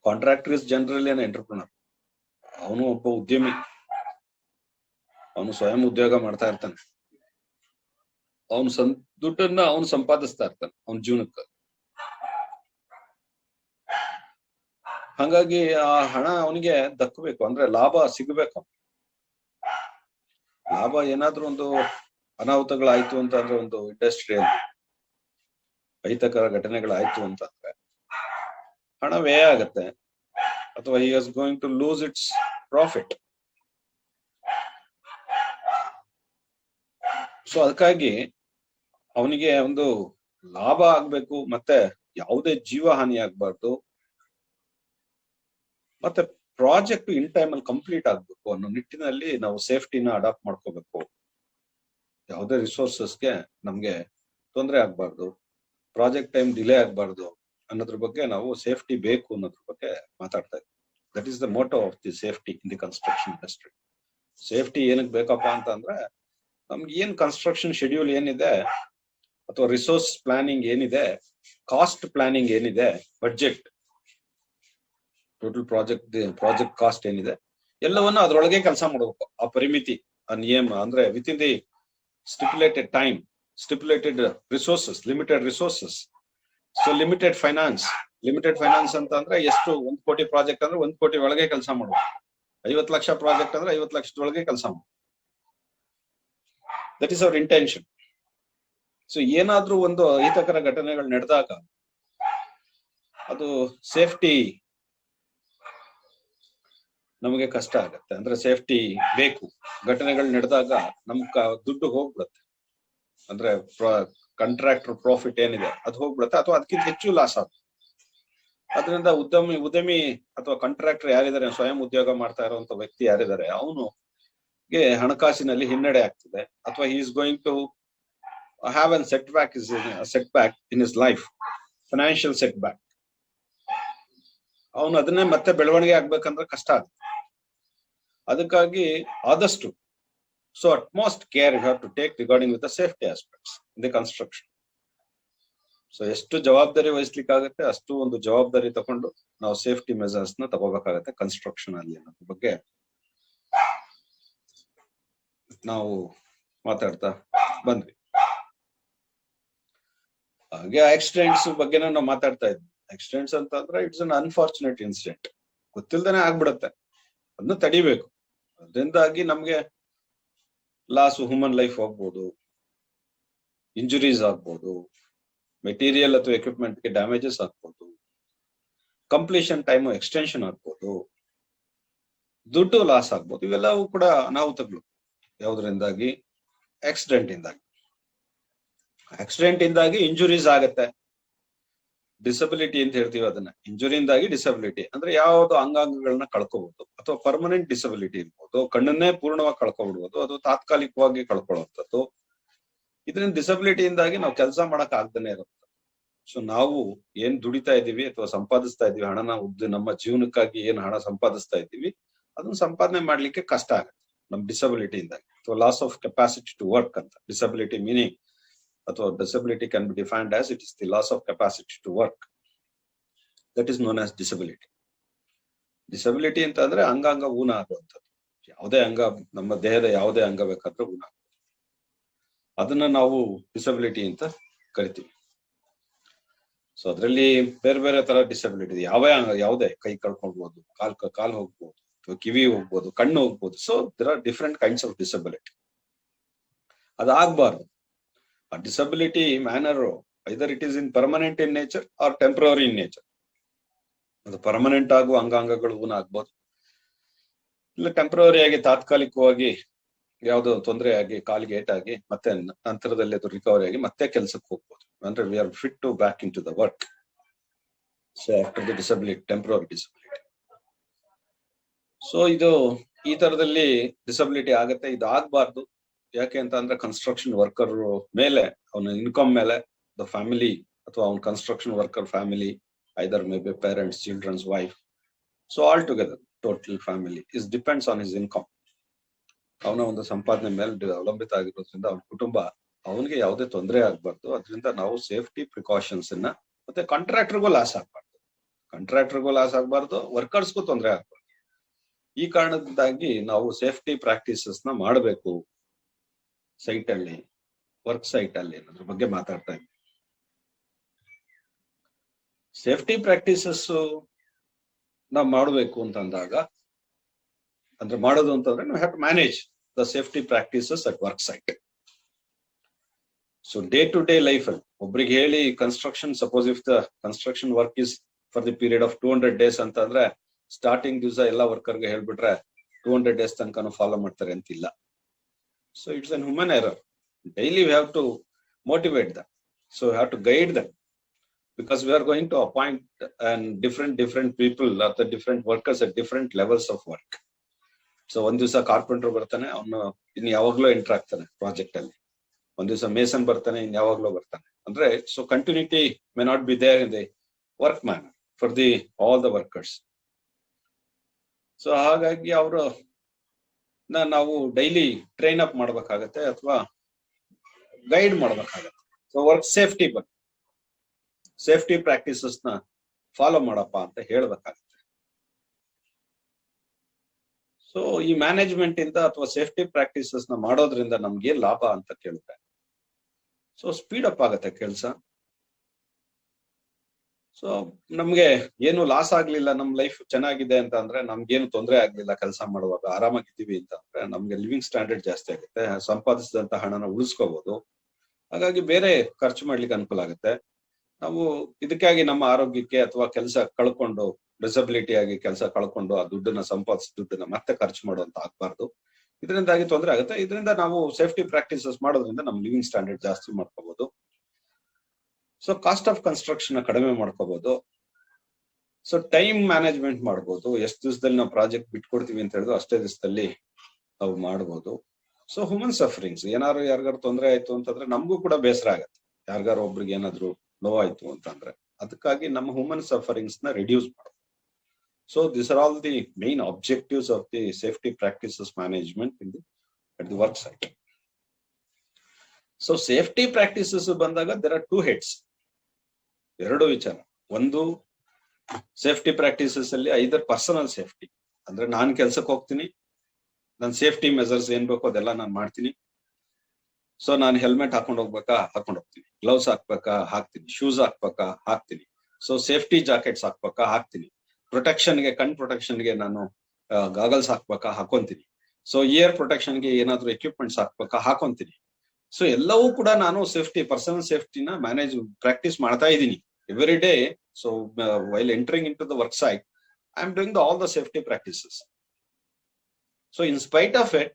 Contractor is generally an entrepreneur. ಅವನು ಒಬ್ಬ ಉದ್ಯಮಿ, ಅವನು ಸ್ವಯಂ ಉದ್ಯೋಗ ಮಾಡ್ತಾ ಇರ್ತಾನೆ, ಅವನು ದುಡ್ಡನ್ನ ಅವನು ಸಂಪಾದಿಸ್ತಾ ಇರ್ತಾನೆ ಅವನ ಜೀವನಕ್ಕೆ. ಹಾಗಾಗಿ ಆ ಹಣ ಅವನಿಗೆ ದಕ್ಕಬೇಕು, ಅಂದ್ರೆ ಲಾಭ ಸಿಗಬೇಕು. ಲಾಭ ಏನಾದ್ರೂ ಒಂದು ಅನಾಹುತಗಳಾಯ್ತು ಅಂತಂದ್ರೆ, ಒಂದು ಇಂಡಸ್ಟ್ರಿಯಲ್ಲಿ ಅಹಿತಕರ ಘಟನೆಗಳಾಯ್ತು ಅಂತಂದ್ರೆ ಹಣ ವ್ಯಯ ಆಗತ್ತೆ, ಅಥವಾ he is going to lose its profit. So ಅದಕ್ಕಾಗಿ ಅವನಿಗೆ ಒಂದು ಲಾಭ ಆಗ್ಬೇಕು, ಮತ್ತೆ ಯಾವುದೇ ಜೀವ ಹಾನಿ ಆಗ್ಬಾರ್ದು, ಮತ್ತೆ ಪ್ರಾಜೆಕ್ಟ್ ಇನ್ ಟೈಮ್ ಅಲ್ಲಿ ಕಂಪ್ಲೀಟ್ ಆಗ್ಬೇಕು ಅನ್ನೋ ನಿಟ್ಟಿನಲ್ಲಿ ನಾವು ಸೇಫ್ಟಿನ ಅಡಾಪ್ಟ್ ಮಾಡ್ಕೋಬೇಕು. ಯಾವುದೇ ರಿಸೋರ್ಸಸ್ಗೆ ನಮ್ಗೆ ತೊಂದರೆ ಆಗ್ಬಾರ್ದು, ಪ್ರಾಜೆಕ್ಟ್ ಟೈಮ್ ಡಿಲೇ ಆಗ್ಬಾರ್ದು ಅನ್ನೋದ್ರ ಬಗ್ಗೆ ನಾವು ಸೇಫ್ಟಿ ಬೇಕು ಅನ್ನೋದ್ರ ಬಗ್ಗೆ ಮಾತಾಡ್ತಾ ಇದ್ವಿ. That is the motto of the safety in the construction industry. Safety ಏನಕ್ಕೆ ಬೇಕಪ್ಪ ಅಂತ ಅಂದ್ರೆ, ನಮ್ಗೆ ಏನ್ ಕನ್ಸ್ಟ್ರಕ್ಷನ್ ಶೆಡ್ಯೂಲ್ ಏನಿದೆ, ಅಥವಾ ರಿಸೋರ್ಸ್ ಪ್ಲಾನಿಂಗ್ ಏನಿದೆ, ಕಾಸ್ಟ್ ಪ್ಲಾನಿಂಗ್ ಏನಿದೆ, ಬಡ್ಜೆಟ್, ಟೋಟಲ್ ಪ್ರಾಜೆಕ್ಟ್ ಕಾಸ್ಟ್ ಏನಿದೆ, ಎಲ್ಲವನ್ನ ಅದ್ರೊಳಗೆ ಕೆಲಸ ಮಾಡಬೇಕು. ಆ ಪರಿಮಿತಿ, ಆ ನಿಯಮ, ಅಂದ್ರೆ with in the stipulated time, stipulated resources, limited resources. So limited finance ಅಂತ ಅಂದ್ರೆ ಎಷ್ಟು, 1 ಕೋಟಿ ಪ್ರಾಜೆಕ್ಟ್ ಅಂದ್ರೆ 1 ಕೋಟಿ ಒಳಗೆ ಕೆಲಸ ಮಾಡಬೇಕು. 50 ಲಕ್ಷ ಪ್ರಾಜೆಕ್ಟ್ ಅಂದ್ರೆ 50 ಲಕ್ಷದೊಳಗೆ ಕೆಲಸ ಮಾಡಬೇಕು. That is our intention. So ಏನಾದ್ರೂ ಒಂದು ಅಹಿತಕರ ಘಟನೆಗಳು ನಡೆದಾಗ ಅದು ಸೇಫ್ಟಿ ನಮಗೆ ಕಷ್ಟ ಆಗತ್ತೆ. ಅಂದ್ರೆ ಸೇಫ್ಟಿ ಬೇಕು. ಘಟನೆಗಳು ನಡೆದಾಗ ನಮ್ ದುಡ್ಡು ಹೋಗ್ಬಿಡುತ್ತೆ, ಅಂದ್ರೆ ಕಾಂಟ್ರಾಕ್ಟರ್ ಪ್ರಾಫಿಟ್ ಏನಿದೆ ಅದು ಹೋಗ್ಬಿಡುತ್ತೆ, ಅಥವಾ ಅದಕ್ಕಿಂತ ಹೆಚ್ಚು ಲಾಸ್ ಆಗುತ್ತೆ. ಅದರಿಂದ ಉದ್ಯಮಿ ಅಥವಾ ಕಾಂಟ್ರಾಕ್ಟರ್ ಯಾರಿದ್ದಾರೆ, ಸ್ವಯಂ ಉದ್ಯೋಗ ಮಾಡ್ತಾ ಇರುವಂತ ವ್ಯಕ್ತಿ ಯಾರಿದ್ದಾರೆ, ಅವನುಗೆ ಹಣಕಾಸಿನಲ್ಲಿ ಹಿನ್ನಡೆ ಆಗ್ತದೆ, ಅಥವಾ he is going to have an setback in his life, financial setback. ಅವನು ಅದನ್ನೇ ಮತ್ತೆ ಬೆಳವಣಿಗೆ ಆಗ್ಬೇಕಂದ್ರೆ ಕಷ್ಟ ಆಗುತ್ತೆ. ಅದಕ್ಕಾಗಿ ಆದಷ್ಟು utmost care you have to take regarding with the safety aspects in the construction. So ಎಷ್ಟು ಜವಾಬ್ದಾರಿ ವಹಿಸ್ಲಿಕ್ಕಾಗತ್ತೆ ಅಷ್ಟು ಒಂದು ಜವಾಬ್ದಾರಿ ತಗೊಂಡು ನಾವು ಸೇಫ್ಟಿ ಮೆಜರ್ಸ್ ನ ತಗೋಬೇಕಾಗತ್ತೆ ಕನ್ಸ್ಟ್ರಕ್ಷನ್ ಅಲ್ಲಿ ಅನ್ನೋದ್ರ ಬಗ್ಗೆ ನಾವು ಮಾತಾಡ್ತಾ ಬಂದ್ವಿ. ಹಾಗೆ ಆಕ್ಸಿಡೆಂಟ್ಸ್ ಬಗ್ಗೆ ನಾವು ಮಾತಾಡ್ತಾ ಇದ್ವಿ. ಆಕ್ಸಿಡೆಂಟ್ಸ್ ಅಂತ ಅಂದ್ರೆ ಇಟ್ಸ್ ಅನ್ ಅನ್ಫಾರ್ಚುನೇಟ್ ಇನ್ಸಿಡೆಂಟ್, ಗೊತ್ತಿಲ್ದೇನೆ ಆಗ್ಬಿಡತ್ತೆ, ಅದನ್ನ ತಡಿಬೇಕು. ಅದರಿಂದಾಗಿ ನಮ್ಗೆ ಲಾಸ್, ಹ್ಯೂಮನ್ ಲೈಫ್ ಹೋಗ್ಬೋದು, ಇಂಜುರೀಸ್ ಆಗ್ಬೋದು, ಮೆಟೀರಿಯಲ್ ಅಥವಾ ಎಕ್ವಿಪ್ಮೆಂಟ್ ಗೆ ಡ್ಯಾಮೇಜಸ್ ಆಗ್ಬೋದು, ಕಂಪ್ಲೀಷನ್ ಟೈಮ್ ಎಕ್ಸ್ಟೆನ್ಷನ್ ಆಗ್ಬೋದು, ದುಡ್ಡು ಲಾಸ್ ಆಗ್ಬೋದು. ಇವೆಲ್ಲವೂ ಕೂಡ ಅನಾಹುತಗಳು. ಯಾವುದರಿಂದಾಗಿ? ಆಕ್ಸಿಡೆಂಟ್ ಇಂದಾಗಿ ಇಂಜುರೀಸ್ ಆಗತ್ತೆ. ಡಿಸಬಿಲಿಟಿ ಅಂತ ಹೇಳ್ತೀವಿ ಅದನ್ನ. ಇಂಜುರಿಯಿಂದಾಗಿ ಡಿಸಬಿಲಿಟಿ ಅಂದ್ರೆ ಯಾವ್ದು ಅಂಗಾಂಗಗಳನ್ನ ಕಳ್ಕೋಬಹುದು, ಅಥವಾ ಪರ್ಮನೆಂಟ್ ಡಿಸಬಿಲಿಟಿ ಇರ್ಬೋದು, ಕಣ್ಣನ್ನೇ ಪೂರ್ಣವಾಗಿ ಕಳ್ಕೊಬಿಡ್ಬೋದು, ಅದು ತಾತ್ಕಾಲಿಕವಾಗಿ ಕಳ್ಕೊಳ್ಳುವಂಥದ್ದು. ಇದರಿಂದ ಡಿಸಬಿಲಿಟಿಯಿಂದಾಗಿ ನಾವು ಕೆಲಸ ಮಾಡಕ್ ಆಗ್ದೇನೆ ಇರುತ್ತೆ. ಸೊ ನಾವು ಏನ್ ದುಡಿತಾ ಇದೀವಿ ಅಥವಾ ಸಂಪಾದಿಸ್ತಾ ಇದೀವಿ, ಹಣನ ನಮ್ಮ ಜೀವನಕ್ಕಾಗಿ ಏನ್ ಹಣ ಸಂಪಾದಿಸ್ತಾ ಇದ್ದೀವಿ, ಅದನ್ನ ಸಂಪಾದನೆ ಮಾಡ್ಲಿಕ್ಕೆ ಕಷ್ಟ ಆಗುತ್ತೆ ನಮ್ ಡಿಸಬಿಲಿಟಿಯಿಂದಾಗಿ, ಅಥವಾ loss of capacity to work ಅಂತ. ಡಿಸಬಿಲಿಟಿ ಮೀನಿಂಗ್ ಅಥವಾ disability can be defined as it is the loss of capacity to work. That is known as disability. Disability ಅಂತ ಅಂದ್ರೆ ಅಂಗಾಂಗ ಊನ ಆಗುವಂಥದ್ದು. ಯಾವುದೇ ಅಂಗ, ನಮ್ಮ ದೇಹದ ಯಾವುದೇ ಅಂಗ ಬೇಕಾದ್ರೂ ಊನ ಆಗುತ್ತೆ, ಅದನ್ನ ನಾವು ಡಿಸಬಿಲಿಟಿ ಅಂತ ಕರಿತೀವಿ. ಸೊ ಅದರಲ್ಲಿ ಬೇರೆ ಬೇರೆ ತರ ಡಿಸಬಿಲಿಟಿ ಇದೆ. ಯಾವುದೇ ಕೈ ಕಳ್ಕೊಳ್ಬಹುದು, ಕಾಲ್ ಹೋಗ್ಬೋದು, ಅಥವಾ ಕಿವಿ ಹೋಗ್ಬೋದು, ಕಣ್ಣು ಹೋಗ್ಬೋದು. So there are different kinds of disability. ಅದಾಗಬಾರ್ದು. A disability manner, either it is in permanent in nature or temporary in nature. ಅದು ಪರ್ಮನೆಂಟ್ ಆಗುವ ಅಂಗಾಂಗಗಳು ಊನ ಆಗ್ಬೋದು, ಇಲ್ಲ ಟೆಂಪರರಿ ಆಗಿ ತಾತ್ಕಾಲಿಕವಾಗಿ ಯಾವುದೋ ತೊಂದರೆ ಆಗಿ ಕಾಲಿಗೆ ಏಟಾಗಿ ಮತ್ತೆ ನಂತರದಲ್ಲಿ ಅದು ರಿಕವರಿ ಆಗಿ ಮತ್ತೆ ಕೆಲ್ಸಕ್ಕೆ ಹೋಗ್ಬೋದು. ಅಂದ್ರೆ we are fit to back into the work. So after the disability, temporary disability. So ಇದು ಈ ತರದಲ್ಲಿ ಡಿಸಬಿಲಿಟಿ ಆಗತ್ತೆ. ಇದು ಆಗ್ಬಾರ್ದು. ಯಾಕೆ ಅಂತ ಅಂದ್ರೆ ಕನ್ಸ್ಟ್ರಕ್ಷನ್ ವರ್ಕರ್ ಮೇಲೆ, ಅವನ ಇನ್ಕಮ್ ಮೇಲೆ, ದ ಫ್ಯಾಮಿಲಿ ಅಥವಾ ಅವನ construction worker family, either may be parents, childrens, wife, so all together total family is depends on his income. ಅವನ ಒಂದು ಸಂಪಾದನೆ ಮೇಲೆ ಅವಲಂಬಿತ ಆಗಿರೋದ್ರಿಂದ ಅವನ ಕುಟುಂಬ, ಅವನಿಗೆ ಯಾವುದೇ ತೊಂದರೆ ಆಗ್ಬಾರ್ದು. ಅದರಿಂದ ನಾವು ಸೇಫ್ಟಿ ಪ್ರಿಕಾಷನ್ಸ್ ಅನ್ನ, ಮತ್ತೆ ಕಾಂಟ್ರಾಕ್ಟರ್ಗೂ ಲಾಸ್ ಆಗ್ಬಾರ್ದು. ಕಾಂಟ್ರಾಕ್ಟರ್ಗೂ ಲಾಸ್ ಆಗ್ಬಾರ್ದು, ವರ್ಕರ್ಸ್ಗೂ ತೊಂದರೆ ಆಗ್ಬಾರ್ದು. ಈ ಕಾರಣದಿಂದಾಗಿ ನಾವು ಸೇಫ್ಟಿ ಪ್ರಾಕ್ಟೀಸಸ್ ನ ಮಾಡಬೇಕು ಸೈಟ್ ಅಲ್ಲಿ, ವರ್ಕ್ ಸೈಟ್ ಅಲ್ಲಿ ಅದ್ರ ಬಗ್ಗೆ ಮಾತಾಡ್ತಾ ಇದ್ದೀವಿ. ಸೇಫ್ಟಿ ಪ್ರಾಕ್ಟೀಸಸ್ ನಾವು ಮಾಡಬೇಕು ಅಂತಂದಾಗ, ಅಂದ್ರೆ ಮಾಡೋದು ಅಂತಂದ್ರೆ ನಾವು have to manage the safety practices at work site. So day to day life ಅಲ್ಲಿ ಒಬ್ರಿಗೆ ಹೇಳಿ construction, suppose if the construction work is for the period of 200 days ಅಂತಂದ್ರೆ ಸ್ಟಾರ್ಟಿಂಗ್ ದಿವಸ ಎಲ್ಲ ವರ್ಕರ್ಗೆ ಹೇಳ್ಬಿಟ್ರೆ 200 days ತನಕ ಫಾಲೋ ಮಾಡ್ತಾರೆ ಅಂತಿಲ್ಲ. So it's an human error. Daily we have to motivate them, so we have to guide them, because we are going to appoint and different people or the different workers at different levels of work. So ಒಂದ್ ದಿವಸ carpenter ಬರ್ತಾನೆ, ಅವನು ಇನ್ ಯಾವಾಗ್ಲೂ enter ಆಗ್ತಾನೆ project ಅಲ್ಲಿ. ಒಂದ್ ದಿವಸ mason ಬರ್ತಾನೆ, ಇನ್ ಯಾವಾಗ್ಲೂ ಬರ್ತಾನೆ. ಅಂದ್ರೆ so continuity may not be there in the work man for the all the workers. So ಹಾಗಾಗಿ ಅವರು ನಾವು ಡೈಲಿ ಟ್ರೈನ್ ಅಪ್ ಮಾಡ್ಬೇಕಾಗತ್ತೆ ಅಥವಾ ಗೈಡ್ ಮಾಡ್ಬೇಕಾಗತ್ತೆ. ಸೊ ವರ್ಕ್ ಸೇಫ್ಟಿ ಬಗ್ಗೆ, ಸೇಫ್ಟಿ ಪ್ರಾಕ್ಟೀಸಸ್ ನ ಫಾಲೋ ಮಾಡಪ್ಪ ಅಂತ ಹೇಳ್ಬೇಕಾಗುತ್ತೆ. ಸೊ ಈ ಮ್ಯಾನೇಜ್ಮೆಂಟ್ ಇಂದ ಅಥವಾ ಸೇಫ್ಟಿ ಪ್ರಾಕ್ಟೀಸಸ್ ನ ಮಾಡೋದ್ರಿಂದ ನಮ್ಗೆ ಲಾಭ ಅಂತ ಕೇಳಿದ್ರೆ, ಸೊ ಸ್ಪೀಡ್ ಅಪ್ ಆಗತ್ತೆ ಕೆಲಸ. ಸೊ ನಮ್ಗೆ ಏನು ಲಾಸ್ ಆಗ್ಲಿಲ್ಲ, ನಮ್ ಲೈಫ್ ಚೆನ್ನಾಗಿದೆ ಅಂತ ಅಂದ್ರೆ, ನಮ್ಗೇನು ತೊಂದರೆ ಆಗ್ಲಿಲ್ಲ ಕೆಲಸ ಮಾಡುವಾಗ, ಆರಾಮಾಗಿದ್ದೀವಿ ಅಂತ ಅಂದ್ರೆ ನಮ್ಗೆ ಲಿವಿಂಗ್ ಸ್ಟ್ಯಾಂಡರ್ಡ್ ಜಾಸ್ತಿ ಆಗುತ್ತೆ, ಸಂಪಾದಿಸಿದಂತ ಹಣನ ಉಳಿಸ್ಕೋಬಹುದು. ಹಾಗಾಗಿ ಬೇರೆ ಖರ್ಚು ಮಾಡ್ಲಿಕ್ಕೆ ಅನುಕೂಲ ಆಗುತ್ತೆ. ನಾವು ಇದಕ್ಕಾಗಿ ನಮ್ಮ ಆರೋಗ್ಯಕ್ಕೆ ಅಥವಾ ಕೆಲಸ ಕಳ್ಕೊಂಡು, ಡಿಸಬಿಲಿಟಿ ಆಗಿ ಕೆಲಸ ಕಳ್ಕೊಂಡು ಆ ದುಡ್ಡನ್ನ ಸಂಪಾದಿಸಿದ ದುಡ್ಡನ್ನ ಮತ್ತೆ ಖರ್ಚು ಮಾಡುವಂತ ಆಗ್ಬಾರ್ದು. ಇದರಿಂದಾಗಿ ತೊಂದರೆ ಆಗುತ್ತೆ. ಇದರಿಂದ ನಾವು ಸೇಫ್ಟಿ ಪ್ರಾಕ್ಟೀಸಸ್ ಮಾಡೋದ್ರಿಂದ ನಮ್ಮ ಲಿವಿಂಗ್ ಸ್ಟ್ಯಾಂಡರ್ಡ್ ಜಾಸ್ತಿ ಮಾಡ್ಕೋಬಹುದು. ಸೊ ಕಾಸ್ಟ್ ಆಫ್ ಕನ್ಸ್ಟ್ರಕ್ಷನ್ ಕಡಿಮೆ ಮಾಡ್ಕೋಬಹುದು. ಸೊ ಟೈಮ್ ಮ್ಯಾನೇಜ್ಮೆಂಟ್ ಮಾಡ್ಬೋದು. ಎಷ್ಟು ದಿವಸದಲ್ಲಿ ನಾವು ಪ್ರಾಜೆಕ್ಟ್ ಬಿಟ್ಕೊಡ್ತೀವಿ ಅಂತ ಹೇಳಿದ್ರು ಅಷ್ಟೇ ದಿವಸದಲ್ಲಿ ನಾವು ಮಾಡ್ಬೋದು. ಸೊ ಹ್ಯೂಮನ್ ಸಫರಿಂಗ್ಸ್, ಏನಾದ್ರು ಯಾರಿಗಾರು ತೊಂದರೆ ಆಯ್ತು ಅಂತಂದ್ರೆ ನಮಗೂ ಕೂಡ ಬೇಸರ ಆಗತ್ತೆ. ಯಾರಿಗಾರು ಒಬ್ರಿಗೆ ಏನಾದ್ರು ನೋವಾಯ್ತು ಅಂತಂದ್ರೆ ಅದಕ್ಕಾಗಿ ನಮ್ಮ ಹ್ಯೂಮನ್ ಸಫರಿಂಗ್ಸ್ ನ ರಿಡ್ಯೂಸ್ ಮಾಡೋದು. So this are all the main objectives of the safety practices management in the at the work site. So safety practices ಬಂದಾಗ ದೇರ್ ಆರ್ 2 heads, 2 ವಿಚಾರ. ಒಂದು ಸೇಫ್ಟಿ ಪ್ರಾಕ್ಟೀಸಸ್ ಅಲ್ಲಿ ಐದರ್ ಪರ್ಸನಲ್ ಸೇಫ್ಟಿ, ಅಂದ್ರೆ ನಾನ್ ಕೆಲ್ಸಕ್ಕೆ ಹೋಗ್ತೀನಿ, ನನ್ ಸೇಫ್ಟಿ ಮೆಜರ್ಸ್ ಏನ್ ಬೇಕೋ ಅದೆಲ್ಲ ನಾನು ಮಾಡ್ತೀನಿ. ಸೊ ನಾನು ಹೆಲ್ಮೆಟ್ ಹಾಕೊಂಡು ಹೋಗ್ಬೇಕಾ ಹಾಕೊಂಡು ಹೋಗ್ತೀನಿ, ಗ್ಲೌಸ್ ಹಾಕ್ಬೇಕಾ ಹಾಕ್ತೀನಿ, ಶೂಸ್ ಹಾಕ್ಬೇಕಾ ಹಾಕ್ತೀನಿ, ಸೊ ಸೇಫ್ಟಿ ಜಾಕೆಟ್ಸ್ ಹಾಕ್ಬೇಕಾ ಹಾಕ್ತೀನಿ, ಪ್ರೊಟೆಕ್ಷನ್ಗೆ ಕಣ್ ಪ್ರೊಟೆಕ್ಷನ್ಗೆ ನಾನು ಗಾಗಲ್ಸ್ ಹಾಕ್ಬೇಕಾ ಹಾಕೊಂತೀನಿ, ಸೊ ಇಯರ್ ಪ್ರೊಟೆಕ್ಷನ್ಗೆ ಏನಾದ್ರು ಎಕ್ವಿಪ್ಮೆಂಟ್ಸ್ ಹಾಕ್ಬೇಕಾ ಹಾಕೊಂತೀನಿ. ಸೊ ಎಲ್ಲವೂ ಕೂಡ ನಾನು ಸೇಫ್ಟಿ, ಪರ್ಸನಲ್ ಸೇಫ್ಟಿನ ಪ್ರಾಕ್ಟೀಸ್ ಮಾಡ್ತಾ ಇದ್ದೀನಿ every day. So while entering into the work site I am doing all the safety practices. So in spite of it,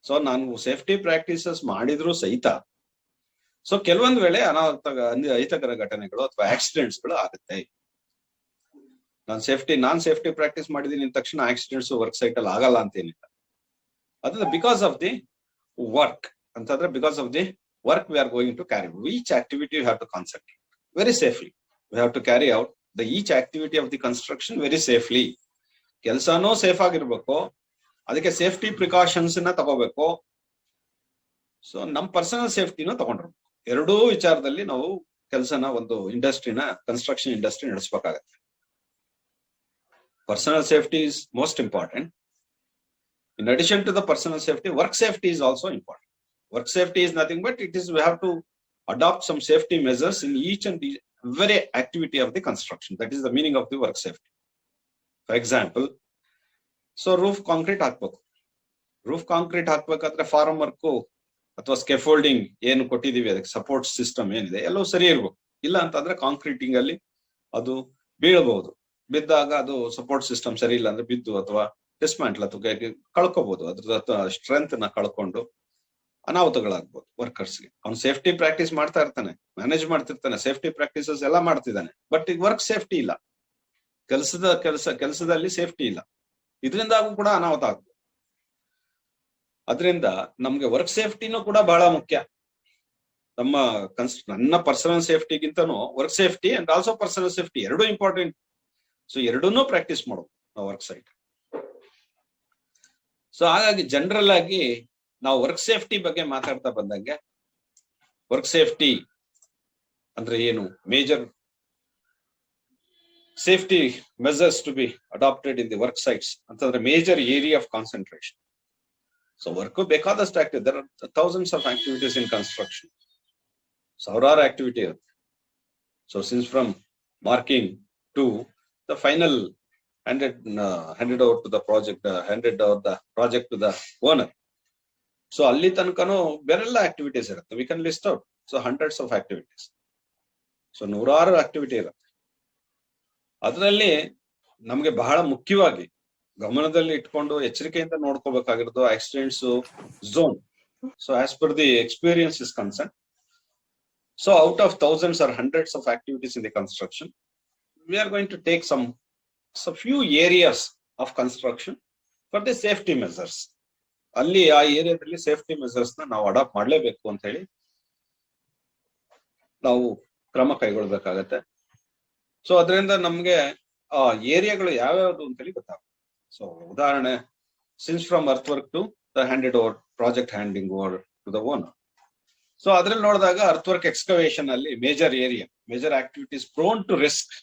so ನಾನು safety practices ಮಾಡಿದ್ರು ಸಹಿತ ಸೊ ಕೆಲವೊಂದು ವೇಳೆ ಅಹಿತಕರ ಘಟನೆಗಳು ಅಥವಾ ಆಕ್ಸಿಡೆಂಟ್ಸ್ ಗಳು ಆಗುತ್ತೆ. ನಾನ್ ಸೇಫ್ಟಿ ಪ್ರಾಕ್ಟೀಸ್ ಮಾಡಿದೀನಿ ಅಂದ ತಕ್ಷಣ ಆಕ್ಸಿಡೆಂಟ್ಸ್ ವರ್ಕ್ ಸೈಟ್ ಅಲ್ಲಿ ಆಗಲ್ಲ ಅಂತ ಏನಿಲ್ಲ. ಅದು ಬಿಕಾಸ್ ಆಫ್ ದಿ ವರ್ಕ್ ಅಂತಂದ್ರೆ, because of the work we are going to carry. Each activity you have to concentrate very safely. We have to carry out the each activity of the construction very safely. ಕೆಲಸನೂ safe ಆಗಿರ್ಬೇಕು, ಅದಕ್ಕೆ safety precautions ನ ತಗೋಬೇಕು. So ನಮ್ personal ಸೇಫ್ಟಿನೂ ತಗೊಂಡ್ರು. ಎರಡೂ ವಿಚಾರದಲ್ಲಿ ನಾವು ಕೆಲಸನ, ಒಂದು ಇಂಡಸ್ಟ್ರಿನ, ಕನ್ಸ್ಟ್ರಕ್ಷನ್ ಇಂಡಸ್ಟ್ರಿ ನಡೆಸಬೇಕಾಗತ್ತೆ. Personal safety is most important. In addition to the personal safety, work safety is also important. Work safety is nothing but it is we have to adapt some safety measures in each and every activity of the construction. That is the meaning of the work safety. For example, so roof concrete ಹಾಕ್ಬೇಕು. Roof concrete ಹಾಕ್ಬೇಕಾದ್ರೆ form work ಅಥವಾ scaffolding ಏನು ಕೊಟ್ಟಿದೀವಿ, ಅದಕ್ಕೆ support system ಏನಿದೆ ಎಲ್ಲವೂ ಸರಿ ಇರ್ಬೇಕು. ಇಲ್ಲ ಅಂತಂದ್ರೆ ಕಾಂಕ್ರೀಟಿಂಗ್ ಅಲ್ಲಿ ಅದು ಬೀಳಬಹುದು. ಬಿದ್ದಾಗ ಅದು ಸಪೋರ್ಟ್ ಸಿಸ್ಟಮ್ ಸರಿ ಇಲ್ಲ ಅಂದ್ರೆ ಬಿದ್ದು ಅಥವಾ ಡಿಸ್ಮ್ಯಾಂಟಲ್ ಅಥವಾ ಕಳ್ಕೋಬಹುದು. ಅದ್ರ ಸ್ಟ್ರೆಂತ್ ನ ಕಳ್ಕೊಂಡು ಅನಾಹುತಗಳಾಗ್ಬೋದು ವರ್ಕರ್ಸ್ಗೆ. ಅವ್ನು ಸೇಫ್ಟಿ ಪ್ರಾಕ್ಟೀಸ್ ಮಾಡ್ತಾ ಇರ್ತಾನೆ, ಮ್ಯಾನೇಜ್ ಮಾಡ್ತಿರ್ತಾನೆ, ಸೇಫ್ಟಿ ಪ್ರಾಕ್ಟೀಸಸ್ ಎಲ್ಲ ಮಾಡ್ತಿದ್ದಾನೆ, ಬಟ್ ಈಗ ವರ್ಕ್ ಸೇಫ್ಟಿ ಇಲ್ಲ, ಕೆಲಸದಲ್ಲಿ ಸೇಫ್ಟಿ ಇಲ್ಲ. ಇದರಿಂದಾಗೂ ಕೂಡ ಅನಾಹುತ ಆಗ್ಬೋದು. ಅದರಿಂದ ನಮ್ಗೆ ವರ್ಕ್ ಸೇಫ್ಟಿನೂ ಕೂಡ ಬಹಳ ಮುಖ್ಯ. ನನ್ನ ಪರ್ಸನಲ್ ಸೇಫ್ಟಿಗಿಂತನೂ work safety and also personal safety ಎರಡೂ ಇಂಪಾರ್ಟೆಂಟ್. ಸೊ ಎರಡನ್ನೂ ಪ್ರಾಕ್ಟೀಸ್ ಮಾಡೋದು ನಾವು ವರ್ಕ್ ಸೈಟ್. ಸೊ ಹಾಗಾಗಿ ಜನರಲ್ ಆಗಿ ನಾವು ವರ್ಕ್ ಸೇಫ್ಟಿ ಬಗ್ಗೆ ಮಾತಾಡ್ತಾ ಬಂದಂಗೆ, ವರ್ಕ್ ಸೇಫ್ಟಿ ಅಂದ್ರೆ ಏನು, major safety measures to be adopted in the work sites ಅಂತಂದ್ರೆ major area of concentration. So work ಬೇಕಾದಷ್ಟು active, there are thousands of activities in construction, ಸಾವಿರಾರು activity ಇರುತ್ತೆ. So since from marking to the final handed over to the project, handed over the project to the owner. So ಅಲ್ಲಿ ತನಕನೂ ಬೇರೆಲ್ಲ activities ಇರುತ್ತೆ, we can list out. So hundreds of activities, so ನೂರಾರು activity ಇರುತ್ತೆ. ಅದರಲ್ಲಿ ನಮ್ಗೆ ಬಹಳ ಮುಖ್ಯವಾಗಿ ಗಮನದಲ್ಲಿ ಇಟ್ಕೊಂಡು ಎಚ್ಚರಿಕೆಯಿಂದ ನೋಡ್ಕೋಬೇಕಾಗಿರೋದು accidents zone. So as per the experience is concern, so out of thousands or hundreds of activities in the construction, we are going to take some few areas of construction for the safety measures. ಅಲ್ಲಿ ಆ ಏರಿಯಾದಲ್ಲಿ safety Messrs ನ ನಾವು adapt ಮಾಡ್ಲೇಬೇಕು ಅಂತ ಹೇಳಿ ನಾವು ಕ್ರಮ ಕೈಗೊಳ್ಬೇಕಾಗತ್ತೆ. ಸೊ ಅದರಿಂದ ನಮ್ಗೆ ಆ ಏರಿಯಾಗಳು ಯಾವ್ಯಾವ್ದು ಅಂತ ಹೇಳಿ ಗೊತ್ತಾಗುತ್ತೆ. ಸೊ ಉದಾಹರಣೆ, since from earth work to the handed over project handing over to the owner. So ಅದ್ರಲ್ಲಿ ನೋಡಿದಾಗ ಅರ್ತ್ ವರ್ಕ್ ಎಕ್ಸ್ಕವೇಷನ್ ಅಲ್ಲಿ major area, major activities prone to risk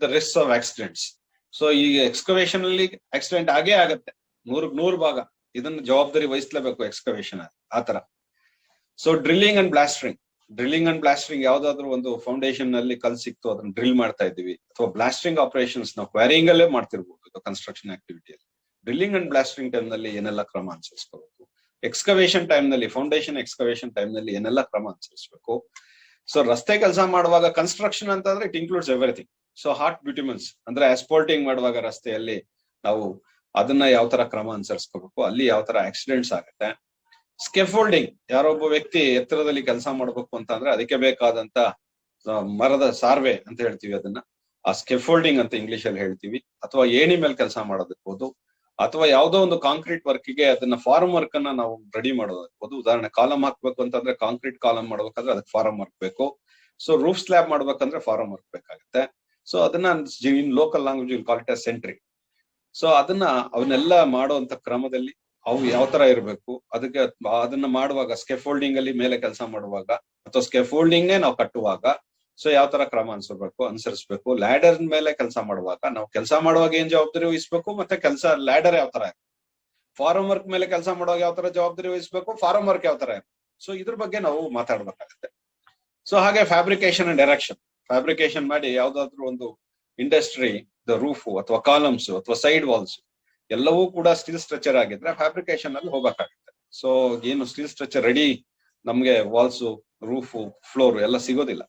the risk of accidents. So ಈ excavation ಅಲ್ಲಿ accident ಆಗೇ ಆಗತ್ತೆ, 100% ಭಾಗ ಇದನ್ನ ಜವಾಬ್ದಾರಿ ವಹಿಸ್ಲೇಬೇಕು ಎಕ್ಸ್ಕವೇಷನ್ ಆತರ. So drilling and blasting, drilling and blasting ಯಾವ್ದಾದ್ರು ಒಂದು ಫೌಂಡೇಶನ್ ನಲ್ಲಿ ಕಲ್ ಸಿಕ್ತು ಅದನ್ನ ಡ್ರಿಲ್ ಮಾಡ್ತಾ ಇದ್ದೀವಿ, ಅಥವಾ ಬ್ಲಾಸ್ಟಿಂಗ್ ಆಪರೇಷನ್ಸ್ ನಾವು ಕ್ವಾರಿಂಗ್ ಅಲ್ಲೇ ಮಾಡ್ತಿರ್ಬೋದು ಕನ್ಸ್ಟ್ರಕ್ಷನ್ ಆಕ್ಟಿವಿಟಿಯಲ್ಲಿ. ಡ್ರಿಲ್ಲಿಂಗ್ ಅಂಡ್ ಬ್ಲಾಸ್ಟಿಂಗ್ ಟೈಮ್ ನಲ್ಲಿ ಏನೆಲ್ಲ ಕ್ರಮ ಅನುಸರಿಸಬೇಕು, ಎಕ್ಸ್ಕವೇಷನ್ ಟೈಮ್ ನಲ್ಲಿ, ಫೌಂಡೇಶನ್ ಎಕ್ಸ್ಕವೇಷನ್ ಟೈಮ್ ನಲ್ಲಿ ಏನೆಲ್ಲ ಕ್ರಮ ಅನುಸರಿಸಬೇಕು. ಸೊ ರಸ್ತೆ ಕೆಲಸ ಮಾಡುವಾಗ ಕನ್ಸ್ಟ್ರಕ್ಷನ್ ಅಂತಂದ್ರೆ it includes everything. So hot bitumens ಅಂದ್ರೆ ಆಸ್ಫಾಲ್ಟಿಂಗ್ ಮಾಡುವಾಗ ರಸ್ತೆಯಲ್ಲಿ ನಾವು ಅದನ್ನ ಯಾವ ತರ ಕ್ರಮ ಅನುಸರಿಸ್ಕೋಬೇಕು, ಅಲ್ಲಿ ಯಾವ ತರ ಆಕ್ಸಿಡೆಂಟ್ಸ್ ಆಗುತ್ತೆ. ಸ್ಕೆಫೋಲ್ಡಿಂಗ್, ಯಾರೊಬ್ಬ ವ್ಯಕ್ತಿ ಎತ್ತರದಲ್ಲಿ ಕೆಲಸ ಮಾಡ್ಬೇಕು ಅಂತ ಅಂದ್ರೆ ಅದಕ್ಕೆ ಬೇಕಾದಂತ ಮರದ ಸಾರ್ವೆ ಅಂತ ಹೇಳ್ತೀವಿ, ಅದನ್ನ ಆ ಸ್ಕೆಫೋಲ್ಡಿಂಗ್ ಅಂತ ಇಂಗ್ಲಿಷ್ ಅಲ್ಲಿ ಹೇಳ್ತೀವಿ. ಅಥವಾ ಏಣಿ ಮೇಲೆ ಕೆಲಸ ಮಾಡೋದಿರ್ಬೋದು, ಅಥವಾ ಯಾವ್ದೋ ಒಂದು ಕಾಂಕ್ರೀಟ್ ವರ್ಕ್ ಗೆ ಅದನ್ನ ಫಾರ್ಮ್ ವರ್ಕ್ ಅನ್ನ ನಾವು ರೆಡಿ ಮಾಡೋದಿರ್ಬೋದು. ಉದಾಹರಣೆ, ಕಾಲಮ್ ಹಾಕ್ಬೇಕು ಅಂತಂದ್ರೆ ಕಾಂಕ್ರೀಟ್ ಕಾಲಮ್ ಮಾಡ್ಬೇಕಂದ್ರೆ ಅದಕ್ಕೆ ಫಾರಂ ವರ್ಕ್ ಬೇಕು. ಸೊ ರೂಫ್ ಸ್ಲ್ಯಾಬ್ ಮಾಡ್ಬೇಕಂದ್ರೆ ಫಾರಂ ವರ್ಕ್ ಬೇಕಾಗುತ್ತೆ. ಸೊ ಅದನ್ನ in local language will call it as sentry. So ಅವನ್ನೆಲ್ಲ ಮಾಡುವಂತ ಕ್ರಮದಲ್ಲಿ ಅವು ಯಾವ ತರ ಇರಬೇಕು, ಅದಕ್ಕೆ ಅದನ್ನ ಮಾಡುವಾಗ ಸ್ಕೆಫೋಲ್ಡಿಂಗ್ ಅಲ್ಲಿ ಮೇಲೆ ಕೆಲಸ ಮಾಡುವಾಗ ಅಥವಾ ಸ್ಕೆಫೋಲ್ಡಿಂಗ್ ನೇ ನಾವು ಕಟ್ಟುವಾಗ ಸೊ ಯಾವ ತರ ಕ್ರಮ ಅನುಸರಿಸಬೇಕು. ಲ್ಯಾಡರ್ ಮೇಲೆ ಕೆಲಸ ಮಾಡುವಾಗ ನಾವು ಕೆಲಸ ಮಾಡುವಾಗ ಏನ್ ಜವಾಬ್ದಾರಿ ವಹಿಸ್ಬೇಕು, ಮತ್ತೆ ಕೆಲಸ ಲ್ಯಾಡರ್ ಯಾವ ತರ ಇರಬೇಕು. ಫಾರಂ ವರ್ಕ್ ಮೇಲೆ ಕೆಲಸ ಮಾಡುವಾಗ ಯಾವ ತರ ಜವಾಬ್ದಾರಿ ವಹಿಸ್ಬೇಕು, ಫಾರಂ ವರ್ಕ್ ಯಾವ ತರ ಇರಬೇಕು. ಸೊ ಇದ್ರ ಬಗ್ಗೆ ನಾವು ಮಾತಾಡ್ಬೇಕಾಗತ್ತೆ. ಸೊ ಹಾಗೆ ಫ್ಯಾಬ್ರಿಕೇಶನ್ ಅಂಡ್ ಎರೆಕ್ಷನ್, ಫ್ಯಾಬ್ರಿಕೇಶನ್ ಮಾಡಿ ಯಾವ್ದಾದ್ರು ಒಂದು ಇಂಡಸ್ಟ್ರಿ ರೂಫ್ ಅಥವಾ ಕಾಲಮ್ಸ್ ಅಥವಾ ಸೈಡ್ ವಾಲ್ಸ್ ಎಲ್ಲವೂ ಕೂಡ ಸ್ಟೀಲ್ ಸ್ಟ್ರಕ್ಚರ್ ಆಗಿದ್ರೆ ಫ್ಯಾಬ್ರಿಕೇಶನ್ ಅಲ್ಲಿ ಹೋಗ್ಬೇಕಾಗುತ್ತೆ. ಸೊ ಏನು ಸ್ಟೀಲ್ ಸ್ಟ್ರಕ್ಚರ್ ರೆಡಿ ನಮ್ಗೆ ವಾಲ್ಸ್, ರೂಫ್, ಫ್ಲೋರ್ ಎಲ್ಲ ಸಿಗೋದಿಲ್ಲ.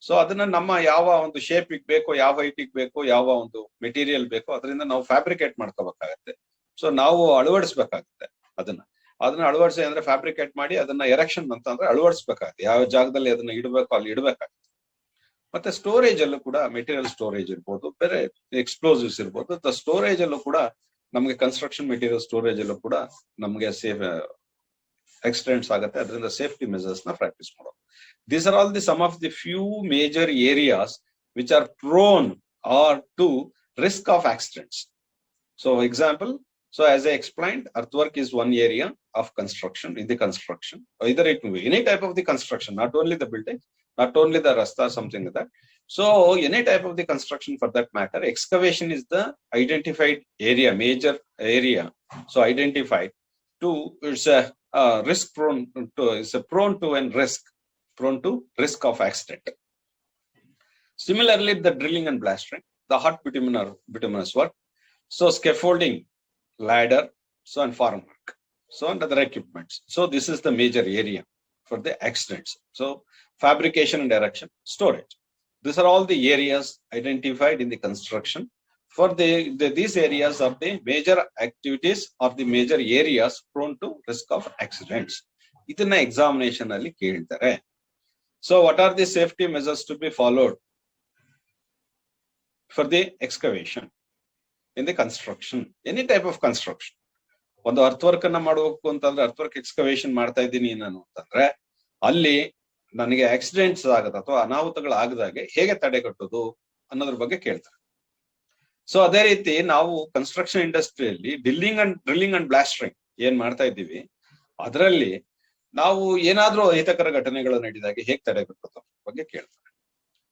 ಸೊ ಅದನ್ನ ನಮ್ಮ ಯಾವ ಒಂದು ಶೇಪ್ ಬೇಕೋ, ಯಾವ ಹೈಟ್ ಬೇಕೋ, ಯಾವ ಒಂದು ಮೆಟೀರಿಯಲ್ ಬೇಕೋ ಅದರಿಂದ ನಾವು ಫ್ಯಾಬ್ರಿಕೇಟ್ ಮಾಡ್ಕೋಬೇಕಾಗತ್ತೆ. ಸೊ ನಾವು ಅಳವಡಿಸ್ಬೇಕಾಗುತ್ತೆ ಅದನ್ನ ಅಳವಡಿಸಿ ಅಂದ್ರೆ ಫ್ಯಾಬ್ರಿಕೇಟ್ ಮಾಡಿ ಅದನ್ನ ಎರೆಕ್ಷನ್ ಅಂತ ಅಂದ್ರೆ ಅಳವಡಿಸ್ಬೇಕಾಗುತ್ತೆ. ಯಾವ ಜಾಗದಲ್ಲಿ ಅದನ್ನ ಇಡಬೇಕು ಅಲ್ಲಿ ಇಡಬೇಕಾಗುತ್ತೆ. ಮತ್ತೆ ಸ್ಟೋರೇಜ್ ಅಲ್ಲೂ ಕೂಡ ಮೆಟೀರಿಯಲ್ ಸ್ಟೋರೇಜ್ ಇರ್ಬೋದು, ಬೇರೆ ಎಕ್ಸ್ಪ್ಲೋಸಿವ್ಸ್ ಇರ್ಬೋದು. ಸ್ಟೋರೇಜ್ ಅಲ್ಲೂ ಕೂಡ ನಮ್ಗೆ ಕನ್ಸ್ಟ್ರಕ್ಷನ್ ಮೆಟೀರಿಯಲ್ ಸ್ಟೋರೇಜ್ ಅಲ್ಲೂ ಕೂಡ ನಮ್ಗೆ ಸೇಫ್ ಆಕ್ಸಿಡೆಂಟ್ಸ್ ಆಗುತ್ತೆ. ಅದರಿಂದ ಸೇಫ್ಟಿ ಮೆಸರ್ಸ್ ನ ಪ್ರಾಕ್ಟೀಸ್ ಮಾಡೋದು. These are all some of the few major areas which are prone or to risk of accidents. So example, so as I explained, earthwork is one area of construction. In the construction, either it may be any type of the construction, not only the building, not only the rasta, something like that. So any type of the construction for that matter, excavation is the identified area, major area. So identified to, it's a risk prone to, it's a prone to and prone to risk of accident. Similarly, the drilling and blasting, the hot bituminous work, so scaffolding, ladder, so and farm work, so and other equipments. So this is the major area for the accidents. So fabrication and erection, storage. These are all the areas identified in the construction. For these areas are the major activities or the major areas prone to risk of accidents. ಇದನ್ನ examination ಅಲ್ಲಿ ಕೇಳ್ತಾರೆ. So what are the safety measures to be followed for the excavation in the construction, any type of construction? ಒಂದು ಅರ್ಥವರ್ಕ್ ಅನ್ನ ಮಾಡಬೇಕು ಅಂತಂದ್ರೆ ಅರ್ಥವರ್ಕ್ excavation ಮಾಡ್ತಾ ಇದ್ದೀನಿ ನಾನು ಅಂತಂದ್ರೆ ಅಲ್ಲಿ ನನಗೆ ಆಕ್ಸಿಡೆಂಟ್ಸ್ ಆಗದ ಅಥವಾ ಅನಾಹುತಗಳು ಆಗದಾಗೆ ಹೇಗೆ ತಡೆಗಟ್ಟೋದು ಅನ್ನೋದ್ರ ಬಗ್ಗೆ ಕೇಳ್ತಾರೆ. ಸೊ ಅದೇ ರೀತಿ ನಾವು ಕನ್ಸ್ಟ್ರಕ್ಷನ್ ಇಂಡಸ್ಟ್ರಿಯಲ್ಲಿ ಡ್ರಿಲ್ಲಿಂಗ್ ಅಂಡ್ ಬ್ಲಾಸ್ಟಿಂಗ್ ಏನ್ ಮಾಡ್ತಾ ಇದ್ದೀವಿ, ಅದರಲ್ಲಿ ನಾವು ಏನಾದ್ರೂ ಅಹಿತಕರ ಘಟನೆಗಳು ನಡೆದಾಗ ಹೇಗೆ ತಡೆಗಟ್ಟೋದ್ರ ಬಗ್ಗೆ ಕೇಳ್ತಾರೆ.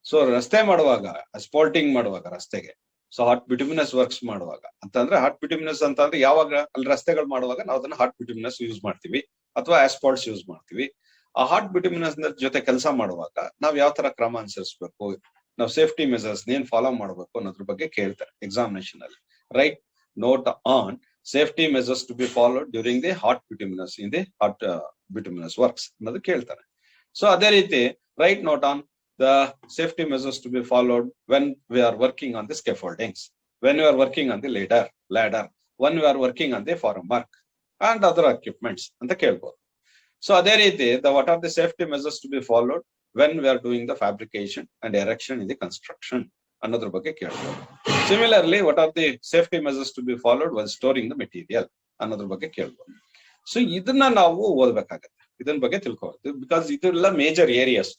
ಸೊ ರಸ್ತೆ ಮಾಡುವಾಗ, ಅಸ್ಫಾಲ್ಟಿಂಗ್ ಮಾಡುವಾಗ ರಸ್ತೆಗೆ ಸೊ ಹಾಟ್ ಬಿಟ್ಯುಮಿನಸ್ ವರ್ಕ್ಸ್ ಮಾಡುವಾಗ ಅಂತಂದ್ರೆ ಹಾಟ್ ಬಿಟ್ಯುಮಿನಸ್ ಅಂತಂದ್ರೆ ಯಾವಾಗ ಅಲ್ಲಿ ರಸ್ತೆಗಳು ಮಾಡುವಾಗ ನಾವು ಅದನ್ನ ಹಾಟ್ ಬಿಟ್ಯುಮಿನಸ್ ಯೂಸ್ ಮಾಡ್ತೀವಿ ಅಥವಾ ಆಸ್ಪಾಲ್ಟ್ಸ್ ಯೂಸ್ ಮಾಡ್ತೀವಿ. ಆ ಹಾಟ್ ಬಿಟ್ಯುಮಿನಸ್ ಜೊತೆ ಕೆಲಸ ಮಾಡುವಾಗ ನಾವ್ ಯಾವ ತರ ಕ್ರಮ ಅನುಸರಿಸಬೇಕು, ನಾವು ಸೇಫ್ಟಿ ಮೆಸರ್ಸ್ ಏನ್ ಫಾಲೋ ಮಾಡಬೇಕು ಅನ್ನೋದ್ರ ಬಗ್ಗೆ ಕೇಳ್ತಾರೆ ಎಕ್ಸಾಮಿನೇಷನ್ ಅಲ್ಲಿ. Write note on safety measures to be followed during the hot bituminous in the hot bituminous works ಅನ್ನೋದು ಕೇಳ್ತಾರೆ. ಸೊ ಅದೇ ರೀತಿ write note on the safety measures to be followed when we are working on the scaffoldings, when we are working on the ladder, when we are working on the formwork and other equipments ಅಂತ ಕೇಳ್ಬೋದು. So ಅದೇ ರೀತಿ what are the safety measures to be followed when we are doing the fabrication and erection in the construction ಅನ್ನೋದ್ರ ಬಗ್ಗೆ ಕೇಳ್ಬೋದು. Similarly, what are the safety measures to be followed while storing the material ಅನ್ನೋದ್ರ ಬಗ್ಗೆ ಕೇಳ್ಬೋದು. So ಇದನ್ನ ನಾವು ಓದ್ಬೇಕಾಗತ್ತೆ, ಇದನ್ನ ಬಗ್ಗೆ ತಿಳ್ಕೋಬೇಕು, ಬಿಕಾಸ್ ಇದೆಲ್ಲ ಮೇಜರ್ ಏರಿಯಾಸ್.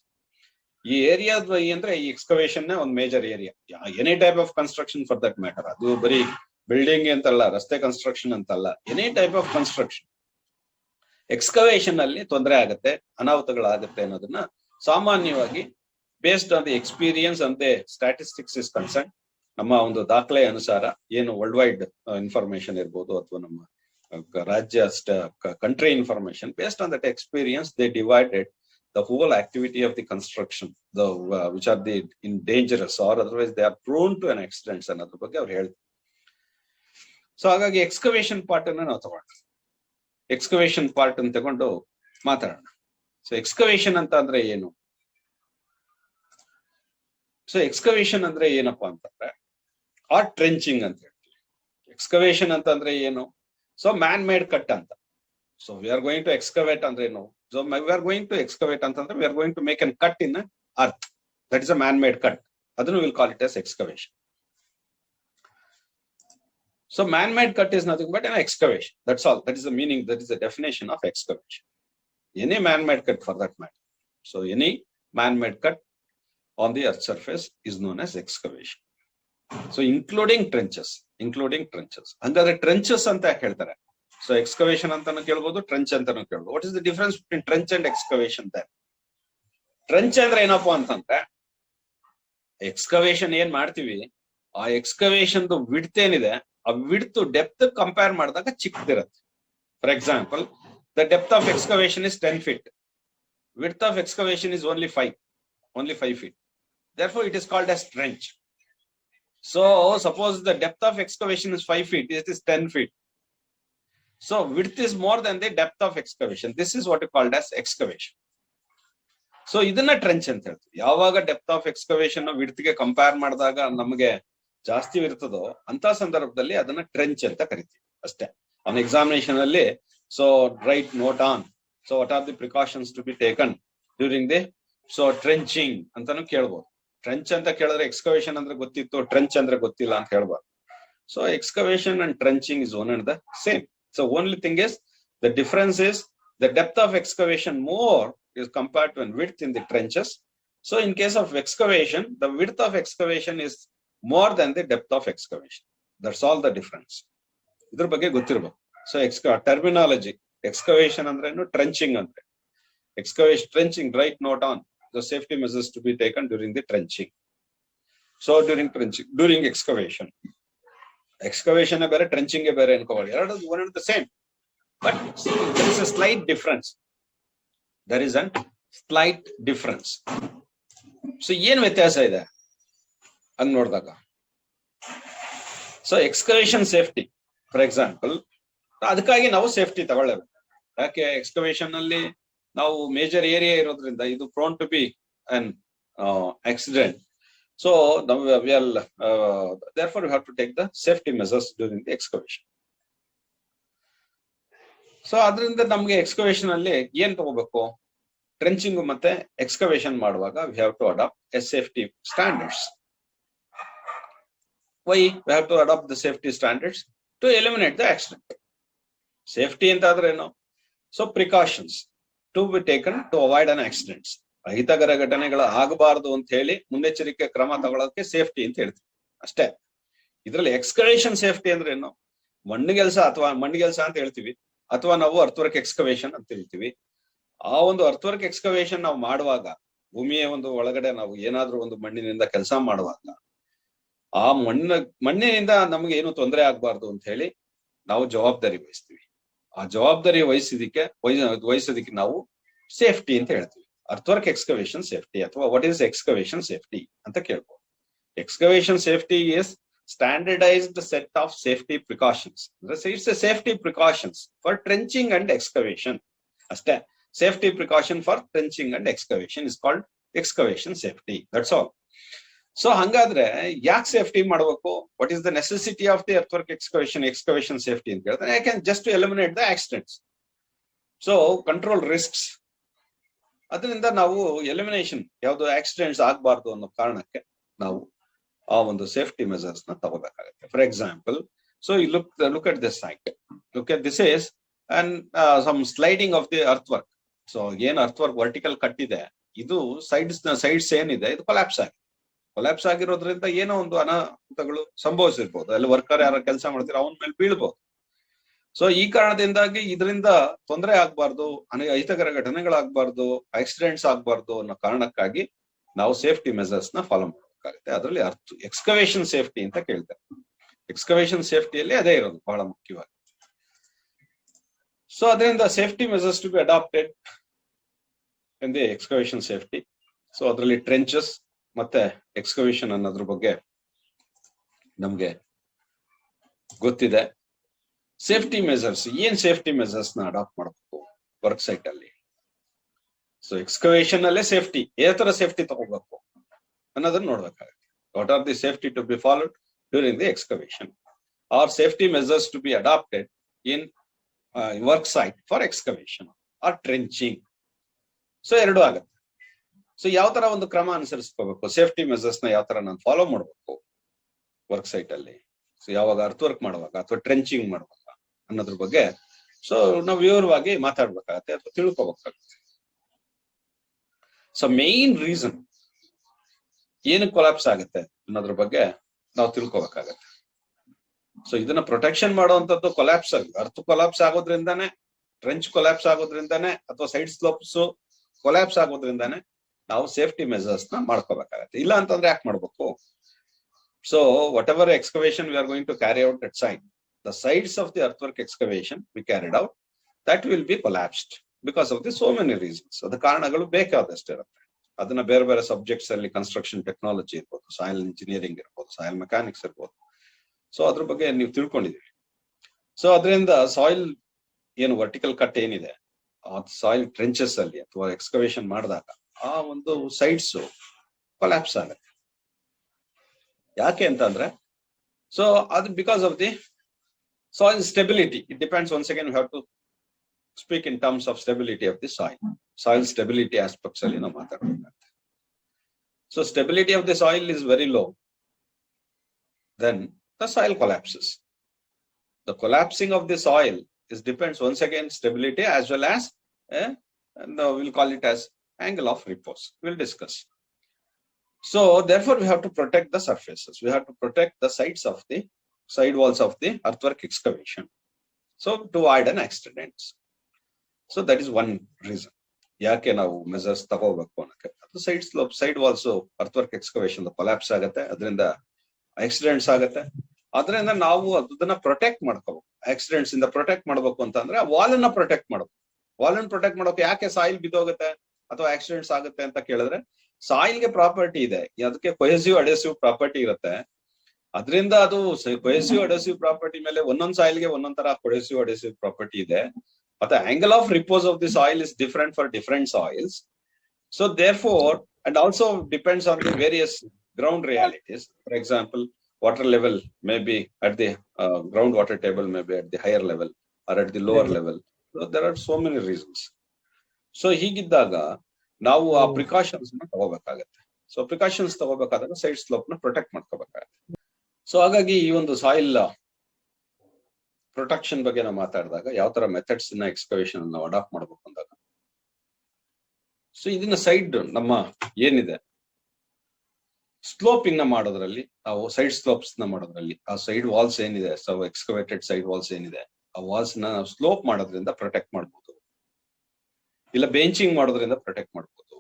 ಈ ಏರಿಯಾ ಅಂದ್ರೆ ಈ ಎಕ್ಸ್ಕವೇಷನ್ ಒಂದು major area, any type of construction for that matter. ಅದು ಬರೀ ಬಿಲ್ಡಿಂಗ್ ಅಂತಲ್ಲ, ರಸ್ತೆ ಕನ್ಸ್ಟ್ರಕ್ಷನ್ ಅಂತಲ್ಲ, any type of construction excavation ಅಲ್ಲಿ ತೊಂದರೆ ಆಗುತ್ತೆ, ಅನಾಹುತಗಳಾಗುತ್ತೆ ಅನ್ನೋದನ್ನ ಸಾಮಾನ್ಯವಾಗಿ based on the experience and the statistics is concern, ನಮ್ಮ ಒಂದು ದಾಖಲೆ ಅನುಸಾರ ಏನು ವರ್ಲ್ಡ್ ವೈಡ್ ಇನ್ಫಾರ್ಮೇಶನ್ ಇರ್ಬೋದು ಅಥವಾ ನಮ್ಮ ರಾಜ್ಯ country information, based on that experience they divided the whole activity of the construction, the which are the in dangerous or otherwise they are prone to an accidents ಅನ್ನೋದ್ರ ಬಗ್ಗೆ ಅವ್ರು ಹೇಳ್ತಾರೆ. So ಹಾಗಾಗಿ excavation part ಅನ್ನ ನಾವು ತಗೊಳ್ಳೋಣ, excavation part ಅನ್ನು ತಗೊಂಡು ಮಾತಾಡೋಣ. ಸೊ ಎಕ್ಸ್ಕವೇಷನ್ ಅಂತ ಅಂದ್ರೆ ಏನು? ಸೊ ಎಕ್ಸ್ಕವೇಷನ್ ಅಂದ್ರೆ ಏನಪ್ಪಾ ಅಂತಂದ್ರೆ ಆರ್ ಟ್ರೆಂಚಿಂಗ್ ಅಂತ ಹೇಳ್ತೀವಿ. ಎಕ್ಸ್ಕವೇಷನ್ ಅಂತ ಅಂದ್ರೆ ಏನು? ಸೊ ಮ್ಯಾನ್ ಮೇಡ್ ಕಟ್ ಅಂತ. So we are going to excavate ಅಂದ್ರೆ ಏನು? So we are going to excavate ಅಂತಂದ್ರೆ we are going to make a cut in the earth. That is a man-made cut. Adunu we'll call it as excavation. So man-made cut is nothing but an excavation. That's all. That is the meaning. That is the definition of excavation. Any man-made cut for that matter. So any man-made cut on the earth surface is known as excavation. So including trenches. Hangare trenches anta ಹೇಳ್ತಾರೆ. So excavation ಅಂತಾನು ಕೇಳಬಹುದು, trench ಅಂತಾನು ಕೇಳಬಹುದು. What is the difference between trench and excavation? Trench ಅಂದ್ರೆ ಏನಪ್ಪಾ ಅಂತಂದ್ರೆ excavation ಏನ್ ಮಾಡ್ತೀವಿ, ಆ ಎಕ್ಸ್ಕವೇಷನ್ ವಿಡ್ತ್ ಏನಿದೆ, ಆ ವಿಡ್ತ್ ಡೆಪ್ತ್ ಕಂಪೇರ್ ಮಾಡಿದಾಗ ಚಿಕ್ಕದಿರುತ್ತೆ. For example, the depth of excavation is 10 feet, width of excavation is only 5 feet. Therefore it is called as trench. So suppose the depth of excavation is 5 feet, it is 10 feet. So width is more than the depth of excavation. This is what is called as excavation. So ಇದನ್ನ trench ಅಂತ ಹೇಳ್ತೀವಿ. ಯಾವಾಗ depth of excavation width ಗೆ compare ಮಾಡಿದಾಗ ನಮಗೆ ಜಾಸ್ತಿ ಇರ್ತದೋ ಅಂತ ಸಂದರ್ಭದಲ್ಲಿ ಅದನ್ನ ಟ್ರೆಂಚ್ ಅಂತ ಕರಿತೀವಿ ಅಷ್ಟೇ. ಆನ್ ಎಕ್ಸಾಮಿನೇಷನ್ ಅಲ್ಲಿ so write note on so what are the precautions to be taken during the so trenching ಅಂತಾನು ಕೇಳ್ಬೋದು. ಟ್ರೆಂಚ್ ಅಂತ ಕೇಳಿದ್ರೆ ಎಕ್ಸ್ಕವೇಷನ್ ಅಂದ್ರೆ ಗೊತ್ತಿತ್ತು, ಟ್ರೆಂಚ್ ಅಂದ್ರೆ ಗೊತ್ತಿಲ್ಲ ಅಂತ ಹೇಳ್ಬಾರ್ದು. So excavation and trenching is one and the same. So only thing is the difference is the depth of excavation more is compared to width in the trenches. So in case of excavation, the width of excavation is more than the depth of excavation. That's all the difference. Idr bagge gottirಬೇಕು. So terminology excavation ಅಂದ್ರೆ ಏನು, trenching ಅಂದ್ರೆ. Excavation, trenching, right note on the safety measures to be taken during the trenching. So during excavation. Excavation ಬೇರೆ, trenching ಬೇರೆ ಅನ್ಕೋಬಹುದು. ಎರಡು one and the same, but there is a slight difference. There is a slight difference. So ಏನ್ ವ್ಯತ್ಯಾಸ ಇದೆ ಹಂಗ್ ನೋಡಿದಾಗ? So excavation safety for example, ಅದಕ್ಕಾಗಿ ನಾವು safety ತಗೊಳ್ಳೇಬೇಕು. ಯಾಕೆ? ಎಕ್ಸ್ಕವೇಷನ್ ಅಲ್ಲಿ ನಾವು ಮೇಜರ್ ಏರಿಯಾ ಇರೋದ್ರಿಂದ ಇದು prone to be an accident. So therefore we have to take the safety measures during the excavation. So ಅದರಿಂದ ನಮ್ಗೆ ಎಕ್ಸ್ಕವೇಷನ್ ಅಲ್ಲಿ ಏನ್ ತಗೋಬೇಕು? ಟ್ರೆಂಚಿಂಗ್ ಮತ್ತೆ ಎಕ್ಸ್ಕವೇಷನ್ ಮಾಡುವಾಗ we have to adopt a safety standards. Why we have to adopt the safety standards? To eliminate the accident. Safety ಅಂತ ಆದ್ರೆ ಏನು? So precautions to be taken to avoid an accidents. ಅಹಿತಕರ ಘಟನೆಗಳು ಆಗಬಾರದು ಅಂತ ಹೇಳಿ ಮುನ್ನೆಚ್ಚರಿಕೆ ಕ್ರಮ ತಗೊಳ್ಳೋಕೆ ಸೇಫ್ಟಿ ಅಂತ ಹೇಳ್ತೀವಿ ಅಷ್ಟೇ. ಇದ್ರಲ್ಲಿ ಎಕ್ಸ್ಕವೇಷನ್ ಸೇಫ್ಟಿ ಅಂದ್ರೆ ಏನು? ಮಣ್ಣಿಗೆಲ್ಸ ಅಂತ ಹೇಳ್ತೀವಿ, ಅಥವಾ ನಾವು ಅರ್ಥವರ್ಕ್ ಎಕ್ಸ್ಕವೇಷನ್ ಅಂತ ಹೇಳ್ತೀವಿ. ಆ ಒಂದು ಅರ್ಥವರ್ಕ್ ಎಕ್ಸ್ಕವೇಷನ್ ನಾವು ಮಾಡುವಾಗ, ಭೂಮಿಯ ಒಂದು ಒಳಗಡೆ ನಾವು ಏನಾದ್ರೂ ಒಂದು ಮಣ್ಣಿನಿಂದ ಕೆಲಸ ಮಾಡುವಾಗ ಆ ಮಣ್ಣಿನಿಂದ ನಮ್ಗೆ ಏನು ತೊಂದರೆ ಆಗ್ಬಾರ್ದು ಅಂತ ಹೇಳಿ ನಾವು ಜವಾಬ್ದಾರಿ ವಹಿಸ್ತೀವಿ. ಆ ಜವಾಬ್ದಾರಿ ವಹಿಸೋದಿಕ್ಕೆ ನಾವು ಸೇಫ್ಟಿ ಅಂತ ಹೇಳ್ತೀವಿ. ಅರ್ಥವರ್ಕ್ ಎಕ್ಸ್ಕವೇಷನ್ ಸೇಫ್ಟಿ ಅಥವಾ ವಾಟ್ ಈಸ್ ಎಕ್ಸ್ಕವೇಷನ್ ಸೇಫ್ಟಿ ಅಂತ ಕೇಳ್ಬೋದು. Excavation safety is standardized set of safety precautions. It's a safety precautions for trenching and excavation ಅಷ್ಟೇ. Safety precaution for trenching and excavation is called excavation safety. That's all. So ಹಂಗಾದ್ರೆ ಯಾಕೆ safety ಮಾಡಬೇಕು? What is the necessity of the earthwork excavation safety ಅಂತ ಹೇಳಿದ್ರೆ, I can just to eliminate the accidents. So control risks. ಅದರಿಂದ ನಾವು elimination, ಯಾವ್ದು accidents ಆಗ್ಬಾರ್ದು ಅನ್ನೋ ಕಾರಣಕ್ಕೆ ನಾವು ಆ ಒಂದು ಸೇಫ್ಟಿ ಮೆಜರ್ಸ್ ನ ತಗೋಬೇಕಾಗುತ್ತೆ. For example, so you look at this site. Look at this is and some sliding of the earthwork. So ಏನ್ ಅರ್ಥವರ್ಕ್ ವರ್ಟಿಕಲ್ ಕಟ್ ಇದೆ, ಇದು ಸೈಡ್ಸ್ ಏನಿದೆ ಇದು ಕೊಲ್ಯಾಪ್ಸ್ ಆಗಿರೋದ್ರಿಂದ ಏನೋ ಒಂದು ಅನಾಹುತಗಳು ಸಂಭವಿಸಿರ್ಬೋದು. ಅಲ್ಲಿ ವರ್ಕರ್ ಯಾರು ಕೆಲಸ ಮಾಡ್ತಾರೆ ಅವನ ಮೇಲೆ ಬೀಳ್ಬೋದು. ಸೊ ಈ ಕಾರಣದಿಂದಾಗಿ ಇದರಿಂದ ತೊಂದರೆ ಆಗ್ಬಾರ್ದು, ಅಹಿತಕರ ಘಟನೆಗಳಾಗಬಾರ್ದು, ಆಕ್ಸಿಡೆಂಟ್ಸ್ ಆಗ್ಬಾರ್ದು ಅನ್ನೋ ಕಾರಣಕ್ಕಾಗಿ ನಾವು ಸೇಫ್ಟಿ ಮೆಜರ್ಸ್ ನ ಫಾಲೋ ಮಾಡಬೇಕಾಗುತ್ತೆ. ಅದರಲ್ಲಿ ಎಕ್ಸ್ಕವೇಷನ್ ಸೇಫ್ಟಿ ಅಂತ ಕೇಳ್ತಾರೆ. ಎಕ್ಸ್ಕವೇಷನ್ ಸೇಫ್ಟಿಯಲ್ಲಿ ಅದೇ ಇರೋದು ಬಹಳ ಮುಖ್ಯವಾಗಿ. ಸೊ ಅದರಿಂದ safety measures to be adapted in the excavation safety. So ಅದರಲ್ಲಿ ಟ್ರೆಂಚಸ್ ಮತ್ತೆ ಎಕ್ಸ್ಕವೇಷನ್ ಅನ್ನೋದ್ರ ಬಗ್ಗೆ ನಮ್ಗೆ ಗೊತ್ತಿದೆ. ಸೇಫ್ಟಿ ಮೆಜರ್ಸ್, ಏನ್ ಸೇಫ್ಟಿ ಮೆಜರ್ಸ್ ನ ಅಡಾಪ್ಟ್ ಮಾಡಬೇಕು ವರ್ಕ್ ಸೈಟ್ ಅಲ್ಲಿ? ಸೊ ಎಕ್ಸ್ಕವೇಷನ್ ಅಲ್ಲೇ ಸೇಫ್ಟಿ, ಯಾವ ತರ ಸೇಫ್ಟಿ ತಗೋಬೇಕು ಅನ್ನೋದನ್ನ ನೋಡ್ಬೇಕಾಗುತ್ತೆ. What are the safety to be followed during the excavation are safety measures to be adapted in work site for excavation or trenching. So ಎರಡು ಆಗುತ್ತೆ. ಸೊ ಯಾವ ತರ ಒಂದು ಕ್ರಮ ಅನುಸರಿಸ್ಕೋಬೇಕು, ಸೇಫ್ಟಿ ಮೆಜರ್ಸ್ ನ ಯಾವ ತರ ನಾನು ಫಾಲೋ ಮಾಡ್ಬೇಕು ವರ್ಕ್ ಸೈಟ್ ಅಲ್ಲಿ, ಸೊ ಯಾವಾಗ ಅರ್ಥವರ್ಕ್ ಮಾಡುವಾಗ ಅಥವಾ ಟ್ರೆಂಚಿಂಗ್ ಮಾಡುವಾಗ ಅನ್ನೋದ್ರ ಬಗ್ಗೆ ಸೊ ನಾವು ವಿವರವಾಗಿ ಮಾತಾಡ್ಬೇಕಾಗತ್ತೆ ಅಥವಾ ತಿಳ್ಕೊಬೇಕಾಗುತ್ತೆ. ಸೊ ಮೇನ್ ರೀಸನ್ ಏನಕ್ಕೆ ಕೊಲಾಪ್ಸ್ ಆಗುತ್ತೆ ಅನ್ನೋದ್ರ ಬಗ್ಗೆ ನಾವು ತಿಳ್ಕೊಬೇಕಾಗತ್ತೆ. ಸೊ ಇದನ್ನ ಪ್ರೊಟೆಕ್ಷನ್ ಮಾಡುವಂತದ್ದು ಕೊಲಾಪ್ಸ್ ಅರ್ಥ ಕೊಲಾಪ್ಸ್ ಆಗೋದ್ರಿಂದಾನೆ, ಟ್ರೆಂಚ್ ಕೊಲಾಪ್ಸ್ ಆಗೋದ್ರಿಂದಾನೆ ಅಥವಾ ಸೈಡ್ ಸ್ಲೋಪ್ಸ್ ಕೊಲಾಪ್ಸ್ ಆಗೋದ್ರಿಂದಾನೆ ನಾವು ಸೇಫ್ಟಿ ಮೆಜರ್ಸ್ ನ ಮಾಡ್ಕೋಬೇಕಾಗತ್ತೆ. ಇಲ್ಲ ಅಂತಂದ್ರೆ ಯಾಕೆ ಮಾಡ್ಬೇಕು? So whatever excavation we are going to carry out at side, the sides of the earthwork excavation we carried out, that will be collapsed because of the so many reasons. ಅದ ಕಾರಣಗಳು ಬೇಕಾದಷ್ಟು ಇರುತ್ತೆ. ಅದನ್ನ ಬೇರೆ ಬೇರೆ subjects ಅಲ್ಲಿ construction technology ಇರ್ಬೋದು, soil engineering ಇರ್ಬೋದು, ಸಾಯಿಲ್ ಮೆಕ್ಯಾನಿಕ್ಸ್ ಇರ್ಬೋದು. ಸೊ ಅದ್ರ ಬಗ್ಗೆ ನೀವು ತಿಳ್ಕೊಂಡಿದೀವಿ. ಸೊ ಅದರಿಂದ ಸಾಯಿಲ್ ಏನು ವರ್ಟಿಕಲ್ ಕಟ್ ಏನಿದೆ ಆ ಸಾಯಿಲ್ ಟ್ರೆಂಚಸ್ ಅಲ್ಲಿ ಅಥವಾ ಎಕ್ಸ್ಕವೇಷನ್ ಮಾಡಿದಾಗ ಆ ಒಂದು ಸೈಡ್ಸ್ ಕೊಲ್ಯಾಪ್ಸ್ ಆಗುತ್ತೆ. ಯಾಕೆ ಅಂತಂದ್ರೆ ಸೊ ಅದು because of the soil stability. It depends, once again we have to speak in terms of stability of the soil stability aspects alli na maatadಬೇಕಾಗುತ್ತೆ. So stability of the soil is very low, then the soil collapses. The collapsing of the soil is depends once again stability as well as and we'll call it as angle of repose. We'll discuss. So therefore we have to protect the surfaces, we have to protect the sides of the side walls of the earthwork excavation, so to avoid an accidents. So that is one reason ಯಾಕೆ ನಾವು measures ತಗೋಬೇಕು ಅನ್ನಕ್ಕೆ. ಅದು side slope, side walls earthwork excavation collapse ಆಗುತ್ತೆ, ಅದರಿಂದ accidents ಆಗುತ್ತೆ. ಅದರಿಂದ ನಾವು ಅದನ್ನ ಪ್ರೊಟೆಕ್ಟ್ ಮಾಡ್ಕೋಬೇಕು. ಆಕ್ಸಿಡೆಂಟ್ಸ್ ಇಂದ ಪ್ರೊಟೆಕ್ಟ್ ಮಾಡ್ಬೇಕು ಅಂತಂದ್ರೆ ವಾಲ್ ಅನ್ನ ಪ್ರೊಟೆಕ್ಟ್ ಮಾಡ್ಬೇಕು. ವಾಲ್ ಅನ್ನ ಪ್ರೊಟೆಕ್ಟ್ ಮಾಡೋಕೆ ಯಾಕೆ ಸಾಯಿಲ್ ಬಿದ್ದೋಗುತ್ತೆ ಅಥವಾ ಆಕ್ಸಿಡೆಂಟ್ಸ್ ಆಗುತ್ತೆ ಅಂತ ಕೇಳಿದ್ರೆ, ಸಾಯಿಲ್ಗೆ ಪ್ರಾಪರ್ಟಿ ಇದೆ, ಅದಕ್ಕೆ ಕೊಹೆಸಿವ್ ಅಡೆಸಿವ್ ಪ್ರಾಪರ್ಟಿ ಇರುತ್ತೆ. ಅದರಿಂದ ಅದು ಕೊಹೆಸಿವ್ ಅಡೆಸಿವ್ ಪ್ರಾಪರ್ಟಿ ಮೇಲೆ ಒಂದೊಂದ್ ಸಾಯಿಲ್ಗೆ ಒಂದೊಂದ್ ತರ ಕೊಹೆಸಿವ್ ಅಡೆಸಿವ್ ಪ್ರಾಪರ್ಟಿ ಇದೆ. ಮತ್ತೆ angle of repose of the soil is different for different soils. So therefore and also depends on the various ground realities. For example, water level may be at the ground water table may be at the higher level or at the lower level. So there are so many reasons. So ಹೀಗಿದ್ದಾಗ ನಾವು ಆ precautions ನ ತಗೋಬೇಕಾಗತ್ತೆ. So precautions ತಗೋಬೇಕಾದಾಗ side slope ನ protect ಮಾಡ್ಕೋಬೇಕಾಗತ್ತೆ. So ಹಾಗಾಗಿ ಈ ಒಂದು soil protection ಬಗ್ಗೆ ನಾವು ಮಾತಾಡಿದಾಗ ಯಾವ ತರ ಮೆಥಡ್ಸ್ ನ ಎಕ್ಸ್ಕವೇಷನ್ ನಾವು ಅಡಾಪ್ಟ್ ಮಾಡ್ಬೇಕು ಅಂದಾಗ, ಸೊ ಇದನ್ನ ಸೈಡ್ ನಮ್ಮ ಏನಿದೆ ಸ್ಲೋಪಿಂಗ್ ನ ಮಾಡೋದ್ರಲ್ಲಿ, ನಾವು ಸೈಡ್ ಸ್ಲೋಪ್ಸ್ ನ ಮಾಡೋದ್ರಲ್ಲಿ, ಆ ಸೈಡ್ ವಾಲ್ಸ್ ಏನಿದೆ, ಸೊ ಎಕ್ಸ್ಕವೇಟೆಡ್ ಸೈಡ್ ವಾಲ್ಸ್ ಏನಿದೆ, ಆ ವಾಲ್ಸ್ ನ ನಾವು ಸ್ಲೋಪ್ ಮಾಡೋದ್ರಿಂದ ಪ್ರೊಟೆಕ್ಟ್ ಮಾಡ್ಬೋದು, ಇಲ್ಲ ಬೆಂಚಿಂಗ್ ಮಾಡೋದ್ರಿಂದ ಪ್ರೊಟೆಕ್ಟ್ ಮಾಡ್ಬೋದು,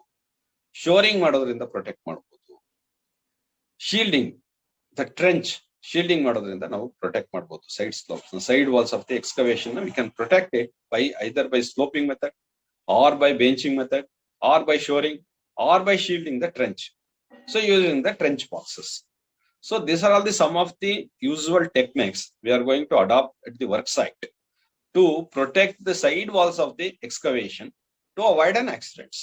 ಶೋರಿಂಗ್ ಮಾಡೋದ್ರಿಂದ ಪ್ರೊಟೆಕ್ಟ್ ಮಾಡ್ಬೋದು, ಶೀಲ್ಡಿಂಗ್ ದ ಟ್ರೆಂಚ್ ಶೀಲ್ಡಿಂಗ್ ಮಾಡೋದ್ರಿಂದ ನಾವು ಪ್ರೊಟೆಕ್ಟ್ ಮಾಡಬಹುದು side slopes. Side walls of the excavation we can protect it by either by sloping method or by benching method or by shoring or by shielding the trench. So using the trench boxes. So these are all the some of the usual techniques we are going to adopt at the work site to protect the side walls of the excavation to avoid an accidents.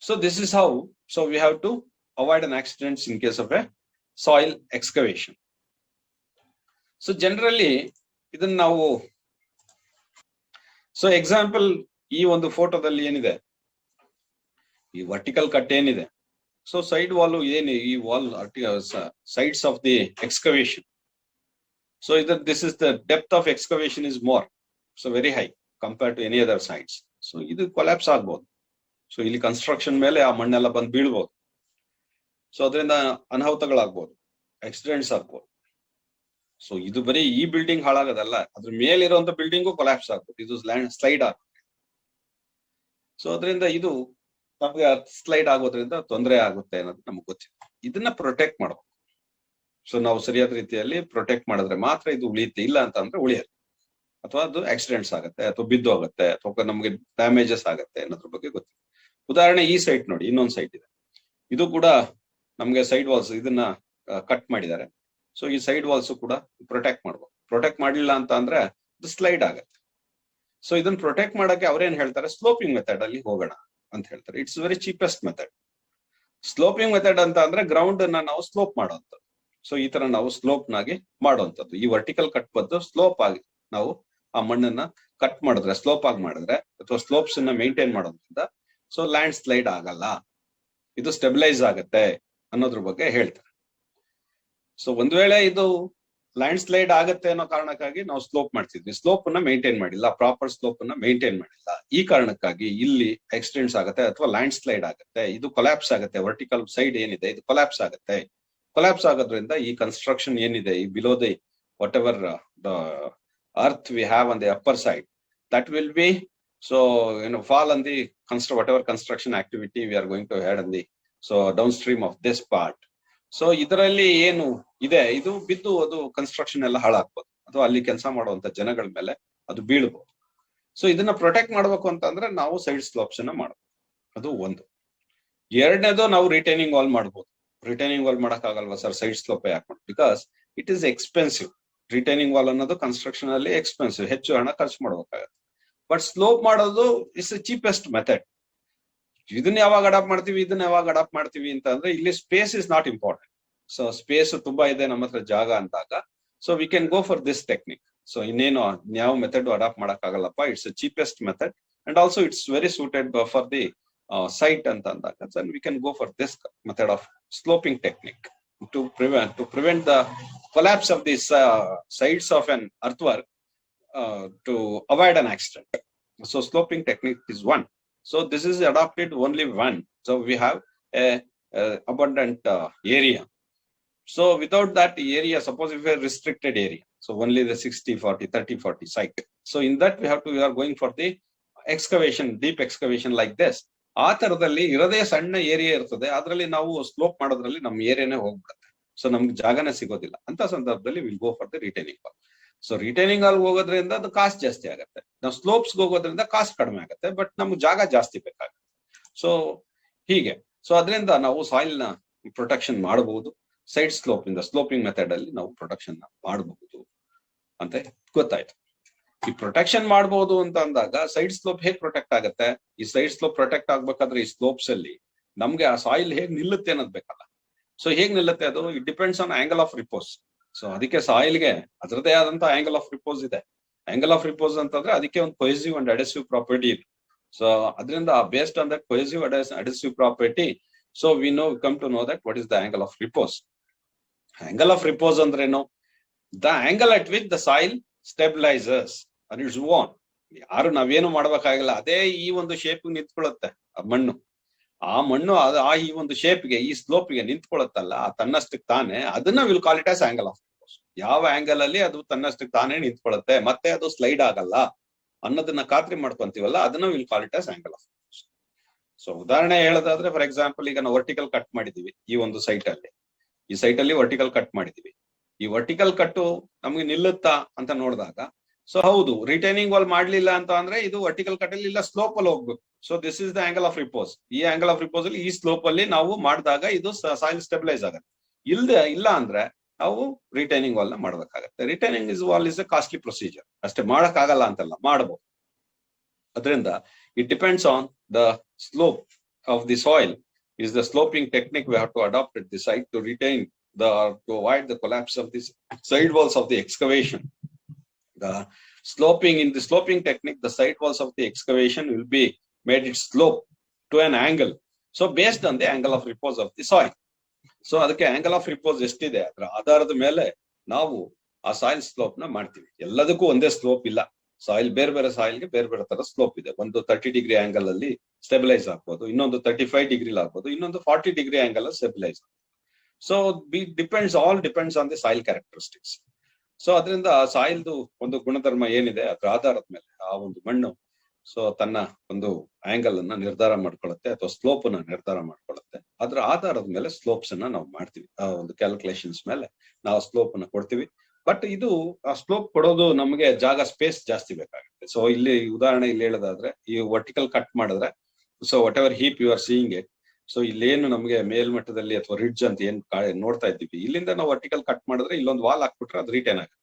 So this is how, so we have to avoid an accidents in case of a soil excavation. So generally ಇದನ್ನ ನಾವು, so example ಈ ಒಂದು ಫೋಟೋದಲ್ಲಿ ಏನಿದೆ, ಈ vertical cut ಏನಿದೆ, so side wall ಏನು ಈ wall sides of the excavation. So this is the depth of excavation is more, so very high compare to any other sides. So ಇದು ಕೊಲ್ಯಾಪ್ಸ್ ಆಗ್ಬೋದು. ಸೊ ಇಲ್ಲಿ ಕನ್ಸ್ಟ್ರಕ್ಷನ್ ಮೇಲೆ ಆ ಮಣ್ಣೆಲ್ಲ ಬಂದು ಬೀಳ್ಬೋದು. So ಅದರಿಂದ ಅನಾಹುತಗಳಾಗ್ಬೋದು, ಆಕ್ಸಿಡೆಂಟ್ಸ್ ಆಗ್ಬೋದು. ಸೊ ಇದು ಬರೀ ಈ ಬಿಲ್ಡಿಂಗ್ ಹಾಳಾಗೋದಲ್ಲ, ಅದ್ರ ಮೇಲಿರುವಂತ ಬಿಲ್ಡಿಂಗು ಕೊಲ್ಯಾಪ್ಸ್ ಆಗ್ಬೋದು, ಇದು ಲ್ಯಾಂಡ್ ಸ್ಲೈಡ್ ಆಗುತ್ತೆ. ಸೊ ಅದರಿಂದ ಇದು ನಮ್ಗೆ ಸ್ಲೈಡ್ ಆಗೋದ್ರಿಂದ ತೊಂದರೆ ಆಗುತ್ತೆ ಅನ್ನೋದು ನಮ್ಗೆ ಗೊತ್ತಿದೆ. ಇದನ್ನ ಪ್ರೊಟೆಕ್ಟ್ ಮಾಡಬೇಕು. ಸೊ ನಾವು ಸರಿಯಾದ ರೀತಿಯಲ್ಲಿ ಪ್ರೊಟೆಕ್ಟ್ ಮಾಡಿದ್ರೆ ಮಾತ್ರ ಇದು ಉಳಿಯುತ್ತೆ, ಇಲ್ಲ ಅಂತ ಅಂದ್ರೆ ಉಳಿಯಲ್ಲ, ಅಥವಾ ಅದು ಆಕ್ಸಿಡೆಂಟ್ಸ್ ಆಗುತ್ತೆ, ಅಥವಾ ಬಿದ್ದು ಹೋಗುತ್ತೆ, ಅಥವಾ ನಮ್ಗೆ ಡ್ಯಾಮೇಜಸ್ ಆಗುತ್ತೆ ಅನ್ನೋದ್ರ ಬಗ್ಗೆ ಗೊತ್ತಿದೆ. ಉದಾಹರಣೆ ಈ ಸೈಟ್ ನೋಡಿ, ಇನ್ನೊಂದು ಸೈಟ್ ಇದೆ, ಇದು ಕೂಡ ನಮ್ಗೆ ಸೈಡ್ ವಾಲ್ಸ್ ಇದನ್ನ ಕಟ್ ಮಾಡಿದ್ದಾರೆ. ಸೊ ಈ ಸೈಡ್ ವಾಲ್ಸ್ ಕೂಡ ಪ್ರೊಟೆಕ್ಟ್ ಮಾಡ್ಬೇಕು. ಪ್ರೊಟೆಕ್ಟ್ ಮಾಡಿಲ್ಲ ಅಂತ ಅಂದ್ರೆ ಇದು ಸ್ಲೈಡ್ ಆಗುತ್ತೆ. ಸೊ ಇದನ್ನ ಪ್ರೊಟೆಕ್ಟ್ ಮಾಡಕ್ಕೆ ಅವ್ರೇನ್ ಹೇಳ್ತಾರೆ, ಸ್ಲೋಪಿಂಗ್ ಮೆಥಡ್ ಅಲ್ಲಿ ಹೋಗೋಣ ಅಂತ ಹೇಳ್ತಾರೆ. It's very cheapest method. Sloping method ಅಂತ ಅಂದ್ರೆ ಗ್ರೌಂಡ್ ಅನ್ನ ನಾವು ಸ್ಲೋಪ್ ಮಾಡುವಂಥದ್ದು. ಸೊ ಈ ತರ ನಾವು ಸ್ಲೋಪ್ ನಾಗಿ ಮಾಡುವಂಥದ್ದು. ಈ ವರ್ಟಿಕಲ್ ಕಟ್ ಬದ್ದು ಸ್ಲೋಪ್ ಆಗಿ ನಾವು ಆ ಮಣ್ಣನ್ನ ಕಟ್ ಮಾಡಿದ್ರೆ, ಸ್ಲೋಪ್ ಆಗಿ ಮಾಡಿದ್ರೆ, ಅಥವಾ ಸ್ಲೋಪ್ಸ್ ಅನ್ನ ಮೇಂಟೈನ್ ಮಾಡೋದ್ರಿಂದ ಸೊ ಲ್ಯಾಂಡ್ ಸ್ಲೈಡ್ ಆಗಲ್ಲ, ಇದು ಸ್ಟೆಬಿಲೈಸ್ ಆಗತ್ತೆ ಅನ್ನೋದ್ರ ಬಗ್ಗೆ ಹೇಳ್ತಾರೆ. ಸೊ ಒಂದ್ ವೇಳೆ ಇದು ಲ್ಯಾಂಡ್ ಸ್ಲೈಡ್ ಆಗುತ್ತೆ ಅನ್ನೋ ಕಾರಣಕ್ಕಾಗಿ ನಾವು ಸ್ಲೋಪ್ ಮಾಡ್ತಿದ್ವಿ, ಸ್ಲೋಪ್ ಅನ್ನ ಮೇಂಟೈನ್ ಮಾಡಿಲ್ಲ, ಪ್ರಾಪರ್ ಸ್ಲೋಪ್ ಅನ್ನ ಮೇಂಟೈನ್ ಮಾಡಿಲ್ಲ. ಈ ಕಾರಣಕ್ಕಾಗಿ ಇಲ್ಲಿ ಆಕ್ಸಿಡೆಂಟ್ಸ್ ಆಗುತ್ತೆ ಅಥವಾ ಲ್ಯಾಂಡ್ ಸ್ಲೈಡ್ ಆಗುತ್ತೆ, ಇದು ಕೊಲ್ಯಾಪ್ಸ್ ಆಗುತ್ತೆ. ವರ್ಟಿಕಲ್ ಸೈಡ್ ಏನಿದೆ ಇದು ಕೊಲ್ಯಾಪ್ಸ್ ಆಗುತ್ತೆ. ಕೊಲ್ಯಾಪ್ಸ್ ಆಗೋದ್ರಿಂದ ಈ ಕನ್ಸ್ಟ್ರಕ್ಷನ್ ಏನಿದೆ, ಈ below the what ever the earth we have on the upper side, that will B so fall on the whatever construction activity we are going to head on the downstream of this part. So ಇದರಲ್ಲಿ ಏನು ಇದೆ, ಇದು ಬಿದ್ದು ಅದು construction ಎಲ್ಲ ಹಾಳಾಗ್ಬೋದು, ಅಥವಾ ಅಲ್ಲಿ ಕೆಲಸ ಮಾಡುವಂತ ಜನಗಳ ಮೇಲೆ ಅದು ಬೀಳ್ಬೋದು. ಸೊ ಇದನ್ನ ಪ್ರೊಟೆಕ್ಟ್ ಮಾಡ್ಬೇಕು ಅಂತಂದ್ರೆ ನಾವು ಸೈಡ್ ಸ್ಲೋಪ್ಸ್ ಅನ್ನ ಮಾಡ್ಬೇಕು, ಅದು ಒಂದು. ಎರಡನೇದು, ನಾವು ರಿಟೈನಿಂಗ್ ವಾಲ್ ಮಾಡ್ಬೋದು. ರಿಟೈನಿಂಗ್ ವಾಲ್ ಮಾಡಕ್ ಆಗಲ್ವಾ ಸರ್, ಸೈಡ್ ಸ್ಲೋಪ್ ಯಾಕೆ ಮಾಡಿ, because it is expensive. Retaining wall ಅನ್ನೋದು ಕನ್ಸ್ಟ್ರಕ್ಷನ್ ಅಲ್ಲಿ ಎಕ್ಸ್ಪೆನ್ಸಿವ್, ಹೆಚ್ಚು ಹಣ ಖರ್ಚು ಮಾಡ್ಬೇಕಾಗತ್ತೆ. ಬಟ್ ಸ್ಲೋಪ್ ಮಾಡೋದು ಇಸ್ ಚೀಪೆಸ್ಟ್ ಮೆಥಡ್. ಇದನ್ನ ಯಾವಾಗ ಅಡಾಪ್ಟ್ ಮಾಡ್ತೀವಿ, ಇದನ್ನ ಯಾವಾಗ ಅಡಾಪ್ಟ್ ಮಾಡ್ತೀವಿ ಅಂತ ಅಂದ್ರೆ ಇಲ್ಲಿ space is not important. So space ತುಂಬಾ ಇದೆ ನಮ್ಮ ಹತ್ರ ಜಾಗ ಅಂದಾಗ, so we can go for this technique. So ಇನ್ನೇನು ಯಾವ ಮೆಥಡ್ ಅಡಾಪ್ಟ್ ಮಾಡಕ್ ಆಗಲ್ಲಪ್ಪ, it's cheapest method and also it's very suited for the site ಅಂತ ಅಂದಾಗ, so we can go for this method of sloping technique to prevent the collapse of the sides of an earthwork, to avoid an accident. So sloping technique is one. So this is adopted only one. So we have a abundant area. So without that area, suppose if a restricted area, so only the 60-40, 30-40 site. So in that we are going for the excavation, deep excavation like this. ಆ ತರದಲ್ಲಿ ಇರದೇ ಸಣ್ಣ area ಇರ್ತದೆ, ಅದರಲ್ಲಿ ನಾವು slope ಮಾಡೋದ್ರಲ್ಲಿ ನಮ್ಮ ಏರಿಯಾನೇ ಹೋಗ್ಬಿಡುತ್ತೆ. ಸೊ ನಮ್ಗೆ ಜಾಗನೇ ಸಿಗೋದಿಲ್ಲ. ಅಂತ ಸಂದರ್ಭದಲ್ಲಿ will go for the retaining wall. So retaining wall ಹೋಗೋದ್ರಿಂದ ಅದು ಕಾಸ್ಟ್ ಜಾಸ್ತಿ ಆಗುತ್ತೆ, ನಾವು ಸ್ಲೋಪ್ಸ್ ಹೋಗೋದ್ರಿಂದ ಕಾಸ್ಟ್ ಕಡಿಮೆ ಆಗುತ್ತೆ, ಬಟ್ ನಮ್ಗೆ ಜಾಗ ಜಾಸ್ತಿ ಬೇಕಾಗುತ್ತೆ. ಸೊ ಹೀಗೆ, ಸೊ ಅದರಿಂದ ನಾವು ಸಾಯಿಲ್ ನ ಪ್ರೊಟೆಕ್ಷನ್ ಮಾಡಬಹುದು. ಸೈಡ್ ಸ್ಲೋಪ್ ಇಂದ ಸ್ಲೋಪಿಂಗ್ ಮೆಥಡ್ ಅಲ್ಲಿ ನಾವು ಪ್ರೊಟೆಕ್ಷನ್ ಮಾಡಬಹುದು ಅಂತ ಗೊತ್ತಾಯ್ತು. ಈ ಪ್ರೊಟೆಕ್ಷನ್ ಮಾಡಬಹುದು ಅಂತ ಅಂದಾಗ ಸೈಡ್ ಸ್ಲೋಪ್ ಹೇಗೆ ಪ್ರೊಟೆಕ್ಟ್ ಆಗುತ್ತೆ? ಈ ಸೈಡ್ ಸ್ಲೋಪ್ ಪ್ರೊಟೆಕ್ಟ್ ಆಗ್ಬೇಕಾದ್ರೆ ಈ ಸ್ಲೋಪ್ಸ್ ಅಲ್ಲಿ ನಮ್ಗೆ ಆ ಸಾಯಿಲ್ ಹೇಗ್ ನಿಲ್ಲುತ್ತೆ ಅನ್ನೋದು ಬೇಕಲ್ಲ. ಸೊ ಹೇಗ್ ನಿಲ್ಲುತ್ತೆ ಅದು, it depends on angle of repose. So ಅದಕ್ಕೆ ಸಾಯಿಲ್ಗೆ ಅದರದೇ ಆದಂತ ಆಂಗಲ್ ಆಫ್ ರಿಪೋಸ್ ಇದೆ. ಆಂಗಲ್ ಆಫ್ ರಿಪೋಸ್ ಅಂತಂದ್ರೆ ಅದಕ್ಕೆ ಒಂದು ಕೊಹೆಸಿವ್ ಅಂಡ್ ಅಡೆಸಿವ್ ಪ್ರಾಪರ್ಟಿ ಇದೆ. ಸೊ ಅದರಿಂದ based on that cohesive adhesive property, so we come to know that what is the angle of repose. Angle of repose ಅಂದ್ರೇನು? The angle at which the soil stabilisers and its own. ಯಾರು ನಾವೇನು ಮಾಡ್ಬೇಕಾಗಿಲ್ಲ, ಅದೇ ಈ ಒಂದು shape ನಿಂತ್ಕೊಳ್ಳುತ್ತೆ ಆ ಮಣ್ಣು. ಆ ಮಣ್ಣು ಆ ಈ ಒಂದು ಶೇಪ್ಗೆ, ಈ ಸ್ಲೋಪ್ಗೆ ನಿಂತ್ಕೊಳ್ಳುತ್ತಲ್ಲ, ಆ ತನ್ನಷ್ಟಕ್ಕೆ ತಾನೇ, ಅದನ್ನ will call it as angle of repose. ಯಾವ ಆಂಗಲ್ ಅಲ್ಲಿ ಅದು ತನ್ನಷ್ಟಕ್ಕೆ ತಾನೇ ನಿಂತ್ಕೊಳ್ಳುತ್ತೆ, ಮತ್ತೆ ಅದು ಸ್ಲೈಡ್ ಆಗಲ್ಲ ಅನ್ನೋದನ್ನ ಖಾತ್ರಿ ಮಾಡ್ಕೊಂತೀವಲ್ಲ, ಅದನ್ನ will call it as angle of repose. So ಉದಾಹರಣೆ ಹೇಳೋದಾದ್ರೆ, ಫಾರ್ ಎಕ್ಸಾಂಪಲ್ ಈಗ ನಾವು ವರ್ಟಿಕಲ್ ಕಟ್ ಮಾಡಿದೀವಿ ಈ ಒಂದು ಸೈಟ್ ಅಲ್ಲಿ. ಈ ಸೈಟ್ ಅಲ್ಲಿ ವರ್ಟಿಕಲ್ ಕಟ್ ಮಾಡಿದೀವಿ. ಈ ವರ್ಟಿಕಲ್ ಕಟ್ಟು ನಮ್ಗೆ ನಿಲ್ಲುತ್ತಾ ಅಂತ ನೋಡಿದಾಗ, ಸೊ ಹೌದು, ರಿಟೈನಿಂಗ್ ವಾಲ್ ಮಾಡ್ಲಿಲ್ಲ ಅಂತ ಅಂದ್ರೆ ಇದು ವರ್ಟಿಕಲ್ ಕಟ್ ಅಲ್ಲಿ ಇಲ್ಲ ಸ್ಲೋಪ್ ಅಲ್ಲಿ ಹೋಗ್ಬೇಕು. So this is the angle of repose. ಈ ಆಂಗಲ್ ಆಫ್ ರಿಪೋಸ್ ಅಲ್ಲಿ ಈ ಸ್ಲೋಪ್ ಅಲ್ಲಿ ನಾವು ಮಾಡಿದಾಗ ಇದು ಸಾಯಿಲ್ ಸ್ಟೆಬಿಲೈಸ್ ಆಗುತ್ತೆ. ಇಲ್ಲ ಅಂದ್ರೆ ನಾವು ರಿಟೈನಿಂಗ್ ವಾಲ್ ನ ಮಾಡ್ಬೇಕಾಗತ್ತೆ. Retaining wall is A costly procedure. ಅಷ್ಟೇ ಮಾಡಕ್ ಆಗಲ್ಲ ಅಂತಲ್ಲ, ಮಾಡಬಹುದು. ಅದರಿಂದ it depends on the slope of the soil. is the sloping technique we have to adopt at the site to retain to avoid the collapse of the side walls of the excavation. The sloping technique, the side walls of the excavation will be made it slope to an angle. So based on the angle of repose of the soil. So ಅದಕ್ಕೆ angle of repose ಎಷ್ಟಿದೆ ಅದರ ಆಧಾರದ ಮೇಲೆ ನಾವು ಆ soil slope ನ ಮಾಡ್ತೀವಿ. ಎಲ್ಲದಕ್ಕೂ ಒಂದೇ ಸ್ಲೋಪ್ ಇಲ್ಲ. ಸಾಯಿಲ್ ಬೇರೆ ಸಾಯಿಲ್ಗೆ ಬೇರೆ ತರ ಸ್ಲೋಪ್ ಇದೆ. ಒಂದು 30 ಡಿಗ್ರಿ ಆಂಗಲ್ ಅಲ್ಲಿ ಸ್ಟೆಬಿಲೈಸ್ ಆಗ್ಬೋದು, ಇನ್ನೊಂದು 35 ಡಿಗ್ರಿ ಆಗ್ಬೋದು, ಇನ್ನೊಂದು 40 ಡಿಗ್ರಿ ಆಂಗಲ್ ಅಲ್ಲಿ stabilise. So all depends on the soil characteristics. So ಅದರಿಂದ ಸಾಯಿಲ್ದು ಒಂದು ಗುಣಧರ್ಮ ಏನಿದೆ ಅದರ ಆಧಾರದ ಮೇಲೆ ಆ ಒಂದು ಮಣ್ಣು ಸೊ ತನ್ನ ಒಂದು ಆಂಗಲ್ ಅನ್ನ ನಿರ್ಧಾರ ಮಾಡ್ಕೊಳ್ಳುತ್ತೆ ಅಥವಾ ಸ್ಲೋಪ್ ಅನ್ನ ನಿರ್ಧಾರ ಮಾಡ್ಕೊಳ್ಳುತ್ತೆ. ಅದರ ಆಧಾರದ ಮೇಲೆ ಸ್ಲೋಪ್ಸ್ ಅನ್ನ ನಾವು ಮಾಡ್ತೀವಿ. ಆ ಒಂದು ಕ್ಯಾಲ್ಕುಲೇಷನ್ಸ್ ಮೇಲೆ ನಾವು ಸ್ಲೋಪ್ ಅನ್ನ ಕೊಡ್ತೀವಿ. ಬಟ್ ಇದು ಆ ಸ್ಲೋಪ್ ಕೊಡೋದು ನಮಗೆ ಜಾಗ ಸ್ಪೇಸ್ ಜಾಸ್ತಿ ಬೇಕಾಗುತ್ತೆ. ಸೊ ಇಲ್ಲಿ ಉದಾಹರಣೆ ಇಲ್ಲಿ ಹೇಳೋದಾದ್ರೆ, ಈ ವರ್ಟಿಕಲ್ ಕಟ್ ಮಾಡಿದ್ರೆ, so whatever heap you are seeing it, so ಇಲ್ಲೇನು ನಮಗೆ ಮೇಲ್ಮಟ್ಟದಲ್ಲಿ ಅಥವಾ ರಿಡ್ಜ್ ಅಂತ ಏನ್ ನೋಡ್ತಾ ಇದ್ದೀವಿ, ಇಲ್ಲಿಂದ ನಾವು ವರ್ಟಿಕಲ್ ಕಟ್ ಮಾಡಿದ್ರೆ ಇಲ್ಲೊಂದು ವಾಲ್ ಹಾಕ್ಬಿಟ್ರೆ ಅದು ರಿಟೈನ್ ಆಗುತ್ತೆ.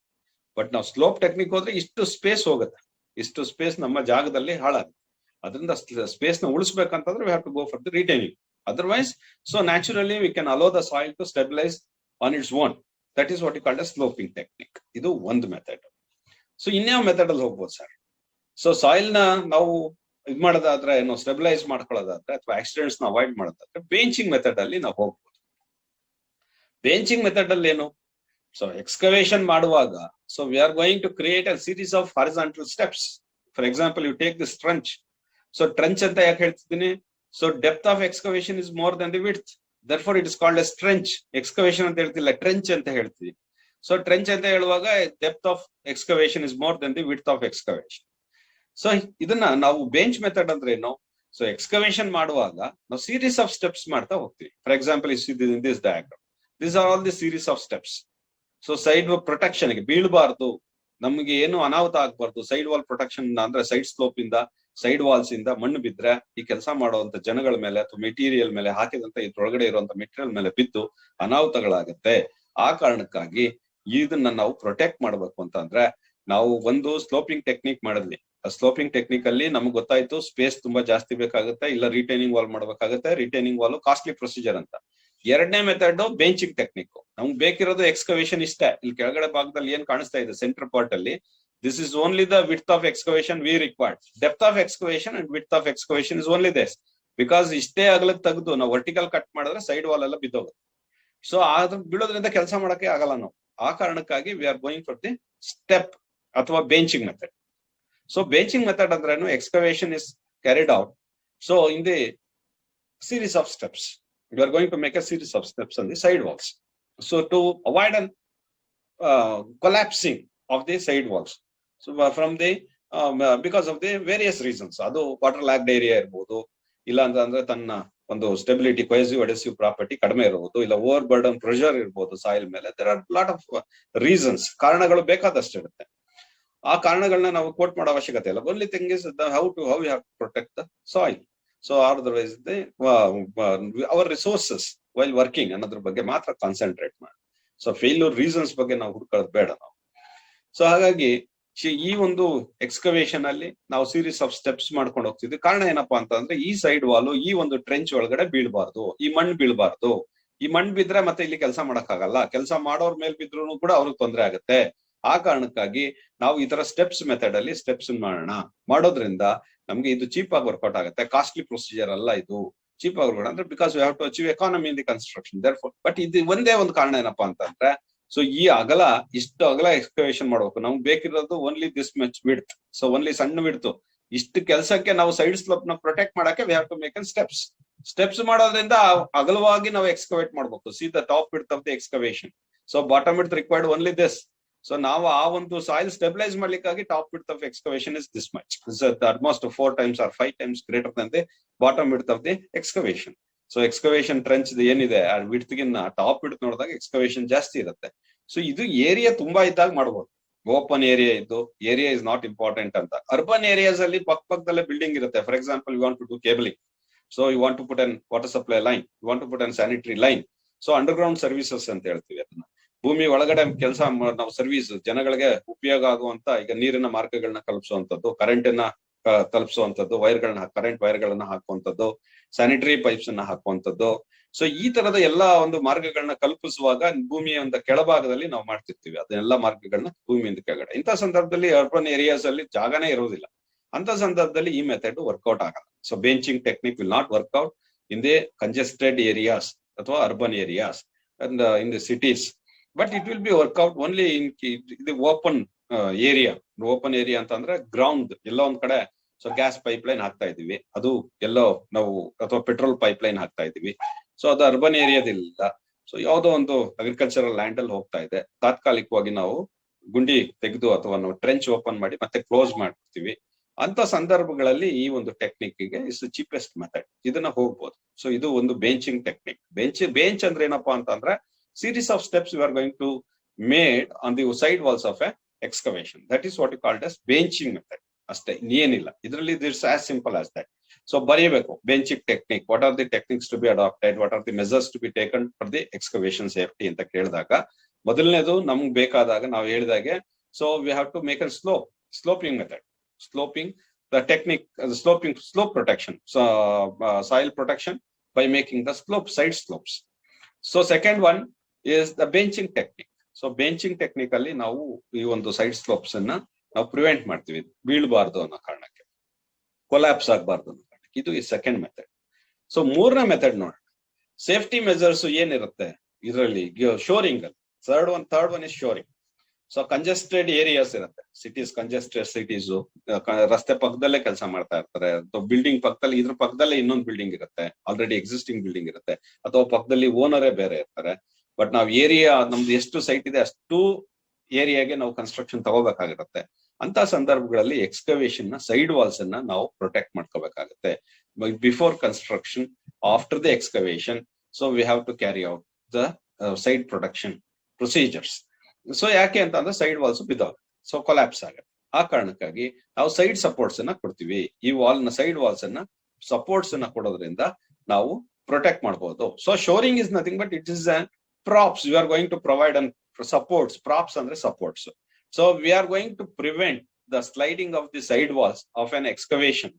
ಬಟ್ ನಾವು ಸ್ಲೋಪ್ ಟೆಕ್ನಿಕ್ ಹೋದ್ರೆ ಇಷ್ಟು ಸ್ಪೇಸ್ ಹೋಗುತ್ತೆ, ಇಷ್ಟು ಸ್ಪೇಸ್ ನಮ್ಮ ಜಾಗದಲ್ಲಿ ಹಾಳಾಗುತ್ತೆ. ಅದರಿಂದ ಸ್ಪೇಸ್ ನ ಉಳಿಸ್ಬೇಕಂತಂದ್ರೆ we have to go for the retaining. Otherwise so naturally we can allow the soil to stabilise on its own. That is what you called a sloping technique. ಇದು ಒಂದು ಮೆಥಡ್. ಸೊ ಇನ್ಯಾವ method ಅಲ್ಲಿ ಹೋಗ್ಬೋದು sir? So soil ನ ನಾವು ಇದು ಮಾಡೋದಾದ್ರೆ, ನಾವು ಸ್ಟೆಬಿಲೈಸ್ ಮಾಡ್ಕೊಳ್ಳೋದಾದ್ರೆ ಅಥವಾ ಆಕ್ಸಿಡೆಂಟ್ಸ್ ನ ಅವಾಯ್ಡ್ ಮಾಡೋದಾದ್ರೆ ಬೇಂಚಿಂಗ್ ಮೆಥಡ್ ಅಲ್ಲಿ ನಾವು ಹೋಗ್ಬೋದು. ಬೇಂಚಿಂಗ್ ಮೆಥಡ್ ಅಲ್ಲಿ ಏನು? ಸೊ ಎಕ್ಸ್ಕವೇಷನ್ ಮಾಡುವಾಗ, so we are going to create a series of horizontal steps. For example, you take this trench. So trench ಅಂತ ಯಾಕೆ ಹೇಳ್ತಿದ್ದೀನಿ? So depth of excavation is more than the width. Therefore, it is called as trench. Excavation ಅಂತ ಹೇಳ್ತಿಲ್ಲ, trench ಅಂತ ಹೇಳ್ತೀವಿ. So trench ಅಂತ ಹೇಳುವಾಗ depth of excavation is more than the width of excavation. So ಇದನ್ನ ನಾವು ಬೆಂಚ್ ಮೆಥಡ್ ಅಂದ್ರೆ ಏನು? ಸೊ ಎಕ್ಸ್ಕವೇಷನ್ ಮಾಡುವಾಗ ನಾವು ಸೀರೀಸ್ ಆಫ್ ಸ್ಟೆಪ್ಸ್ ಮಾಡ್ತಾ ಹೋಗ್ತೀವಿ. For example, in this diagram, this are all the series of steps. So side protection ಗೆ ಬೀಳಬಾರ್ದು, ನಮಗೆ ಏನು ಅನಾಹುತ ಆಗ್ಬಾರ್ದು. ಸೈಡ್ ವಾಲ್ ಪ್ರೊಟೆಕ್ಷನ್ ಅಂದ್ರೆ ಸೈಡ್ ಸ್ಲೋಪ್ ಇಂದ, ಸೈಡ್ ವಾಲ್ಸ್ ಇಂದ ಮಣ್ಣು ಬಿದ್ರೆ ಈ ಕೆಲಸ ಮಾಡುವಂತ ಜನಗಳ ಮೇಲೆ ಅಥವಾ ಮೆಟೀರಿಯಲ್ ಮೇಲೆ ಹಾಕಿದಂತ ಇದ್ರೊಳಗಡೆ ಇರುವಂತ ಮೆಟೀರಿಯಲ್ ಮೇಲೆ ಬಿದ್ದು ಅನಾಹುತಗಳಾಗತ್ತೆ. ಆ ಕಾರಣಕ್ಕಾಗಿ ಇದನ್ನ ನಾವು ಪ್ರೊಟೆಕ್ಟ್ ಮಾಡ್ಬೇಕು ಅಂತಂದ್ರೆ ನಾವು ಒಂದು ಸ್ಲೋಪಿಂಗ್ ಟೆಕ್ನಿಕ್ ಮಾಡಿದ್ವಿ. ಆ ಸ್ಲೋಪಿಂಗ್ ಟೆಕ್ನಿಕ್ ಅಲ್ಲಿ ನಮ್ಗೆ ಗೊತ್ತಾಯ್ತು ಸ್ಪೇಸ್ ತುಂಬಾ ಜಾಸ್ತಿ ಬೇಕಾಗುತ್ತೆ, ಇಲ್ಲ ರಿಟೈನಿಂಗ್ ವಾಲ್ ಮಾಡ್ಬೇಕಾಗುತ್ತೆ. ರಿಟೈನಿಂಗ್ ವಾಲ್ ಕಾಸ್ಟ್ಲಿ ಪ್ರೊಸೀಜರ್ ಅಂತ. ಎರಡನೇ ಮೆಥಡ್ ಬೆಂಚಿಂಗ್ ಟೆಕ್ನಿಕ್. ನಮ್ಗೆ ಬೇಕಿರೋದು ಎಕ್ಸ್ಕವೇಷನ್ ಇಷ್ಟೇ. ಇಲ್ಲಿ ಕೆಳಗಡೆ ಭಾಗದಲ್ಲಿ ಏನ್ ಕಾಣಿಸ್ತಾ ಇದೆ ಸೆಂಟರ್ ಪಾರ್ಟ್ ಅಲ್ಲಿ, this is only the width of excavation we required. Depth of excavation and width of excavation is only this. Because ಇಷ್ಟೇ ಅಗಲಕ್ಕೆ ತೆಗೆದು ನಾವು ವರ್ಟಿಕಲ್ ಕಟ್ ಮಾಡಿದ್ರೆ ಸೈಡ್ ವಾಲ್ ಎಲ್ಲ ಬಿದ್ದೋಗುತ್ತೆ. ಸೊ ಅದು ಬೀಳೋದ್ರಿಂದ ಕೆಲಸ ಮಾಡಕ್ಕೆ ಆಗಲ್ಲ ನಾವು. ಆ ಕಾರಣಕ್ಕಾಗಿ V are going for the step ಅಥವಾ ಬೆಂಚಿಂಗ್ ಮೆಥಡ್. ಸೊ ಬೆಂಚಿಂಗ್ ಮೆಥಡ್ ಅಂದ್ರೇನು? Excavation is carried out. So in the series of steps, we are going to make a series of steps on the side walls. So to avoid an collapsing of the side walls. So from the because of the various reasons, ಅದು water ಲ್ಯಾಗ್ಡ್ area ಇರ್ಬೋದು, ಇಲ್ಲ ಅಂತಂದ್ರೆ ತನ್ನ ಒಂದು stability, cohesive adhesive property ಕಡಿಮೆ ಇರಬಹುದು, ಇಲ್ಲ overburden pressure ಇರ್ಬೋದು ಸಾಯಿಲ್ ಮೇಲೆ. There are lot of reasons, ಕಾರಣಗಳು ಬೇಕಾದಷ್ಟು ಇರುತ್ತೆ. ಆ ಕಾರಣಗಳನ್ನ ನಾವು ಕೋಟ್ ಮಾಡೋ ಅವಶ್ಯಕತೆ ಇಲ್ಲ. Only thing is how you have to protect the soil. So otherwise our resources while working ಅನ್ನೋದ್ರ ಬಗ್ಗೆ ಮಾತ್ರ ಕಾನ್ಸಂಟ್ರೇಟ್ ಮಾಡಿ. ಸೊ ಫೇಲ್ಯೂರ್ ರೀಸನ್ಸ್ ಬಗ್ಗೆ ನಾವು ಹುಡುಕೋದು ಬೇಡ ನಾವು. ಸೊ ಹಾಗಾಗಿ ಈ ಒಂದು ಎಕ್ಸ್ಕವೇಷನ್ ಅಲ್ಲಿ ನಾವು ಸೀರೀಸ್ ಆಫ್ ಸ್ಟೆಪ್ಸ್ ಮಾಡ್ಕೊಂಡು ಹೋಗ್ತಿದ್ವಿ. ಕಾರಣ ಏನಪ್ಪಾ ಅಂತಂದ್ರೆ ಈ ಸೈಡ್ ವಾಲು ಈ ಒಂದು ಟ್ರೆಂಚ್ ಒಳಗಡೆ ಬೀಳ್ಬಾರ್ದು, ಈ ಮಣ್ಣು ಬೀಳ್ಬಾರ್ದು. ಈ ಮಣ್ಣು ಬಿದ್ರೆ ಮತ್ತೆ ಇಲ್ಲಿ ಕೆಲಸ ಮಾಡಕ್ ಆಗಲ್ಲ, ಕೆಲಸ ಮಾಡೋರ್ ಮೇಲ್ ಬಿದ್ರು ಕೂಡ ಅವ್ರಿಗೆ ತೊಂದರೆ ಆಗುತ್ತೆ. ಆ ಕಾರಣಕ್ಕಾಗಿ ನಾವು ಈ ತರ ಸ್ಟೆಪ್ಸ್ ಮೆಥಡ್ ಅಲ್ಲಿ ಸ್ಟೆಪ್ಸ್ ಮಾಡೋದ್ರಿಂದ ನಮ್ಗೆ ಇದು ಚೀಪ್ ಆಗಿ ವರ್ಕೌಟ್ ಆಗುತ್ತೆ. ಕಾಸ್ಟ್ಲಿ ಪ್ರೊಸೀಜರ್ ಅಲ್ಲ ಇದು, ಚೀಪ್ ಆಗಿ ವರ್ಕೌಟ್ ಅಂದ್ರೆ because we have to achieve economy in the construction. Therefore but ಇದು ಒಂದೇ ಒಂದು ಕಾರಣ ಏನಪ್ಪಾ ಅಂತಂದ್ರೆ, ಸೊ ಈ ಅಗಲ ಇಷ್ಟು ಅಗಲ ಎಕ್ಸ್ಕವೇಷನ್ ಮಾಡ್ಬೇಕು. ನಮ್ಗೆ ಬೇಕಿರೋದು only this much width. So only ಸಣ್ಣ ವಿಡ್ತ್. ಇಷ್ಟು ಕೆಲಸಕ್ಕೆ ನಾವು ಸೈಡ್ ಸ್ಲೋಪ್ ನ ಪ್ರೊಟೆಕ್ಟ್ ಮಾಡಕ್ಕೆ we have to make an steps. Steps ಮಾಡೋದ್ರಿಂದ ಅಗಲವಾಗಿ ನಾವು ಎಕ್ಸ್ಕವೇಟ್ ಮಾಡ್ಬೇಕು. See the top width of the excavation. So bottom width required only this. So ನಾವು ಆ ಒಂದು ಸಾಯಿಲ್ ಸ್ಟೆಬಿಲೈಸ್ ಮಾಡ್ಲಿಕ್ಕಾಗಿ top width of excavation is this much. Almost 4 times or 5 times greater than the bottom width of the excavation. So excavation trench ಏನಿದೆ ಆ ವಿಡ್ತ್ಗಿನ್ನ top width ನೋಡಿದಾಗ excavation ಜಾಸ್ತಿ ಇರುತ್ತೆ. ಸೊ ಇದು ಏರಿಯಾ ತುಂಬಾ ಇದ್ದಾಗ ಮಾಡ್ಬೋದು. ಓಪನ್ ಏರಿಯಾ ಇದ್ದು ಏರಿಯಾ ಇಸ್ ನಾಟ್ ಇಂಪಾರ್ಟೆಂಟ್ ಅಂತ. ಅರ್ಬನ್ ಏರಿಯಾಸ್ ಅಲ್ಲಿ ಪಕ್ಕದಲ್ಲೇ ಬಿಲ್ಡಿಂಗ್ ಇರುತ್ತೆ. For example you want to do cabling, so you want to put an water supply line, you want to put an sanitary line. So underground services ಅಂತ ಹೇಳ್ತೀವಿ ಅದನ್ನ. ಭೂಮಿ ಒಳಗಡೆ ಕೆಲಸ ನಾವು ಸರ್ವಿಸ್ ಜನಗಳಿಗೆ ಉಪಯೋಗ ಆಗುವಂತ ಈಗ ನೀರಿನ ಮಾರ್ಗಗಳನ್ನ ಕಲ್ಪಿಸುವಂತದ್ದು, ಕರೆಂಟ್ ಅನ್ನ ತಲುಪಿಸುವಂತದ್ದು, ಕರೆಂಟ್ ವೈರ್ ಗಳನ್ನ ಹಾಕುವಂತದ್ದು, ಸ್ಯಾನಿಟರಿ ಪೈಪ್ಸ್ ಅನ್ನ ಹಾಕುವಂತದ್ದು. ಸೊ ಈ ತರದ ಎಲ್ಲಾ ಒಂದು ಮಾರ್ಗಗಳನ್ನ ಕಲ್ಪಿಸುವಾಗ ಭೂಮಿಯ ಒಂದು ಕೆಳಭಾಗದಲ್ಲಿ ನಾವು ಮಾಡ್ತಿರ್ತೀವಿ ಅದನ್ನೆಲ್ಲ ಮಾರ್ಗಗಳನ್ನ ಭೂಮಿಯಿಂದ ಕೆಳಗಡೆ. ಇಂಥ ಸಂದರ್ಭದಲ್ಲಿ ಅರ್ಬನ್ ಏರಿಯಾಸ್ ಅಲ್ಲಿ ಜಾಗನೇ ಇರೋದಿಲ್ಲ. ಅಂತ ಸಂದರ್ಭದಲ್ಲಿ ಈ ಮೆಥಡ್ ವರ್ಕೌಟ್ ಆಗಲ್ಲ. So benching technique will not work out in the congested areas ಅಥವಾ urban areas and in the cities, but it will be work out only in the open area. Open area ಅಂತ ಅಂದ್ರೆ ಗ್ರೌಂಡ್ ಎಲ್ಲೋ ಒಂದ್ ಕಡೆ so gas pipe line ಹಾಕ್ತಾ ಇದೀವಿ, ಅದು ಎಲ್ಲೋ ನಾವು ಅಥವಾ ಪೆಟ್ರೋಲ್ ಪೈಪ್ ಲೈನ್ ಹಾಕ್ತಾ ಇದೀವಿ. ಸೊ ಅದು ಅರ್ಬನ್ ಏರಿಯಾದಿಲ್ಲ. ಸೊ ಯಾವುದೋ ಒಂದು ಅಗ್ರಿಕಲ್ಚರಲ್ ಲ್ಯಾಂಡ್ ಅಲ್ಲಿ ಹೋಗ್ತಾ ಇದೆ, ತಾತ್ಕಾಲಿಕವಾಗಿ ನಾವು ಗುಂಡಿ ತೆಗೆದು ಅಥವಾ ನಾವು ಟ್ರೆಂಚ್ ಓಪನ್ ಮಾಡಿ ಮತ್ತೆ ಕ್ಲೋಸ್ ಮಾಡ್ತೀವಿ. ಅಂತ ಸಂದರ್ಭಗಳಲ್ಲಿ ಈ ಒಂದು ಟೆಕ್ನಿಕ್ ಗೆ ಇಸ್ ಚೀಪೆಸ್ಟ್ ಮೆಥಡ್, ಇದನ್ನ ಹೋಗ್ಬೋದು. ಸೊ ಇದು ಒಂದು ಬೆಂಚಿಂಗ್ ಟೆಕ್ನಿಕ್. ಬೆಂಚ್ ಅಂದ್ರೆ ಏನಪ್ಪಾ ಅಂತಂದ್ರೆ series of steps we are going to made on the side walls of a excavation. That is what you called as benching method. ಅಷ್ಟೇ, ಏನಿಲ್ಲ ಇದರಲ್ಲಿ. It's as simple as that. So ಬರೀಬೇಕು benching technique. What are the techniques to be adapted, what are the measures to be taken for the excavation safety ಅಂತ ಕೇಳಿದಾಗ ಮೊದಲನೇದು ನಮ್ಗೆ ಬೇಕಾದಾಗ ನಾವು ಹೇಳಿದಾಗೆ so we have to make an sloping method. Sloping the technique, slope protection, soil protection by making the side slopes. So second one is the benching technique. So benching technique ಅಲ್ಲಿ ನಾವು ಈ ಒಂದು ಸೈಡ್ ಸ್ಲೋಪ್ಸ್ ಅನ್ನ ನಾವು prevent ಮಾಡ್ತೀವಿ, ಬೀಳ್ಬಾರ್ದು ಅನ್ನೋ ಕಾರಣಕ್ಕೆ, collapse ಆಗಬಾರ್ದು ಅನ್ನೋ ಕಾರಣಕ್ಕೆ. ಇದು ಈ ಸೆಕೆಂಡ್ ಮೆಥಡ್. ಸೊ ಮೂರನೇ ಮೆಥಡ್ ನೋಡೋಣ. ಸೇಫ್ಟಿ ಮೆಜರ್ಸ್ ಏನಿರುತ್ತೆ ಇದರಲ್ಲಿ ಶೋರಿಂಗ್ ಅಲ್ಲಿ. Third one is shoring. So congested areas ಇರುತ್ತೆ, ಸಿಟೀಸ್, ಕಂಜೆಸ್ಟೆಡ್ ಸಿಟೀಸ್, ರಸ್ತೆ ಪಕ್ಕದಲ್ಲೇ ಕೆಲಸ ಮಾಡ್ತಾ ಇರ್ತಾರೆ, ಅಥವಾ ಬಿಲ್ಡಿಂಗ್ ಪಕ್ಕದಲ್ಲಿ, ಇದ್ರ ಪಕ್ಕದಲ್ಲೇ ಇನ್ನೊಂದು ಬಿಲ್ಡಿಂಗ್ ಇರುತ್ತೆ, ಆಲ್ರೆಡಿ ಎಕ್ಸಿಸ್ಟಿಂಗ್ ಬಿಲ್ಡಿಂಗ್ ಇರುತ್ತೆ, ಅಥವಾ ಪಕ್ಕದಲ್ಲಿ ಓನರೇ ಬೇರೆ ಇರ್ತಾರೆ. ಬಟ್ ನಾವು ಏರಿಯಾ ನಮ್ದು ಎಷ್ಟು ಸೈಟ್ ಇದೆ ಅಷ್ಟು ಏರಿಯಾಗೆ ನಾವು ಕನ್ಸ್ಟ್ರಕ್ಷನ್ ತಗೋಬೇಕಾಗಿರುತ್ತೆ. ಅಂತ ಸಂದರ್ಭಗಳಲ್ಲಿ ಎಕ್ಸ್ಕವೇಷನ್ ನ ಸೈಡ್ ವಾಲ್ಸ್ ಅನ್ನ ನಾವು ಪ್ರೊಟೆಕ್ಟ್ ಮಾಡ್ಕೋಬೇಕಾಗುತ್ತೆ before construction, after the excavation. So we have to carry out the side protection procedures. So ಯಾಕೆ ಅಂತ ಅಂದ್ರೆ ಸೈಡ್ ವಾಲ್ಸ್ ಬಿದ್ದೋಗುತ್ತೆ, ಸೊ ಕೊಲ್ಯಾಪ್ಸ್ ಆಗುತ್ತೆ. ಆ ಕಾರಣಕ್ಕಾಗಿ ನಾವು ಸೈಡ್ ಸಪೋರ್ಟ್ಸ್ ಅನ್ನ ಕೊಡ್ತೀವಿ. ಈ ವಾಲ್ ನ ಸೈಡ್ ವಾಲ್ಸ್ ಅನ್ನ ಸಪೋರ್ಟ್ಸ್ ಅನ್ನ ಕೊಡೋದ್ರಿಂದ ನಾವು ಪ್ರೊಟೆಕ್ಟ್ ಮಾಡಬಹುದು. So shoring is nothing but it is an props. We are going to provide and supports. Props andre supports. So we are going to prevent the sliding of the side walls of an excavation.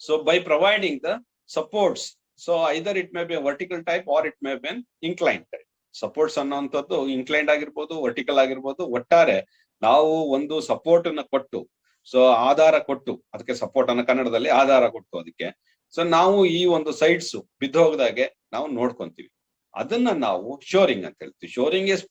So by providing the supports, so either it may be a vertical type or it may be an inclined type. Supports ಅನ್ನುವಂಥದ್ದು inclined ಆಗಿರ್ಬೋದು, vertical ಆಗಿರ್ಬೋದು. ಒಟ್ಟಾರೆ ನಾವು ಒಂದು support ಅನ್ನ ಕೊಟ್ಟು, so ಆಧಾರ ಕೊಟ್ಟು, ಅದಕ್ಕೆ ಸಪೋರ್ಟ್ ಅನ್ನ ಕನ್ನಡದಲ್ಲಿ ಆಧಾರ ಕೊಟ್ಟು ಅದಕ್ಕೆ ಸೊ ನಾವು ಈ ಒಂದು ಸೈಡ್ಸ್ ಬಿದ್ದು ಹೋಗದಾಗೆ ನಾವು ನೋಡ್ಕೊಂತೀವಿ. ಅದನ್ನ ನಾವು ಶೋರಿಂಗ್ ಅಂತ ಹೇಳ್ತೀವಿ. Shoring is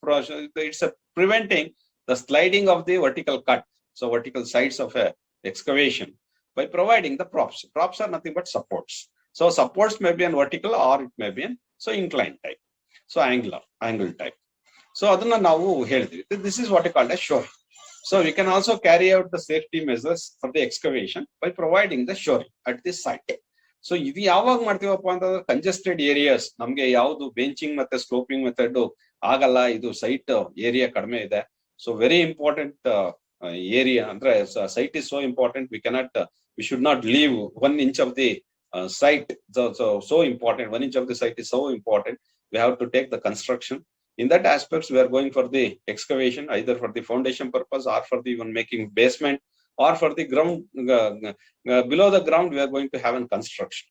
it's preventing the sliding of the vertical cut, so vertical sides of a excavation by providing the props. Props are nothing but supports. So supports may be an vertical or it may be an so incline type, so angle type. So ಅದನ್ನ ನಾವು ಹೇಳಿದ್ವಿ. This is what you called a shoring. So we can also carry out the safety measures for the excavation by providing the shoring at the site. So ಇದು ಯಾವಾಗ ಮಾಡ್ತೀವಪ್ಪ ಅಂತಂದ್ರೆ congested areas, ನಮ್ಗೆ ಯಾವ್ದು ಬೆಂಚಿಂಗ್ ಮತ್ತೆ ಸ್ಲೋಪಿಂಗ್ ಮೆಥಡ್ ಆಗಲ್ಲ, ಇದು site area ಕಡಿಮೆ ಇದೆ. ಸೊ ವೆರಿ ಇಂಪಾರ್ಟೆಂಟ್ ಏರಿಯಾ ಅಂದ್ರೆ site is so important, we should not leave 1 inch of the site. So important, 1 inch of the site is so important. We have to take the construction. In that aspects, we are going for the excavation, either for the foundation purpose or for the even making basement, or for the ground, below the ground we are going to have a construction.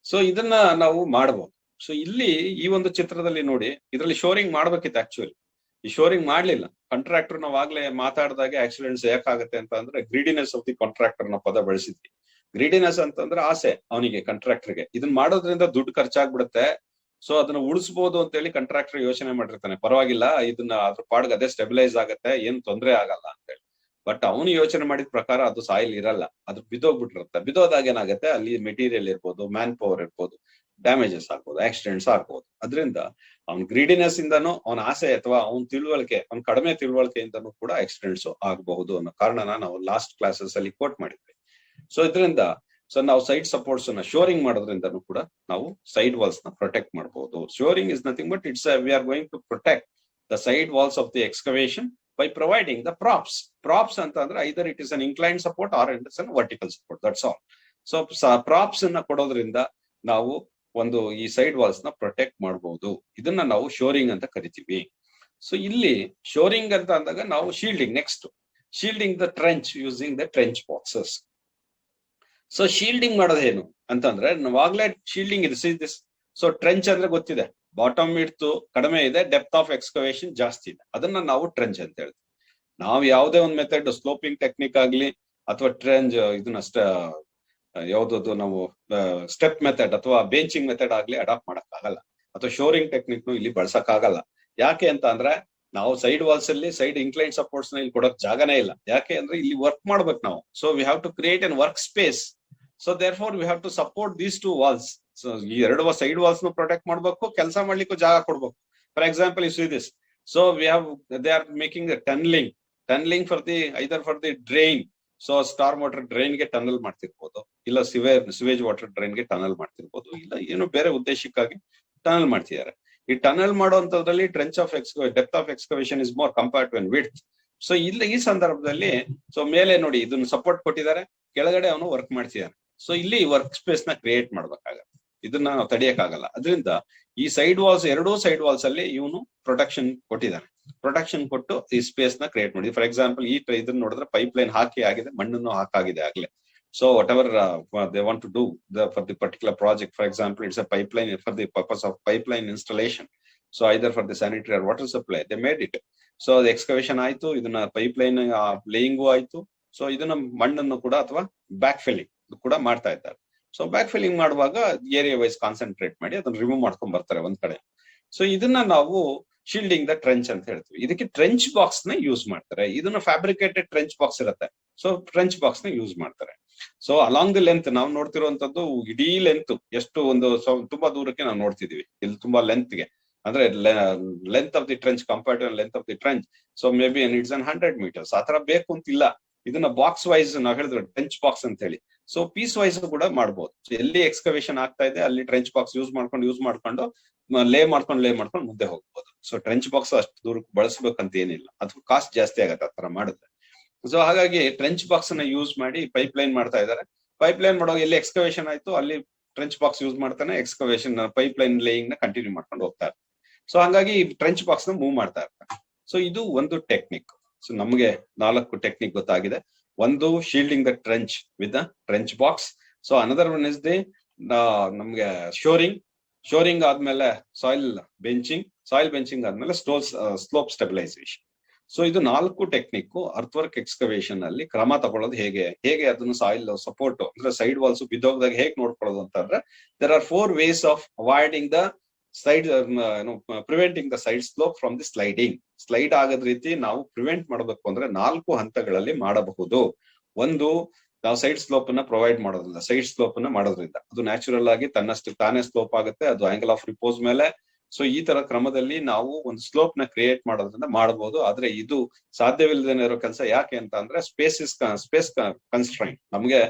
So ಇದನ್ನ ನಾವು ಮಾಡಬಹುದು. So ಇಲ್ಲಿ ಈ ಒಂದು ಚಿತ್ರದಲ್ಲಿ ನೋಡಿ, ಇದರಲ್ಲಿ shoring ಮಾಡ್ಬೇಕಿತ್ತು. ಆಕ್ಚುಲಿ ಈ ಶೋರಿಂಗ್ ಮಾಡ್ಲಿಲ್ಲ. ಕಾಂಟ್ರಾಕ್ಟರ್ ನಾವು ಆಗ್ಲೇ ಮಾತಾಡಿದಾಗೆ ಆಕ್ಸಿಡೆಂಟ್ಸ್ ಯಾಕಾಗುತ್ತೆ ಅಂತ ಅಂದ್ರೆ ಗ್ರೀಡಿನೆಸ್ ಆಫ್ ದಿ ಕಾಂಟ್ರಾಕ್ಟರ್ ನ ಪದ ಬಳಸಿದ್ವಿ. ಗ್ರೀಡಿನೆಸ್ ಅಂತಂದ್ರೆ ಆಸೆ ಅವನಿಗೆ, ಕಾಂಟ್ರಾಕ್ಟರ್ಗೆ. ಇದನ್ನ ಮಾಡೋದ್ರಿಂದ ದುಡ್ಡು ಖರ್ಚಾಗ್ಬಿಡುತ್ತೆ, ಸೊ ಅದನ್ನ ಉಳಿಸಬಹುದು ಅಂತ ಹೇಳಿ ಕಾಂಟ್ರಾಕ್ಟರ್ ಯೋಚನೆ ಮಾಡಿರ್ತಾನೆ. ಪರವಾಗಿಲ್ಲ, ಇದನ್ನ ಅದ್ರ ಪಾಡ್ಗೆ ಅದೇ ಸ್ಟೆಬಿಲೈಸ್ ಆಗತ್ತೆ, ಏನ್ ತೊಂದರೆ ಆಗಲ್ಲ ಅಂತ ಹೇಳಿ. ಬಟ್ ಅವನು ಯೋಚನೆ ಮಾಡಿದ ಪ್ರಕಾರ ಅದು ಸಾಯಿಲ್ ಇರಲ್ಲ, ಅದು ಬಿದ್ದೋಗ್ಬಿಟ್ಟಿರುತ್ತೆ. ಬಿದ್ದೋದಾಗ ಏನಾಗುತ್ತೆ, ಅಲ್ಲಿ ಮೆಟೀರಿಯಲ್ ಇರ್ಬೋದು, ಮ್ಯಾನ್ ಪವರ್ ಇರ್ಬೋದು, ಡ್ಯಾಮೇಜಸ್ ಆಗ್ಬೋದು, ಆಕ್ಸಿಡೆಂಟ್ಸ್ ಆಗ್ಬೋದು. ಅದರಿಂದ ಅವ್ನ ಗ್ರೀಡಿನೆಸ್ ಇಂದನೂ, ಅವನ ಆಸೆ ಅಥವಾ ಅವ್ನ ತಿಳುವಳಿಕೆ, ಅವ್ನ ಕಡಿಮೆ ತಿಳುವಳಿಕೆಯಿಂದನೂ ಕೂಡ ಆಕ್ಸಿಡೆಂಟ್ಸ್ ಆಗಬಹುದು ಅನ್ನೋ ಕಾರಣನ ನಾವು ಲಾಸ್ಟ್ ಕ್ಲಾಸಸ್ ಅಲ್ಲಿ ಕೋಟ್ ಮಾಡಿದ್ವಿ. ಸೊ ಇದರಿಂದ ಸೊ ನಾವು ಸೈಡ್ ಸಪೋರ್ಟ್ಸ್ ನ ಶೋರಿಂಗ್ ಮಾಡೋದ್ರಿಂದನೂ ಕೂಡ ನಾವು ಸೈಡ್ ವಾಲ್ಸ್ ನ ಪ್ರೊಟೆಕ್ಟ್ ಮಾಡಬಹುದು. Shoring is nothing but it's we are going to protect the side walls of the excavation by providing the props. Props ಅಂತಂದ್ರೆ either it is an inclined support or it is an vertical support. That's all. So props ಅನ್ನ ಕೊಡೋದ್ರಿಂದ ನಾವು ಒಂದು ಈ side walls ನ protect ಮಾಡಬಹುದು. ಇದನ್ನ ನಾವು ಶೋರಿಂಗ್ ಅಂತ ಕರಿತೀವಿ. ಸೊ ಇಲ್ಲಿ ಶೋರಿಂಗ್ ಅಂತ ಅಂದಾಗ ನಾವು shielding, next shielding the trench using the trench boxes. So shielding ಮಾಡೋದೇನು ಅಂತಂದ್ರೆ ನಾವಾಗ್ಲೇ ಶೀಲ್ಡಿಂಗ್ ಇದೆ. ಸೊ ಟ್ರೆಂಚ್ ಅಂದ್ರೆ ಗೊತ್ತಿದೆ, ಬಾಟಮ್ ಇಡ್ತು ಕಡಿಮೆ ಇದೆ, ಡೆಪ್ತ್ ಆಫ್ ಎಕ್ಸ್ಕವೇಷನ್ ಜಾಸ್ತಿ ಇದೆ, ಅದನ್ನ ನಾವು ಟ್ರೆಂಚ್ ಅಂತ ಹೇಳ್ತೀವಿ. ನಾವು ಯಾವುದೇ ಒಂದು ಮೆಥಡ್ ಸ್ಲೋಪಿಂಗ್ ಟೆಕ್ನಿಕ್ ಆಗ್ಲಿ ಅಥವಾ ಟ್ರೆಂಚ್ ಇದನ್ನ ಯಾವ್ದು ನಾವು ಸ್ಟೆಪ್ ಮೆಥಡ್ ಅಥವಾ ಬೆಂಚಿಂಗ್ ಮೆಥಡ್ ಆಗ್ಲಿ ಅಡಾಪ್ಟ್ ಮಾಡಕ್ ಆಗಲ್ಲ, ಅಥವಾ ಶೋರಿಂಗ್ ಟೆಕ್ನಿಕ್ ಇಲ್ಲಿ ಬಳಸಕ್ ಆಗಲ್ಲ. ಯಾಕೆ ಅಂತ ಅಂದ್ರೆ ನಾವು ಸೈಡ್ ವಾಲ್ಸ್ ಅಲ್ಲಿ ಸೈಡ್ ಇನ್ಕ್ಲೈನ್ ಸಪೋರ್ಟ್ಸ್ ನ ಇಲ್ಲಿ ಕೊಡೋಕ್ ಜಾಗನೇ ಇಲ್ಲ. ಯಾಕೆ ಅಂದ್ರೆ ಇಲ್ಲಿ ವರ್ಕ್ ಮಾಡ್ಬೇಕು ನಾವು. So we have to create an work space. So therefore we have to support these two walls. So ಈ ಎರಡು ಸೈಡ್ ವಾಲ್ಸ್ ನು ಪ್ರೊಟೆಕ್ಟ್ ಮಾಡ್ಬೇಕು, ಕೆಲಸ ಮಾಡ್ಲಿಕ್ಕೂ ಜಾಗ ಕೊಡ್ಬೇಕು. For example you see this. So we have they are making tunnelling for the either for the drain. So star water drain ಗೆ tunnel ಮಾಡ್ತಿರ್ಬೋದು, ಇಲ್ಲ ಸಿವೇಜ್ ವಾಟರ್ ಡ್ರೈನ್ ಗೆ ಟನಲ್ ಮಾಡ್ತಿರ್ಬೋದು, ಇಲ್ಲ ಏನೋ ಬೇರೆ ಉದ್ದೇಶಕ್ಕಾಗಿ ಟನಲ್ ಮಾಡ್ತಿದ್ದಾರೆ. ಈ ಟನಲ್ ಮಾಡುವಂತದ್ರಲ್ಲಿ depth of excavation is more compared to width. So ಇಲ್ಲ ಈ ಸಂದರ್ಭದಲ್ಲಿ ಸೊ ಮೇಲೆ ನೋಡಿ ಇದನ್ನ ಸಪೋರ್ಟ್ ಕೊಟ್ಟಿದ್ದಾರೆ, ಕೆಳಗಡೆ ಅವನು ವರ್ಕ್ ಮಾಡ್ತಿದ್ದಾನೆ. ಸೊ ಇಲ್ಲಿ ವರ್ಕ್ ಸ್ಪೇಸ್ ನ ಕ್ರಿಯೇಟ್ ಮಾಡ್ಬೇಕಾಗತ್ತೆ, ಇದನ್ನ ನಾವು ತಡೆಯಕ್ಕಾಗಲ್ಲ. ಅದರಿಂದ ಈ ಸೈಡ್ ವಾಲ್ಸ್, ಎರಡೂ ಸೈಡ್ ವಾಲ್ಸ್ ಅಲ್ಲಿ ಇವನು ಪ್ರೊಟೆಕ್ಷನ್ ಕೊಟ್ಟಿದ್ದಾನೆ. ಪ್ರೊಟೆಕ್ಷನ್ ಕೊಟ್ಟು ಈ ಸ್ಪೇಸ್ ನ ಕ್ರಿಯೇಟ್ ಮಾಡಿ. ಫಾರ್ ಎಕ್ಸಾಂಪಲ್ ಈ ಇದನ್ನ ನೋಡಿದ್ರೆ ಪೈಪ್ ಲೈನ್ ಹಾಕಿ ಆಗಿದೆ, ಮಣ್ಣನ್ನು ಹಾಕಾಗಿದೆ ಆಗ್ಲೇ. So whatever they want to do for the particular project, for example, it's a pipeline for the purpose of pipeline installation. So either for the sanitary or water supply, they made it. So the excavation ಆಯ್ತು, ಇದನ್ನ pipeline laying ಆಯ್ತು. So ಇದನ್ನ ಮಣ್ಣನ್ನು ಕೂಡ ಅಥವಾ back filling ಕೂಡ ಮಾಡ್ತಾ ಇದ್ದಾರೆ. ಸೊ ಬ್ಯಾಕ್ ಫಿಲ್ಲಿಂಗ್ ಮಾಡುವಾಗ ಏರಿಯಾ ವೈಸ್ ಕಾನ್ಸಂಟ್ರೇಟ್ ಮಾಡಿ ಅದನ್ನ ರಿಮೂವ್ ಮಾಡ್ಕೊಂಡ್ ಬರ್ತಾರೆ ಒಂದ್ ಕಡೆ. ಸೊ ಇದನ್ನ ನಾವು ಶೀಲ್ಡಿಂಗ್ ದ ಟ್ರೆಂಚ್ ಅಂತ ಹೇಳ್ತೀವಿ. ಇದಕ್ಕೆ ಟ್ರೆಂಚ್ ಬಾಕ್ಸ್ ನ ಯೂಸ್ ಮಾಡ್ತಾರೆ. ಇದನ್ನ ಫ್ಯಾಬ್ರಿಕೇಟೆಡ್ ಟ್ರೆಂಚ್ ಬಾಕ್ಸ್ ಇರುತ್ತೆ. ಸೊ ಟ್ರೆಂಚ್ ಬಾಕ್ಸ್ ನ ಯೂಸ್ ಮಾಡ್ತಾರೆ. ಸೊ ಅಲಾಂಗ್ ದಿ ಲೆಂತ್ ನಾವು ನೋಡ್ತಿರುವಂತದ್ದು ಇಡೀ ಲೆಂತ್ ಎಷ್ಟು ಒಂದು ತುಂಬಾ ದೂರಕ್ಕೆ ನಾವು ನೋಡ್ತಿದೀವಿ. ಇಲ್ಲಿ ತುಂಬಾ ಲೆಂತ್ ಗೆ ಅಂದ್ರೆ length of the trench compared to length of the trench. So maybe it's 100 meters. ಆತರ ಬೇಕು ಅಂತಿಲ್ಲ. ಇದನ್ನ ಬಾಕ್ಸ್ ವೈಸ್ ನಾವ್ ಹೇಳಿದ್ರೆ ಟ್ರೆಂಚ್ ಬಾಕ್ಸ್ ಅಂತ ಹೇಳಿ. ಸೊ ಪೀಸ್ ವೈಸ್ ಕೂಡ ಮಾಡ್ಬೋದು. ಎಲ್ಲಿ ಎಕ್ಸ್ಕವೇಷನ್ ಆಗ್ತಾ ಇದೆ ಅಲ್ಲಿ ಟ್ರೆಂಚ್ ಬಾಕ್ಸ್ ಯೂಸ್ ಮಾಡ್ಕೊಂಡು ಲೇ ಮಾಡ್ಕೊಂಡು ಮುಂದೆ ಹೋಗ್ಬೋದು. ಸೊ ಟ್ರೆಂಚ್ ಬಾಕ್ಸ್ ಅಷ್ಟು ದೂರಕ್ಕೆ ಬಳಸಬೇಕಂತ ಏನಿಲ್ಲ, ಅದು ಕಾಸ್ಟ್ ಜಾಸ್ತಿ ಆಗತ್ತೆ ಆತರ ಮಾಡಿದ್ರೆ. ಸೊ ಹಾಗಾಗಿ ಟ್ರೆಂಚ್ ಬಾಕ್ಸ್ ಅನ್ನ ಯೂಸ್ ಮಾಡಿ ಪೈಪ್ ಲೈನ್ ಮಾಡ್ತಾ ಇದ್ದಾರೆ. ಪೈಪ್ ಲೈನ್ ಮಾಡುವಾಗ ಎಲ್ಲಿ ಎಕ್ಸ್ಕವೇಷನ್ ಆಯ್ತು ಅಲ್ಲಿ ಟ್ರೆಂಚ್ ಬಾಕ್ಸ್ ಯೂಸ್ ಮಾಡ್ತಾನೆ, ಎಕ್ಸ್ಕವೇಷನ್ ಪೈಪ್ ಲೈನ್ ಲೇಯಿಂಗ್ ನ ಕಂಟಿನ್ಯೂ ಮಾಡ್ಕೊಂಡು ಹೋಗ್ತಾ ಇರ್ತಾರೆ. ಸೊ ಹಂಗಾಗಿ ಟ್ರೆಂಚ್ ಬಾಕ್ಸ್ ನ ಮೂವ್ ಮಾಡ್ತಾ ಇರ್ತಾರೆ. ಸೊ ಇದು ಒಂದು ಟೆಕ್ನಿಕ್. ಸೊ ನಮಗೆ 4 ಟೆಕ್ನಿಕ್ ಗೊತ್ತಾಗಿದೆ. ಒಂದು shielding the trench with the trench box. So another one is the ನಮ್ಗೆ ಶೋರಿಂಗ್ ಆದ್ಮೇಲೆ ಸಾಯಿಲ್ ಬೆಂಚಿಂಗ್ ಆದ್ಮೇಲೆ ಸ್ಲೋಪ್ ಸ್ಟೆಬಿಲೈಸೇಷನ್. ಸೊ ಇದು 4 ಟೆಕ್ನಿಕ್ ಅರ್ಥ್ ಎಕ್ಸ್ಕವೇಷನ್ ಅಲ್ಲಿ ಕ್ರಮ ತಗೊಳ್ಳೋದು ಹೇಗೆ ಅದನ್ನು ಸಾಯಿಲ್ ಸಪೋರ್ಟ್ ಅಂದ್ರೆ ಸೈಡ್ ವಾಲ್ಸ್ ಬಿದ್ದೋಗದಾಗ ಹೇಗೆ ನೋಡ್ಕೊಳ್ಳೋದು ಅಂತಂದ್ರೆ there are 4 ways of avoiding the side preventing the side slope from the slide ಆಗದ ರೀತಿ ನಾವು ಪ್ರಿವೆಂಟ್ ಮಾಡಬೇಕು ಅಂದ್ರೆ 4 ಹಂತಗಳಲ್ಲಿ ಮಾಡಬಹುದು. ಒಂದು, ನಾವು ಸೈಡ್ ಸ್ಲೋಪ್ ಅನ್ನ ಪ್ರೊವೈಡ್ ಮಾಡೋದ್ರಿಂದ, ಸೈಡ್ ಸ್ಲೋಪ್ ಅನ್ನ ಮಾಡೋದ್ರಿಂದ ಅದು ನ್ಯಾಚುರಲ್ ಆಗಿ ತನ್ನಷ್ಟು ತಾನೇ ಸ್ಲೋಪ್ ಆಗುತ್ತೆ, ಅದು ಆಂಗಲ್ ಆಫ್ ರಿಪೋಸ್ ಮೇಲೆ. ಸೊ ಈ ತರ ಕ್ರಮದಲ್ಲಿ ನಾವು ಒಂದು ಸ್ಲೋಪ್ ನ ಕ್ರಿಯೇಟ್ ಮಾಡೋದ್ರಿಂದ ಮಾಡಬಹುದು. ಆದ್ರೆ ಇದು ಸಾಧ್ಯವಿಲ್ಲದೇನೆ ಇರೋ ಕೆಲಸ. ಯಾಕೆ ಅಂತ ಅಂದ್ರೆ ಸ್ಪೇಸ್ ಕನ್ಸ್ಟ್ರೈಂಟ್, ನಮ್ಗೆ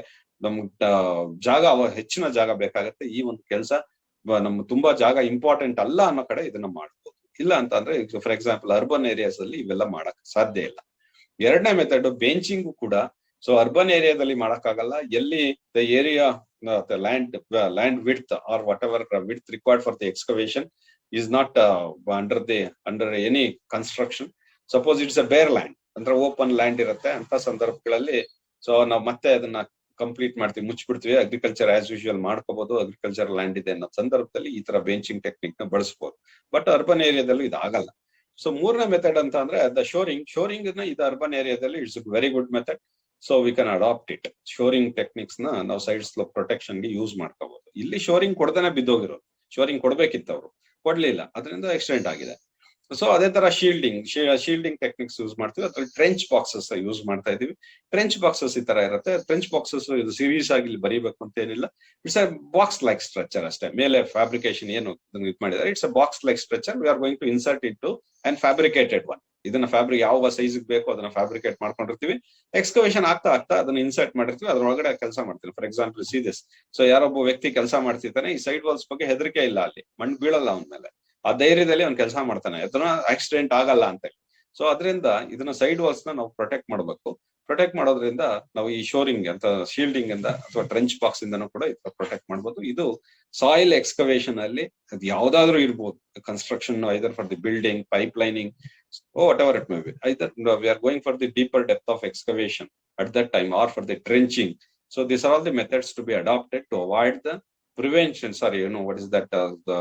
ಜಾಗ ಹೆಚ್ಚಿನ ಜಾಗ ಬೇಕಾಗತ್ತೆ. ಈ ಒಂದು ಕೆಲಸ ನಮ್ಗೆ ತುಂಬಾ ಜಾಗ ಇಂಪಾರ್ಟೆಂಟ್ ಅಲ್ಲ ಅನ್ನೋ ಕಡೆ ಇದನ್ನ ಮಾಡಬಹುದು. ಇಲ್ಲ ಅಂತ ಅಂದ್ರೆ ಫಾರ್ ಎಕ್ಸಾಂಪಲ್ ಅರ್ಬನ್ ಏರಿಯಾಸ್ ಅಲ್ಲಿ ಇವೆಲ್ಲ ಮಾಡಕ್ ಸಾಧ್ಯ ಇಲ್ಲ. ಎರಡನೇ ಮೆಥಡ್ ಬೆಂಚಿಂಗು ಕೂಡ. ಸೊ ಅರ್ಬನ್ ಏರಿಯಾದಲ್ಲಿ ಮಾಡಕ್ಕಾಗಲ್ಲ. ಎಲ್ಲಿ the area land width are whatever width required for the excavation is not under any construction. Suppose it's a bare land, ಅಂದ್ರೆ ಓಪನ್ ಲ್ಯಾಂಡ್ ಇರುತ್ತೆ ಅಂತ ಸಂದರ್ಭಗಳಲ್ಲಿ ಸೊ ನಾವು ಮತ್ತೆ ಅದನ್ನ ಕಂಪ್ಲೀಟ್ ಮಾಡ್ತೀವಿ, ಮುಚ್ಚಿಬಿಡ್ತೀವಿ. ಅಗ್ರಿಕಲ್ಚರ್ ಆಸ್ ಯೂಶುವಲ್ ಮಾಡ್ಕೋಬಹುದು, ಅಗ್ರಿಕಲ್ಚರ್ ಲ್ಯಾಂಡ್ ಇದೆ ಅನ್ನೋ ಸಂದರ್ಭದಲ್ಲಿ ಈ ತರ ಬೆಂಚಿಂಗ್ ಟೆಕ್ನಿಕ್ ನ ಬಳಸಬಹುದು. ಬಟ್ ಅರ್ಬನ್ ಏರಿಯಾದಲ್ಲೂ ಇದು ಆಗಲ್ಲ. ಸೊ ಮೂರನೇ ಮೆಥಡ್ ಅಂತ ಅಂದ್ರೆ ದ ಶೋರಿಂಗ್ ನ ಇದು ಅರ್ಬನ್ ಏರಿಯಾದಲ್ಲಿ it's very good method. So we can adapt it. Shoring techniques ನ ನಾವು ಸೈಡ್ ಸ್ಲೋಪ್ ಪ್ರೊಟೆಕ್ಷನ್ ಗೆ ಯೂಸ್ ಮಾಡ್ಕೋಬಹುದು. ಇಲ್ಲಿ ಶೋರಿಂಗ್ ಕೊಡದೇನೆ ಬಿದ್ದೋಗಿರೋದು, ಶೋರಿಂಗ್ ಕೊಡ್ಬೇಕಿತ್ತು ಅವರು, ಕೊಡ್ಲಿಲ್ಲ, ಅದರಿಂದ ಎಕ್ಸ್ಟೆಂಟ್ ಆಗಿದೆ. ಸೊ ಅದೇ ತರ ಶೀಲ್ಡಿಂಗ್ ಟೆಕ್ನಿಕ್ಸ್ ಯೂಸ್ ಮಾಡ್ತೀವಿ. ಅದ್ರಲ್ಲಿ ಟ್ರೆಂಚ್ ಬಾಕ್ಸಸ್ ಯೂಸ್ ಮಾಡ್ತಾ ಇದೀವಿ. ಟ್ರೆಂಚ್ ಬಾಕ್ಸಸ್ ಈ ತರ ಇರುತ್ತೆ. ಟ್ರೆಂಚ್ ಬಾಕ್ಸಸ್ ಇದು ಸೀರೀಸ್ ಆಗಿ ಇಲ್ಲಿ ಬರೀಬೇಕು ಅಂತ ಏನಿಲ್ಲ. It's a box like structure ಅಷ್ಟೇ. ಮೇಲೆ ಫ್ಯಾಬ್ರಿಕೇಶನ್ ಏನು ಇದು ಮಾಡಿದ್ದಾರೆ, it's a box like structure. We are going to insert it to and fabricated one. ಇದನ್ನ ಫ್ಯಾಬ್ರಿಕ್ ಯಾವ ಸೈಜ್ ಬೇಕೋ ಅದನ್ನ ಫ್ಯಾಬ್ರಿಕೇಟ್ ಮಾಡ್ಕೊಂಡಿರ್ತೀವಿ. ಎಕ್ಸ್ಕವೇಷನ್ ಆಗ್ತಾ ಆಗ್ತಾ ಅದನ್ನ ಇನ್ಸರ್ಟ್ ಮಾಡಿರ್ತೀವಿ, ಅದ್ರೊಳಗಡೆ ಕೆಲಸ ಮಾಡ್ತೀವಿ. For example see this. So ಯಾರೊಬ್ಬ ವ್ಯಕ್ತಿ ಕೆಲಸ ಮಾಡ್ತಿರ್ತಾನೆ, ಈ ಸೈಡ್ ವಾಲ್ಸ್ ಬಗ್ಗೆ ಹೆದರಿಕೆ ಇಲ್ಲ, ಅಲ್ಲಿ ಮಣ್ಣು ಬೀಳಲ್ಲ ಅವನ ಮೇಲೆ, ಆ ಧೈರ್ಯದಲ್ಲಿ ಅವ್ನು ಕೆಲಸ ಮಾಡ್ತಾನೆ, ಅದನ್ನ ಆಕ್ಸಿಡೆಂಟ್ ಆಗಲ್ಲ ಅಂತ ಹೇಳಿ. ಸೊ ಅದರಿಂದ ಇದನ್ನ ಸೈಡ್ ವಾಲ್ಸ್ ನ ನಾವು ಪ್ರೊಟೆಕ್ಟ್ ಮಾಡಬೇಕು. ಪ್ರೊಟೆಕ್ಟ್ ಮಾಡೋದ್ರಿಂದ ನಾವು ಈ ಶೋರಿಂಗ್ ಅಂತ ಶೀಲ್ಡಿಂಗ್ ಇಂದ ಅಥವಾ ಟ್ರೆಂಚ್ ಬಾಕ್ಸ್ ಇಂದನೂ ಕೂಡ ಪ್ರೊಟೆಕ್ಟ್ ಮಾಡಬಹುದು. ಇದು ಸಾಯಿಲ್ ಎಕ್ಸ್ಕವೇಷನ್ ಅಲ್ಲಿ ಅದು ಯಾವ್ದಾದ್ರು ಇರ್ಬೋದು, construction either for the building, pipe lining, what ever it may B, either we are going for the deeper depth of excavation at that time or for the trenching. So these are all the methods to be adopted to avoid the prevention, what is that, the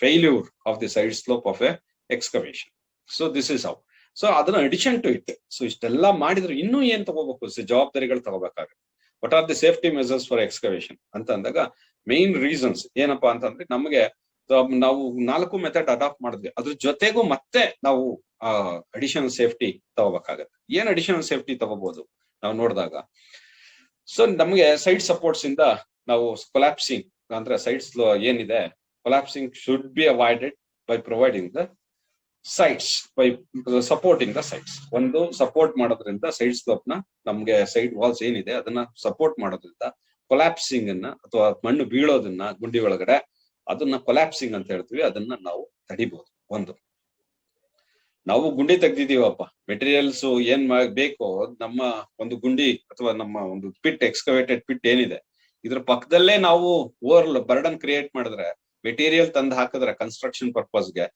failure of the side slope of a excavation. So this is how. So adana addition to it, so istella madidre innu yen tagobeku, ಜವಾಬ್ದಾರಿಗಳು ತಗೋಬೇಕಾಗುತ್ತೆ. What are the safety measures for excavation ಅಂತ ಅಂದಾಗ main reasons ಏನಪ್ಪಾ ಅಂತಂದ್ರೆ, ನಮಗೆ ನಾವು 4 method adapt ಮಾಡಿದ್ವಿ, ಅದ್ರ ಜೊತೆಗೂ ಮತ್ತೆ ನಾವು ಅಡಿಷನಲ್ ಸೇಫ್ಟಿ ತಗೋಬೇಕಾಗತ್ತೆ. ಏನ್ ಅಡಿಷನಲ್ ಸೇಫ್ಟಿ ತಗೋಬಹುದು ನಾವು ನೋಡಿದಾಗ, ಸೊ ನಮಗೆ ಸೈಡ್ ಸಪೋರ್ಟ್ಸ್ ಇಂದ ನಾವು ಕೊಲಾಪ್ಸಿಂಗ್ ಅಂದ್ರೆ ಸೈಡ್ಸ್ ಏನಿದೆ, collapsing should be avoided by providing the sides, by supporting the sides. ಒಂದು ಸಪೋರ್ಟ್ ಮಾಡೋದ್ರಿಂದ ಸೈಡ್ ಸ್ಲೋಪ್ ನ, ನಮ್ಗೆ ಸೈಡ್ ವಾಲ್ಸ್ ಏನಿದೆ ಅದನ್ನ ಸಪೋರ್ಟ್ ಮಾಡೋದ್ರಿಂದ ಕೊಲಾಪ್ಸಿಂಗ್ ಅನ್ನ ಅಥವಾ ಮಣ್ಣು ಬೀಳೋದನ್ನ ಗುಂಡಿ ಒಳಗಡೆ, ಅದನ್ನ ಕೊಲಾಪ್ಸಿಂಗ್ ಅಂತ ಹೇಳ್ತೀವಿ, ಅದನ್ನ ನಾವು ತಡಿಬಹುದು. ಒಂದು, ನಾವು ಗುಂಡಿ ತೆಗ್ದಿದೀವಪ್ಪ, ಮೆಟೀರಿಯಲ್ಸ್ ಏನ್ ಬೇಕೋ, ನಮ್ಮ ಒಂದು ಗುಂಡಿ ಅಥವಾ ನಮ್ಮ ಒಂದು ಪಿಟ್, ಎಕ್ಸ್ಕವೇಟೆಡ್ ಪಿಟ್ ಏನಿದೆ, ಇದ್ರ ಪಕ್ಕದಲ್ಲೇ ನಾವು ಬರ್ಡನ್ ಕ್ರಿಯೇಟ್ ಮಾಡಿದ್ರೆ, ಮೆಟೀರಿಯಲ್ ತಂದು ಹಾಕಿದ್ರೆ ಕನ್ಸ್ಟ್ರಕ್ಷನ್ ಪರ್ಪಸ್ಗೆ,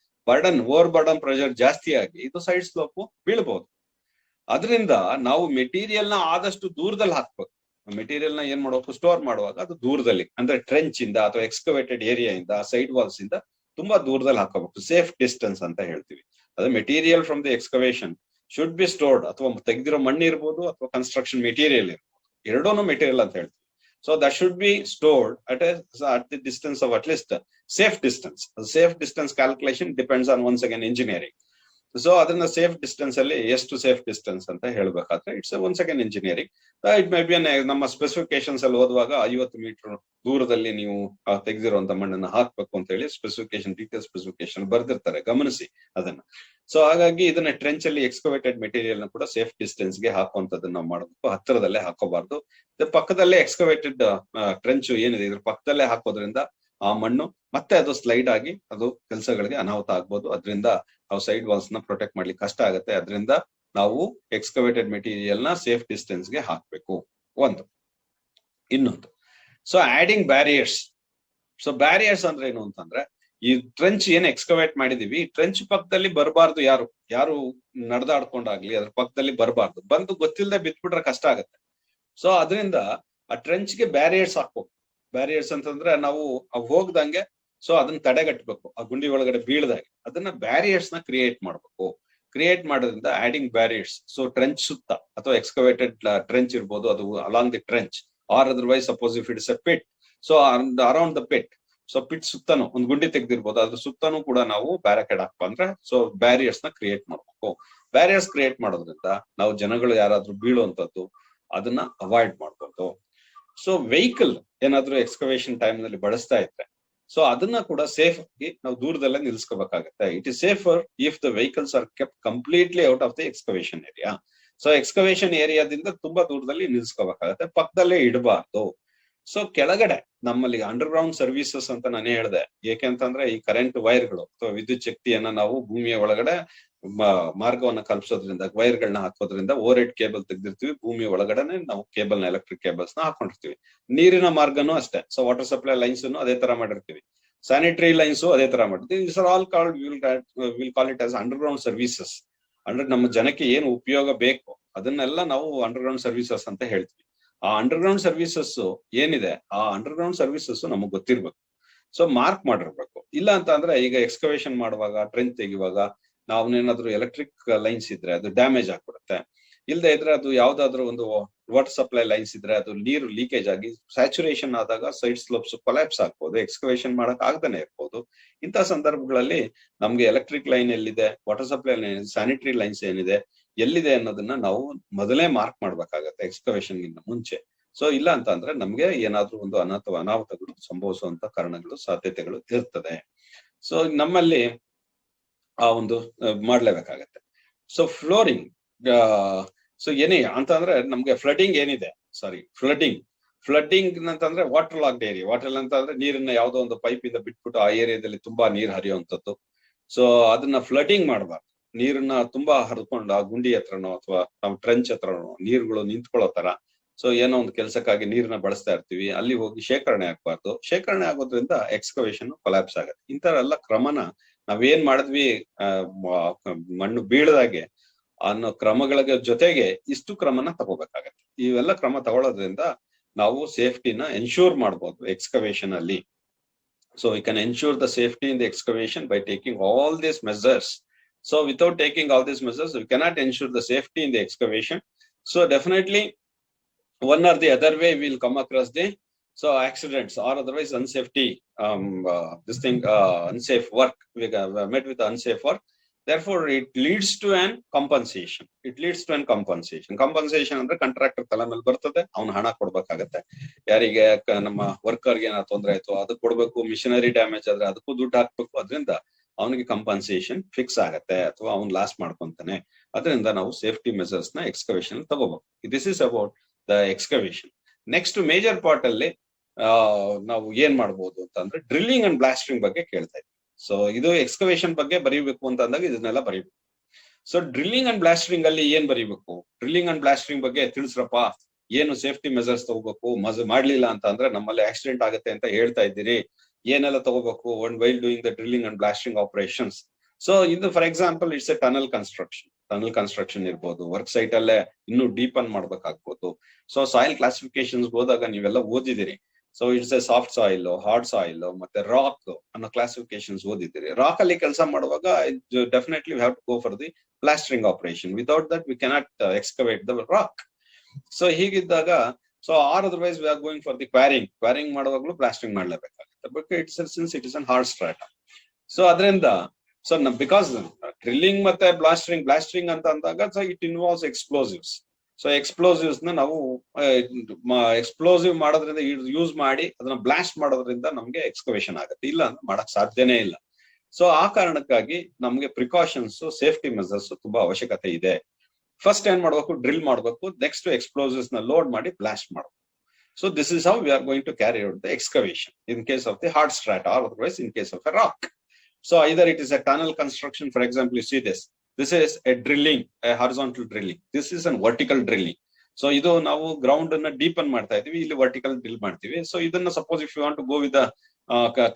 ಓವರ್ ಬರ್ಡನ್ ಪ್ರೆಷರ್ ಜಾಸ್ತಿ ಆಗಿ ಇದು ಸೈಡ್ ಸ್ಲೋಪ್ ಬೀಳ್ಬಹುದು. ಅದರಿಂದ ನಾವು ಮೆಟೀರಿಯಲ್ ನ ಆದಷ್ಟು ದೂರದಲ್ಲಿ ಹಾಕ್ಬೇಕು. ಮೆಟೀರಿಯಲ್ ನ ಏನ್ ಮಾಡಬೇಕು, ಸ್ಟೋರ್ ಮಾಡುವಾಗ ಅದು ದೂರದಲ್ಲಿ, ಅಂದ್ರೆ ಟ್ರೆಂಚ್ ಇಂದ ಅಥವಾ ಎಕ್ಸ್ಕವೇಟೆಡ್ ಏರಿಯಾ ಇಂದ, ಸೈಡ್ ವಾಲ್ಸ್ ಇಂದ ತುಂಬಾ ದೂರದಲ್ಲಿ ಹಾಕೋಬೇಕು. ಸೇಫ್ ಡಿಸ್ಟೆನ್ಸ್ ಅಂತ ಹೇಳ್ತೀವಿ. ಅದು material from the excavation should be stored, ಅಥವಾ ತೆಗೆದಿರೋ ಮಣ್ಣು ಇರ್ಬೋದು ಅಥವಾ ಕನ್ಸ್ಟ್ರಕ್ಷನ್ ಮೆಟೀರಿಯಲ್ ಇರ್ಬೋದು, ಎರಡೂನು ಮೆಟೀರಿಯಲ್ ಅಂತ ಹೇಳ್ತೀವಿ. So that should be stored at the distance of at least safe distance. Safe distance calculation depends on once again engineering. So ಅದನ್ನ safe distance ಅಲ್ಲಿ ಎಷ್ಟು ಸೇಫ್ ಡಿಸ್ಟೆನ್ಸ್ ಅಂತ ಹೇಳ್ಬೇಕಾದ್ರೆ it's once again engineering. It may B ನಮ್ಮ specifications ಅಲ್ಲಿ ಓದುವಾಗ 50 metre ದೂರದಲ್ಲಿ ನೀವು ತೆಗೆದಿರುವಂತ ಮಣ್ಣನ್ನ ಹಾಕ್ಬೇಕು ಅಂತ ಹೇಳಿ ಡೀಟೇಲ್ ಸ್ಪೆಸಿಫಿಕೇಶನ್ ಬರ್ದಿರ್ತಾರೆ, ಗಮನಿಸಿ ಅದನ್ನ. ಸೊ ಹಾಗಾಗಿ ಇದನ್ನ ಟ್ರೆಂಚ್ ಅಲ್ಲಿ ಎಕ್ಸ್ಕವೇಟೆಡ್ ಮೆಟೀರಿಯಲ್ ನ ಕೂಡ ಸೇಫ್ ಡಿಸ್ಟೆನ್ಸ್ ಗೆ ಹಾಕುವಂತದನ್ನ ನಾವು ಮಾಡಬೇಕು, ಹತ್ತಿರದಲ್ಲೇ ಹಾಕೋಬಾರ್ದು. ಪಕ್ಕದಲ್ಲೇ ಎಕ್ಸ್ಕವೇಟೆಡ್ ಟ್ರೆಂಚ್ ಏನಿದೆ ಇದ್ರ ಪಕ್ಕದಲ್ಲೇ ಹಾಕೋದ್ರಿಂದ ಆ ಮಣ್ಣು ಮತ್ತೆ ಅದು ಸ್ಲೈಡ್ ಆಗಿ ಅದು ಕೆಲಸಗಳಿಗೆ ಅನಾಹುತ ಆಗ್ಬೋದು. ಅದರಿಂದ ನಾವು ಸೈಡ್ ವಾಲ್ಸ್ ನ ಪ್ರೊಟೆಕ್ಟ್ ಮಾಡ್ಲಿಕ್ಕೆ ಕಷ್ಟ ಆಗುತ್ತೆ. ಅದರಿಂದ ನಾವು ಎಕ್ಸ್ಕವೇಟೆಡ್ ಮೆಟೀರಿಯಲ್ ನ ಸೇಫ್ ಡಿಸ್ಟೆನ್ಸ್ ಗೆ ಹಾಕ್ಬೇಕು. ಒಂದು. ಇನ್ನೊಂದು, so adding barriers. So barriers ಅಂದ್ರೆ ಏನು ಅಂತಂದ್ರೆ, ಈ ಟ್ರೆಂಚ್ ಏನ್ ಎಕ್ಸ್ಕವೇಟ್ ಮಾಡಿದೀವಿ, ಟ್ರೆಂಚ್ ಪಕ್ಕದಲ್ಲಿ ಬರಬಾರ್ದು, ಯಾರು ನಡೆದಾಡ್ಕೊಂಡಾಗ್ಲಿ ಅದ್ರ ಪಕ್ಕದಲ್ಲಿ ಬರಬಾರ್ದು. ಬಂದು ಗೊತ್ತಿಲ್ಲದೆ ಬಿದ್ಬಿಟ್ರೆ ಕಷ್ಟ ಆಗುತ್ತೆ. ಸೊ ಅದರಿಂದ ಆ ಟ್ರೆಂಚ್ ಗೆ ಬ್ಯಾರಿಯರ್ಸ್ ಹಾಕ್ಬೇಕು. ಬ್ಯಾರಿಯರ್ಸ್ ಅಂತಂದ್ರೆ ನಾವು ಹೋಗ್ದಂಗೆ, ಸೊ ಅದನ್ನ ತಡೆಗಟ್ಟಬೇಕು, ಆ ಗುಂಡಿ ಒಳಗಡೆ ಬೀಳದಾಗೆ ಅದನ್ನ ಬ್ಯಾರಿಯರ್ಸ್ ನ ಕ್ರಿಯೇಟ್ ಮಾಡ್ಬೇಕು. ಕ್ರಿಯೇಟ್ ಮಾಡೋದ್ರಿಂದ ಆಡಿಂಗ್ ಬ್ಯಾರಿಯರ್ಸ್. ಸೊ ಟ್ರೆಂಚ್ ಸುತ್ತ ಅಥವಾ ಎಕ್ಸ್ಕವೇಟೆಡ್ ಟ್ರೆಂಚ್ ಇರ್ಬೋದು, ಅದು along the trench, or otherwise suppose if it's a pit, so around the pit, so pit ಸುತ್ತನೂ ಒಂದು ಗುಂಡಿ ತೆಗ್ದಿರ್ಬೋದು, ಅದ್ರ ಸುತ್ತನೂ ಕೂಡ ನಾವು ಬ್ಯಾರಿಕೇಡ್ ಹಾಕ್ಪ ಅಂದ್ರೆ ಸೊ ಬ್ಯಾರಿಯರ್ಸ್ ನ ಕ್ರಿಯೇಟ್ ಮಾಡ್ಬೇಕು. ಬ್ಯಾರಿಯರ್ಸ್ ಕ್ರಿಯೇಟ್ ಮಾಡೋದ್ರಿಂದ ನಾವು ಜನಗಳು ಯಾರಾದ್ರೂ ಬೀಳುವಂತದ್ದು ಅದನ್ನ ಅವಾಯ್ಡ್ ಮಾಡ್ಬೋದು. ಸೊ ವೆಹಿಕಲ್ ಏನಾದ್ರೂ ಎಕ್ಸ್ಕವೇಷನ್ ಟೈಮ್ ನಲ್ಲಿ ಬಳಸ್ತಾ ಇದ್ರೆ, ಸೊ ಅದನ್ನ ಕೂಡ ಸೇಫ್ ಆಗಿ ನಾವು ದೂರದಲ್ಲೇ ನಿಲ್ಸ್ಕೋಬೇಕಾಗತ್ತೆ. It is safer if the vehicles are kept completely out of the excavation area. So excavation ಏರಿಯಾದಿಂದ ತುಂಬಾ ದೂರದಲ್ಲಿ ನಿಲ್ಸ್ಕೋಬೇಕಾಗತ್ತೆ, ಪಕ್ಕದಲ್ಲೇ ಇಡಬಾರ್ದು. ಸೊ ಕೆಳಗಡೆ ನಮ್ಮಲ್ಲಿ ಅಂಡರ್ ಗ್ರೌಂಡ್ ಸರ್ವಿಸಸ್ ಅಂತ ನಾನೇ ಹೇಳಿದೆ. ಏಕೆಂತಂದ್ರೆ ಈ ಕರೆಂಟ್ ವೈರ್ಗಳು ಅಥವಾ ವಿದ್ಯುತ್ ಶಕ್ತಿಯನ್ನ ನಾವು ಭೂಮಿಯ ಒಳಗಡೆ ಮಾರ್ಗವನ್ನ ಕಲ್ಪಿಸೋದ್ರಿಂದ, ವೈರ್ಗಳನ್ನ ಹಾಕೋದ್ರಿಂದ ಓವರ್ ಹೆಡ್ ಕೇಬಲ್ ತೆಗ್ದಿರ್ತೀವಿ, ಭೂಮಿಯ ಒಳಗಡೆನೆ ನಾವು ಕೇಬಲ್ ನ ಎಲೆಕ್ಟ್ರಿಕ್ ಕೇಬಲ್ಸ್ ನ ಹಾಕೊಂಡಿರ್ತೀವಿ. ನೀರಿನ ಮಾರ್ಗನೂ ಅಷ್ಟೇ, ಸೊ ವಾಟರ್ ಸಪ್ಲೈ ಲೈನ್ಸ್ ಅದೇ ತರ ಮಾಡಿರ್ತೀವಿ, ಸ್ಯಾನಿಟರಿ ಲೈನ್ಸ್ ಅದೇ ತರ ಮಾಡಿರ್ತೀವಿ. This are all called, will call it as under ground services. ಅಂದ್ರೆ ನಮ್ಮ ಜನಕ್ಕೆ ಏನು ಉಪಯೋಗ ಬೇಕು ಅದನ್ನೆಲ್ಲ ನಾವು ಅಂಡರ್ ಗ್ರೌಂಡ್ ಸರ್ವಿಸಸ್ ಅಂತ ಹೇಳ್ತೀವಿ. ಆ ಅಂಡರ್ ಗ್ರೌಂಡ್ ಸರ್ವಿಸಸ್ ಏನಿದೆ, ಆ ಅಂಡರ್ ಗ್ರೌಂಡ್ ಸರ್ವಿಸಸ್ ನಮಗ್ ಗೊತ್ತಿರ್ಬೇಕು, ಸೊ ಮಾರ್ಕ್ ಮಾಡಿರ್ಬೇಕು. ಇಲ್ಲ ಅಂತ ಅಂದ್ರೆ ಈಗ ಎಕ್ಸ್ಕವೇಷನ್ ಮಾಡುವಾಗ, ಟ್ರೆಂಚ್ ತೆಗಿವಾಗ ನಾವೇನಾದ್ರೂ ಎಲೆಕ್ಟ್ರಿಕ್ ಲೈನ್ಸ್ ಇದ್ರೆ ಅದು ಡ್ಯಾಮೇಜ್ ಆಗ್ಬಿಡುತ್ತೆ. ಇಲ್ಲದೆ ಇದ್ರೆ ಅದು ಯಾವ್ದಾದ್ರು ಒಂದು ವಾಟರ್ ಸಪ್ಲೈ ಲೈನ್ಸ್ ಇದ್ರೆ ಅದು ನೀರು ಲೀಕೇಜ್ ಆಗಿ ಸ್ಯಾಚುರೇಷನ್ ಆದಾಗ ಸೈಡ್ ಸ್ಲೋಪ್ಸ್ ಕೊಲ್ಯಾಪ್ಸ್ ಆಗ್ಬೋದು, ಎಕ್ಸ್ಕವೇಷನ್ ಮಾಡಕ್ ಆಗದೇನೆ ಇರ್ಬೋದು. ಇಂಥ ಸಂದರ್ಭಗಳಲ್ಲಿ ನಮ್ಗೆ ಎಲೆಕ್ಟ್ರಿಕ್ ಲೈನ್ ಎಲ್ಲಿದೆ, water supply line, sanitary lines ಏನಿದೆ, ಎಲ್ಲಿದೆ ಅನ್ನೋದನ್ನ ನಾವು ಮೊದಲೇ ಮಾರ್ಕ್ ಮಾಡ್ಬೇಕಾಗತ್ತೆ ಎಕ್ಸ್ಕವೇಷನ್ ಗಿಂತ ಮುಂಚೆ. ಸೊ ಇಲ್ಲ ಅಂತ ಅಂದ್ರೆ ನಮ್ಗೆ ಏನಾದ್ರೂ ಒಂದು ಅನಾಹುತಗಳು ಸಂಭವಿಸುವಂತ ಕಾರಣಗಳು, ಸಾಧ್ಯತೆಗಳು ಇರ್ತದೆ. ಸೊ ನಮ್ಮಲ್ಲಿ ಆ ಒಂದು ಮಾಡ್ಲೇಬೇಕಾಗತ್ತೆ. ಸೊ ಫ್ಲೋರಿಂಗ್, ಸೊ ಏನೇ ಅಂತಂದ್ರೆ ನಮ್ಗೆ ಫ್ಲಡಿಂಗ್ ಏನಿದೆ, ಫ್ಲಡ್ಡಿಂಗ್ ಅಂತಂದ್ರೆ ವಾಟರ್ ಲಾಕ್ಡ್ ಏರಿಯಾ. ವಾಟರ್ ಅಂತಂದ್ರೆ ನೀರನ್ನ ಯಾವ್ದೋ ಒಂದು ಪೈಪ್ ಇಂದ ಬಿಟ್ಬಿಟ್ಟು ಆ ಏರಿಯಾದಲ್ಲಿ ತುಂಬಾ ನೀರ್ ಹರಿಯುವಂತದ್ದು. ಸೊ ಅದನ್ನ ಫ್ಲಡಿಂಗ್ ಮಾಡಬಾರ್ದು. ನೀರನ್ನ ತುಂಬಾ ಹರಿದ್ಕೊಂಡು ಆ ಗುಂಡಿ ಹತ್ರನೋ ಅಥವಾ ನಾವು ಟ್ರೆಂಚ್ ಹತ್ರನೋ ನೀರುಗಳು ನಿಂತ್ಕೊಳ್ಳೋ ತರ, ಸೊ ಏನೋ ಒಂದು ಕೆಲಸಕ್ಕಾಗಿ ನೀರನ್ನ ಬಳಸ್ತಾ ಇರ್ತೀವಿ, ಅಲ್ಲಿ ಹೋಗಿ ಶೇಖರಣೆ ಆಗ್ಬಾರ್ದು. ಶೇಖರಣೆ ಆಗೋದ್ರಿಂದ ಎಕ್ಸ್ಕವೇಷನ್ ಕೊಲ್ಯಾಪ್ಸ್ ಆಗುತ್ತೆ. ಇಂಥವೆಲ್ಲ ಕ್ರಮನ ನಾವೇನ್ ಮಾಡಿದ್ವಿ, ಮಣ್ಣು ಬೀಳದಾಗೆ ಅನ್ನೋ ಕ್ರಮಗಳ ಜೊತೆಗೆ ಇಷ್ಟು ಕ್ರಮನ ತಗೋಬೇಕಾಗತ್ತೆ. ಇವೆಲ್ಲ ಕ್ರಮ ತಗೊಳ್ಳೋದ್ರಿಂದ ನಾವು ಸೇಫ್ಟಿನ ಎನ್ಶೂರ್ ಮಾಡ್ಬೋದು ಎಕ್ಸ್ಕವೇಷನ್ ಅಲ್ಲಿ. So we can ensure the safety in the excavation by taking all these measures. So without taking all these measures, we cannot ensure the safety in the excavation. So definitely one or the other way we'll come across the accidents or otherwise unsafety, unsafe work. We met with unsafe work. Therefore, it leads to an compensation. Compensation ಅಂದ್ರೆ contractor ತಲೆ ಮೇಲೆ ಬರ್ತದೆ, ಅವ್ನು ಹಣ ಕೊಡ್ಬೇಕಾಗತ್ತೆ. ಯಾರಿಗೆ ನಮ್ಮ ವರ್ಕರ್ಗೆ ಏನಾದ್ರು ತೊಂದರೆ ಆಯ್ತು ಅದಕ್ಕೆ ಕೊಡ್ಬೇಕು, ಮಿಷನರಿ ಡ್ಯಾಮೇಜ್ ಆದ್ರೆ ಅದಕ್ಕೂ ದುಡ್ಡು ಹಾಕ್ಬೇಕು. ಅದರಿಂದ ಅವನಿಗೆ ಕಂಪನ್ಸೇಷನ್ ಫಿಕ್ಸ್ ಆಗತ್ತೆ ಅಥವಾ ಅವ್ನು ಲಾಸ್ ಮಾಡ್ಕೊಂತಾನೆ. ಅದರಿಂದ ನಾವು ಸೇಫ್ಟಿ ಮೆಸರ್ಸ್ ನ ಎಕ್ಸ್ಕವೇಷನ್ ತಗೋಬೇಕು. This is about the excavation. Next major part ಅಲ್ಲಿ ನಾವು ಏನ್ ಮಾಡ್ಬೋದು ಅಂತಂದ್ರೆ ಡ್ರಿಲ್ಲಿಂಗ್ ಅಂಡ್ ಬ್ಲಾಸ್ಟಿಂಗ್ ಬಗ್ಗೆ ಕೇಳ್ತಾ ಇದ್ವಿ. ಸೊ ಇದು ಎಕ್ಸ್ಕವೇಷನ್ ಬಗ್ಗೆ ಬರೀಬೇಕು ಅಂತ ಅಂದಾಗ ಇದನ್ನೆಲ್ಲ ಬರೀಬೇಕು. ಸೊ ಡ್ರಿಲ್ಲಿಂಗ್ ಅಂಡ್ ಬ್ಲಾಸ್ಟಿಂಗ್ ಅಲ್ಲಿ ಏನ್ ಬರೀಬೇಕು? ಡ್ರಿಲ್ಲಿಂಗ್ ಅಂಡ್ ಬ್ಲಾಸ್ಟಿಂಗ್ ಬಗ್ಗೆ ತಿಳಿಸ್ರಪ್ಪ, ಏನು ಸೇಫ್ಟಿ ಮೆಸರ್ಸ್ ತಗೋಬೇಕು, ಮಾಡ್ಲಿಲ್ಲ ಅಂತ ಅಂದ್ರೆ ನಮ್ಮಲ್ಲಿ ಆಕ್ಸಿಡೆಂಟ್ ಆಗುತ್ತೆ ಅಂತ ಹೇಳ್ತಾ ಇದ್ದೀರಿ, ಏನೆಲ್ಲ ತಗೋಬೇಕು while doing the drilling and blasting operations. So ಇದು for example it's a tunnel construction ಇರ್ಬೋದು, ವರ್ಕ್ ಸೈಟ್ ಅಲ್ಲೇ ಇನ್ನೂ ಡೀಪನ್ ಮಾಡ್ಬೇಕಾಗ್ಬೋದು. ಸೊ ಸಾಯಿಲ್ ಕ್ಲಾಸಿಫಿಕೇಶನ್ಸ್ ಹೋದಾಗ ನೀವೆಲ್ಲ ಓದಿದಿರಿ. So it's a soft soil, hard soil, ಮತ್ತೆ ರಾಕ್ ಅನ್ನೋ ಕ್ಲಾಸಿಫಿಕೇಶನ್ಸ್ ಓದಿದ್ದೀರಿ. ರಾಕ್ ಅಲ್ಲಿ ಕೆಲಸ ಮಾಡುವಾಗ definitely we have to go for the plastering operation. Without that we cannot excavate the rock. So ಹೀಗಿದ್ದಾಗ so or otherwise V are going for the quarrying ಮಾಡುವಾಗಲೂ plastering ಮಾಡ್ಲೇಬೇಕಾಗುತ್ತೆ. But since it is an hard strata. So ಅದರಿಂದ so because drilling ಮತ್ತೆ blastering ಅಂತ ಅಂದಾಗ so it involves explosives. So explosives ನ ನಾವು explosive ಮಾಡೋದ್ರಿಂದ ಯೂಸ್ ಮಾಡಿ ಅದನ್ನ ಬ್ಲಾಸ್ಟ್ ಮಾಡೋದ್ರಿಂದ ನಮ್ಗೆ ಎಕ್ಸ್ಕವೇಷನ್ ಆಗುತ್ತೆ, ಇಲ್ಲ ಅಂದ್ರೆ ಮಾಡಕ್ ಸಾಧ್ಯನೇ ಇಲ್ಲ. ಸೊ ಆ ಕಾರಣಕ್ಕಾಗಿ ನಮ್ಗೆ ಪ್ರಿಕಾಷನ್ಸ್, ಸೇಫ್ಟಿ ಮೆಸರ್ಸ್ ತುಂಬಾ ಅವಶ್ಯಕತೆ ಇದೆ. ಫಸ್ಟ್ ಏನ್ ಮಾಡ್ಬೇಕು? ಡ್ರಿಲ್ ಮಾಡ್ಬೇಕು. ನೆಕ್ಸ್ಟ್ ಎಕ್ಸ್ಪ್ಲೋಸಿವ್ಸ್ ನ ಲೋಡ್ ಮಾಡಿ ಬ್ಲಾಸ್ಟ್ ಮಾಡ್ಬೇಕು. So this is how we are going to carry out the excavation in case of the hard strata or otherwise in case of a rock. So either it is a tunnel construction, for example, you see this is a drilling, a horizontal drilling. This is a vertical drilling. So idu ನಾವು ground ಅನ್ನ deepen ಮಾಡ್ತಾ ಇದೀವಿ, ಇಲ್ಲಿ vertical drill ಮಾಡ್ತೀವಿ. So ಇದನ್ನ suppose if you want to go with the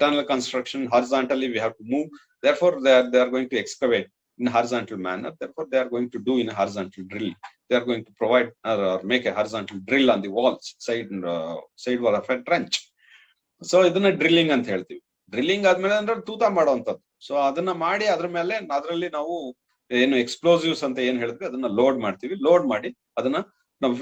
tunnel construction horizontally, we have to move. Therefore they are going to excavate in horizontal manner. Therefore they are going to do in a horizontal drill. They are going to provide or make a horizontal drill on the walls, side wall of a trench. So ಇದನ್ನ drilling ಅಂತ ಹೇಳ್ತೀವಿ. Drilling ಆದ್ಮೇಲೆ ಅಂದ್ರೆ ತೂತ ಮಾಡುವಂತದ್ದು. So ಅದನ್ನ ಮಾಡಿ ಅದ್ರ ಮೇಲೆ ಅದರಲ್ಲಿ ನಾವು ಏನು ಎಕ್ಸ್ಪ್ಲೋಸಿವ್ಸ್ ಅಂತ ಏನ್ ಹೇಳಿದ್ವಿ ಅದನ್ನ ಲೋಡ್ ಮಾಡ್ತೀವಿ. ಲೋಡ್ ಮಾಡಿ ಅದನ್ನ ನಾವು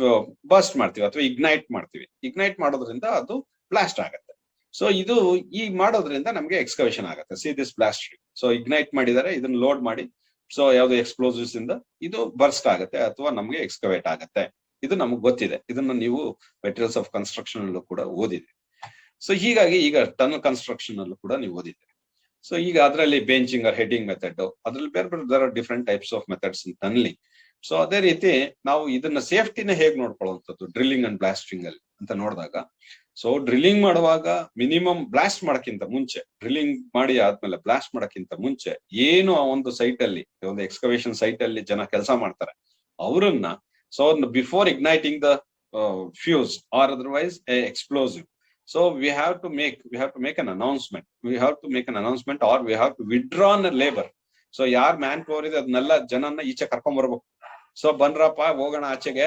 ಬರ್ಸ್ಟ್ ಮಾಡ್ತೀವಿ ಅಥವಾ ಇಗ್ನೈಟ್ ಮಾಡ್ತೀವಿ. ಇಗ್ನೈಟ್ ಮಾಡೋದ್ರಿಂದ ಅದು ಬ್ಲಾಸ್ಟ್ ಆಗತ್ತೆ. ಸೊ ಇದು ಈ ಮಾಡೋದ್ರಿಂದ ನಮ್ಗೆ ಎಕ್ಸ್ಕವೇಷನ್ ಆಗುತ್ತೆ. See this blasting. So ignite ಮಾಡಿದರೆ ಇದನ್ನ ಲೋಡ್ ಮಾಡಿ ಸೊ ಯಾವ್ದು ಎಕ್ಸ್ಪ್ಲೋಸಿವ್ಸ್ ಇಂದ ಇದು ಬರ್ಸ್ಟ್ ಆಗುತ್ತೆ ಅಥವಾ ನಮ್ಗೆ ಎಕ್ಸ್ಕವೇಟ್ ಆಗುತ್ತೆ. ಇದು ನಮಗ್ ಗೊತ್ತಿದೆ. ಇದನ್ನ ನೀವು ಮೆಟೀರಿಯಲ್ಸ್ ಆಫ್ ಕನ್ಸ್ಟ್ರಕ್ಷನ್ ಅಲ್ಲೂ ಕೂಡ ಓದಿದ್ರಿ. ಸೊ ಹೀಗಾಗಿ ಈಗ ಟನಲ್ ಕನ್ಸ್ಟ್ರಕ್ಷನ್ ಅಲ್ಲೂ ಕೂಡ ನೀವು ಓದಿದ್ರಿ. ಸೊ ಈಗ ಅದರಲ್ಲಿ ಬೆಂಚಿಂಗ್ ಆರ್ ಹೆಡಿಂಗ್ ಮೆಥಡ್, ಅದ್ರಲ್ಲಿ ಬೇರೆ different types of methods in tunnelling. So ಅದೇ ರೀತಿ ನಾವು ಇದನ್ನ ಸೇಫ್ಟಿನ ಹೇಗ್ ನೋಡ್ಕೊಳ್ಳುವಂಥದ್ದು ಡ್ರಿಲ್ಲಿಂಗ್ ಅಂಡ್ ಬ್ಲಾಸ್ಟಿಂಗ್ ಅಲ್ಲಿ ಅಂತ ನೋಡಿದಾಗ, ಸೊ ಡ್ರಿಲ್ಲಿಂಗ್ ಮಾಡುವಾಗ ಮಿನಿಮಮ್ ಬ್ಲಾಸ್ಟ್ ಮಾಡಕ್ಕಿಂತ ಮುಂಚೆ, ಡ್ರಿಲ್ಲಿಂಗ್ ಮಾಡಿ ಆದ್ಮೇಲೆ ಬ್ಲಾಸ್ಟ್ ಮಾಡಕ್ಕಿಂತ ಮುಂಚೆ ಏನು ಆ ಒಂದು ಸೈಟ್ ಅಲ್ಲಿ, ಒಂದು ಎಕ್ಸ್ಕವೇಷನ್ ಸೈಟ್ ಅಲ್ಲಿ ಜನ ಕೆಲಸ ಮಾಡ್ತಾರೆ ಅವರನ್ನ, so before igniting the fuse or otherwise explosive, so we have to make an announcement. We have to make an announcement or we have to withdraw the labor. So ಯಾರ್ man power ಇದೆ ಅದನ್ನೆಲ್ಲ ಜನನ್ನ ಈಚೆ ಕರ್ಕೊಂಡ್ ಬರ್ಬೇಕು. So ಬನ್ರಪ್ಪ ಹೋಗೋಣ ಆಚೆಗೆ,